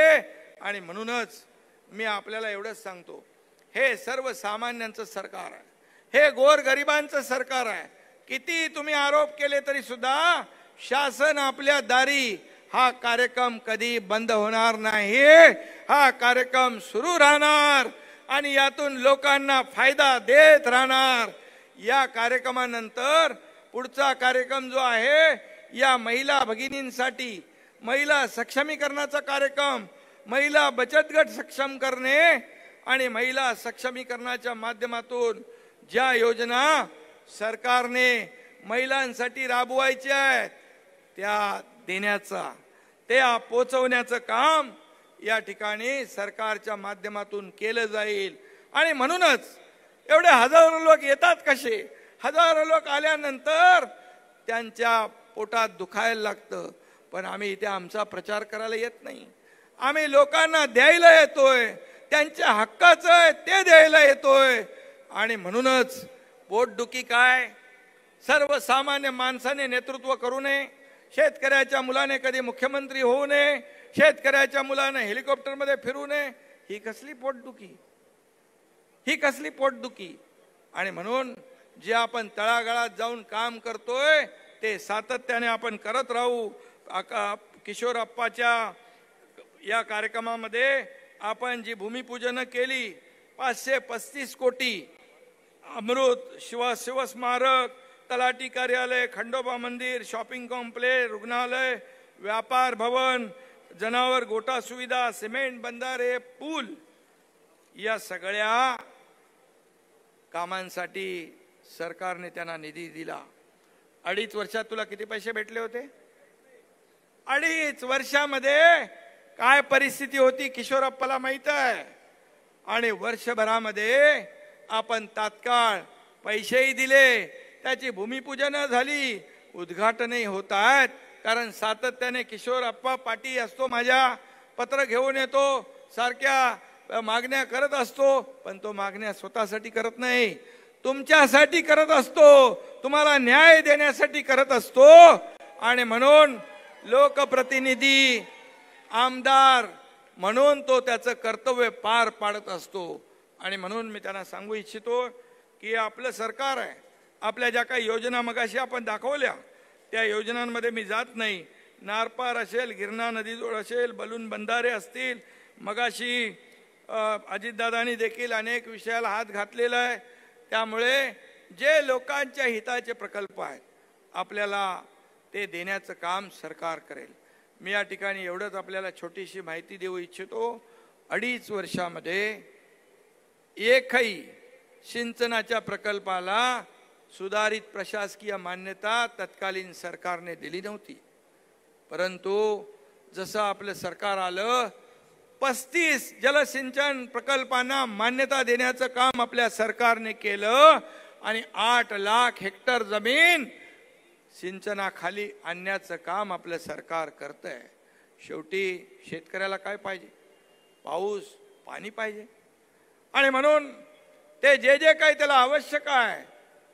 आणि म्हणूनच मी आपल्याला एवढंच सांगतो, हे सर्वसामान्यांचं सरकार आहे, हे गोरगरिबांचं सरकार आहे. किती तुम्ही आरोप केले तरी सुद्धा शासन आपल्या दारी हा कार्यक्रम कधी बंद होणार नाही. हा कार्यक्रम सुरू राहणार आणि यातून लोकांना फायदा देत राहणार. या कार्यक्रमानंतर पुढचा कार्यक्रम जो आहे या महिला भगिनींसाठी महिला सक्षमीकरणाचा कार्यक्रम, महिला बचत गट सक्षम करणे आणि महिला सक्षमीकरणाच्या माध्यमातून ज्या योजना सरकारने महिलांसाठी राबवायच्या आहेत त्या देण्याचा, त्या पोचवण्याचं काम या ठिकाणी सरकारच्या माध्यमातून केलं जाईल. आणि म्हणूनच एवढे हजारो लोक येतात कसे. हजारो लोक आल्यानंतर त्यांच्या पोटात दुखायला लागतं. पण आम्ही इथे आमचा प्रचार करायला येत नाही. आम्ही लोकांना द्यायला येतोय, त्यांच्या हक्काचं आहे ते द्यायला येतोय. आणि म्हणूनच पोटदुखी काय, सर्वसामान्य माणसाने नेतृत्व करू नये, शेतकऱ्याच्या मुलाने कधी मुख्यमंत्री होऊ नये, शेतकऱ्याच्या मुलाने हेलिकॉप्टरमध्ये फिरू नये, ही कसली पोटदुखी, ही कसली पोटदुखी. आणि म्हणून जे आपण तळागाळात जाऊन काम करतोय ते सातत्याने आपण करत राहू. किशोर अप्पाच्या या कार्यक्रमामध्ये आपण जी भूमिपूजन केली, 535 कोटी, अमृत शिवस्मारक, तलाठी कार्यालय, खंडोबा मंदिर, शॉपिंग कॉम्प्लेक्स, रुग्णालय, व्यापार भवन, जनावर गोठा सुविधा, सिमेंट बंधारे, पूल, या सगळ्या कामांसाठी सरकारने त्यांना निधी दिला. 2.5 वर्षात तुला किती पैसे भेटले होते? 2.5 वर्षामध्ये काय परिस्थिती होती किशोरप्पाला माहित आहे. आणि वर्षभरामध्ये आपण तात्काळ पैसेही दिले, त्याची भूमिपूजन झाली, उद्घाटनही होत आहेत. कारण सातत्याने किशोरप्पा पाटी असतो, माझ्या पत्र घेऊन येतो, सारख्या मागण्या करत असतो. पण तो मागण्या स्वतःसाठी करत नाही, तुमच्यासाठी करत असतो, तुम्हाला न्याय देण्यासाठी करत असतो. आणि म्हणून लोकप्रतिनिधी, आमदार म्हणून तो त्याचं कर्तव्य पार पाडत असतो. आणि म्हणून मी त्यांना सांगू इच्छितो की आपलं सरकार आहे, आपल्या ज्या काही योजना मगाशी आपण दाखवल्या त्या योजनांमध्ये मी जात नाही. नारपार असेल, गिरणा नदीजोड असेल, बलून बंधारे असतील, मगाशी अजितदादांनी देखील अनेक विषयाला हात घातलेला आहे. त्यामुळे जे लोकांच्या हिताचे प्रकल्प आहेत आपल्याला ते देण्याचं काम सरकार करेल. मी या ठिकाणी एवढंच आपल्याला छोटीशी माहिती देऊ इच्छितो. 2.5 वर्षामध्ये एकही सिंचनाच्या प्रकल्पाला सुधारित प्रशासकीय मान्यता तत्कालीन सरकारने दिली नव्हती. परंतु जसं आपलं सरकार आलं 35 जलसिंचन प्रकल्पांना मान्यता देण्याचं काम आपल्या सरकारने केलं आणि 8 लाख हेक्टर जमीन सिंचनाखाली आणण्याचं काम आपलं सरकार करतंय. शेवटी शेतकऱ्याला काय पाहिजे? पाऊस, पाणी पाहिजे. आणि म्हणून ते जे काही त्याला आवश्यक आहे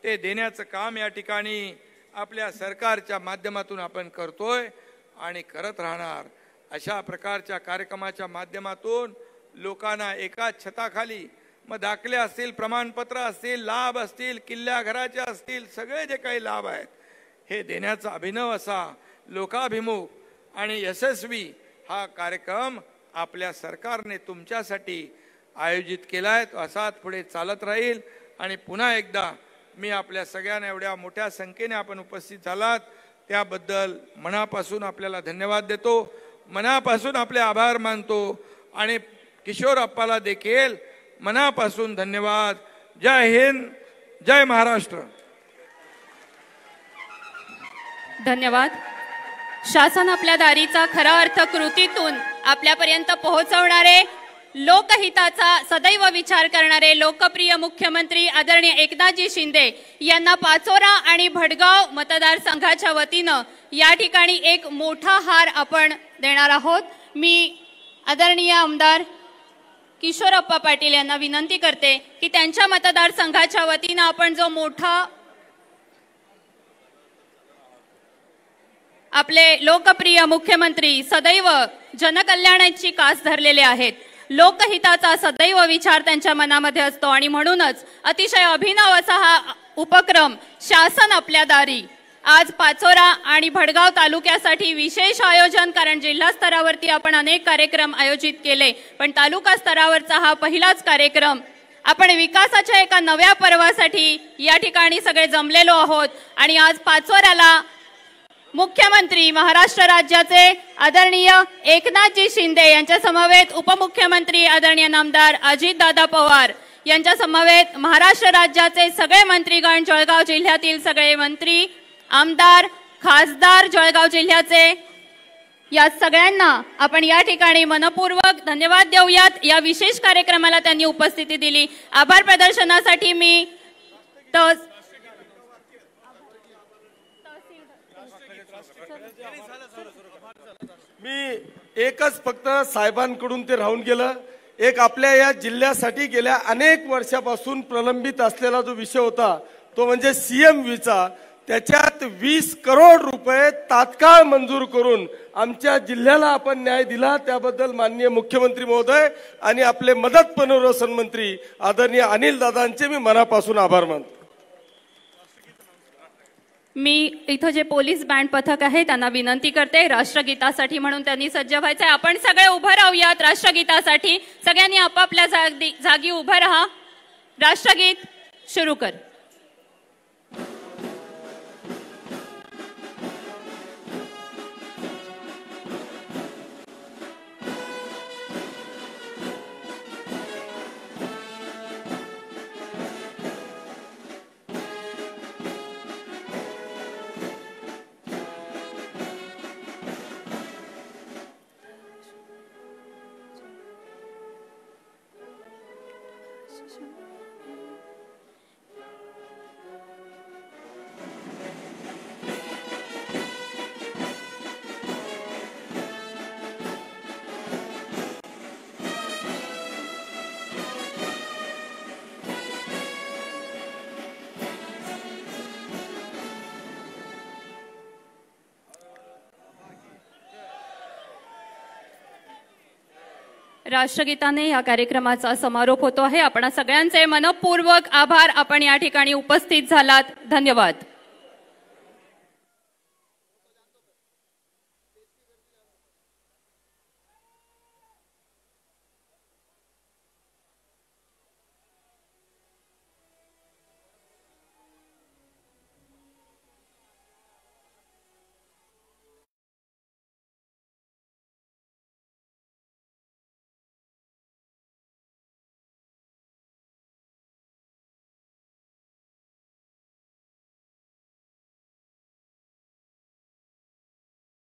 ते देण्याचं काम या ठिकाणी आपल्या सरकारच्या माध्यमातून आपण करतोय आणि करत राहणार. अशा प्रकारच्या कार्यक्रमाच्या माध्यमातून लोकांना एकाच छताखाली मग दाखले असतील, प्रमाणपत्र असतील, लाभ असतील, किल्ल्या घराचे असतील, सगळे जे काही लाभ आहेत हे देण्याचा अभिनव असा लोकाभिमुख आणि यशस्वी हा कार्यक्रम आपल्या सरकारने तुमच्यासाठी आयोजित केलाय. तो असाच पुढे चालत राहील. आणि पुन्हा एकदा मी आपल्या सगळ्यांना एवढ्या मोठ्या संख्येने आपण उपस्थित झालात त्याबद्दल मनापासून आपल्याला धन्यवाद देतो, मनापासून आपले आभार मानतो आणि किशोर अप्पाला देखील मनापासून धन्यवाद. जय हिंद, जय महाराष्ट्र. धन्यवाद. शासन आपल्या दारीचा खरा अर्थ कृतीतून आपल्यापर्यंत पोहोचवणारे, लोकहिताचा सदैव विचार करणारे लोकप्रिय मुख्यमंत्री आदरणीय एकनाथजी शिंदे यांना पाचोरा आणि भडगाव मतदारसंघाच्या वतीनं या ठिकाणी एक मोठा हार आपण देणार आहोत. मी आदरणीय आमदार किशोरप्पा पाटील यांना विनंती करते की त्यांच्या मतदारसंघाच्या वतीनं आपण जो मोठा आपले लोकप्रिय मुख्यमंत्री सदैव जनकल्याणाची कास धरलेले आहेत. लोकहिताचा सदैव विचार त्यांच्या मनामध्ये असतो आणि म्हणूनच अतिशय अभिनव असा हा उपक्रम शासन आपल्या दारी आज पाचोरा आणि भडगाव तालुक्यासाठी विशेष आयोजन, कारण जिल्हा स्तरावरती आपण अनेक कार्यक्रम आयोजित केले पण तालुका स्तरावरचा हा पहिलाच कार्यक्रम. आपण विकासाच्या एका नव्या पर्वासाठी या ठिकाणी सगळे जमलेलो आहोत आणि आज पाचोऱ्याला मुख्यमंत्री महाराष्ट्र राज्याचे आदरणीय एकनाथजी शिंदे यांच्या समवेत उपमुख्यमंत्री आदरणीय नामदार अजितदादा पवार यांच्या समवेत महाराष्ट्र राज्याचे सगळे मंत्रीगण, जळगाव जिल्ह्यातील सगळे मंत्री, आमदार, खासदार जळगाव जिल्ह्याचे, या सगळ्यांना आपण या ठिकाणी मनपूर्वक धन्यवाद देऊयात. या विशेष कार्यक्रमाला त्यांनी उपस्थिती दिली. आभार प्रदर्शनासाठी मी एकच फक्त साहेबांकडून ते राहून गेलं. एक आपल्या या जिल्ह्यासाठी गेल्या अनेक वर्षापासून प्रलंबित असलेला जो विषय होता तो म्हणजे सीएम व्हीसा. त्याच्यात 20 करोड रुपये तात्काळ मंजूर करून आमच्या जिल्ह्याला आपण न्याय दिला. त्याबद्दल माननीय मुख्यमंत्री महोदय आणि आपले मदत पुनर्वसन मंत्री आदरणीय अनिल दादांचे मी मनापासून आभार मानतो. मी इथं जे पोलीस बँड पथक आहे त्यांना विनंती करते राष्ट्रगीतासाठी म्हणून त्यांनी सज्ज व्हायचंय. आपण सगळे उभं राहूयात राष्ट्रगीतासाठी. सगळ्यांनी आपापल्या जागी उभं राहा. राष्ट्रगीत सुरू कर. राष्ट्रगीताने या कार्यक्रमाचा समारोप होतो आहे. आपण सगळ्यांचे मनपूर्वक आभार. आपण या ठिकाणी उपस्थित झालात. धन्यवाद.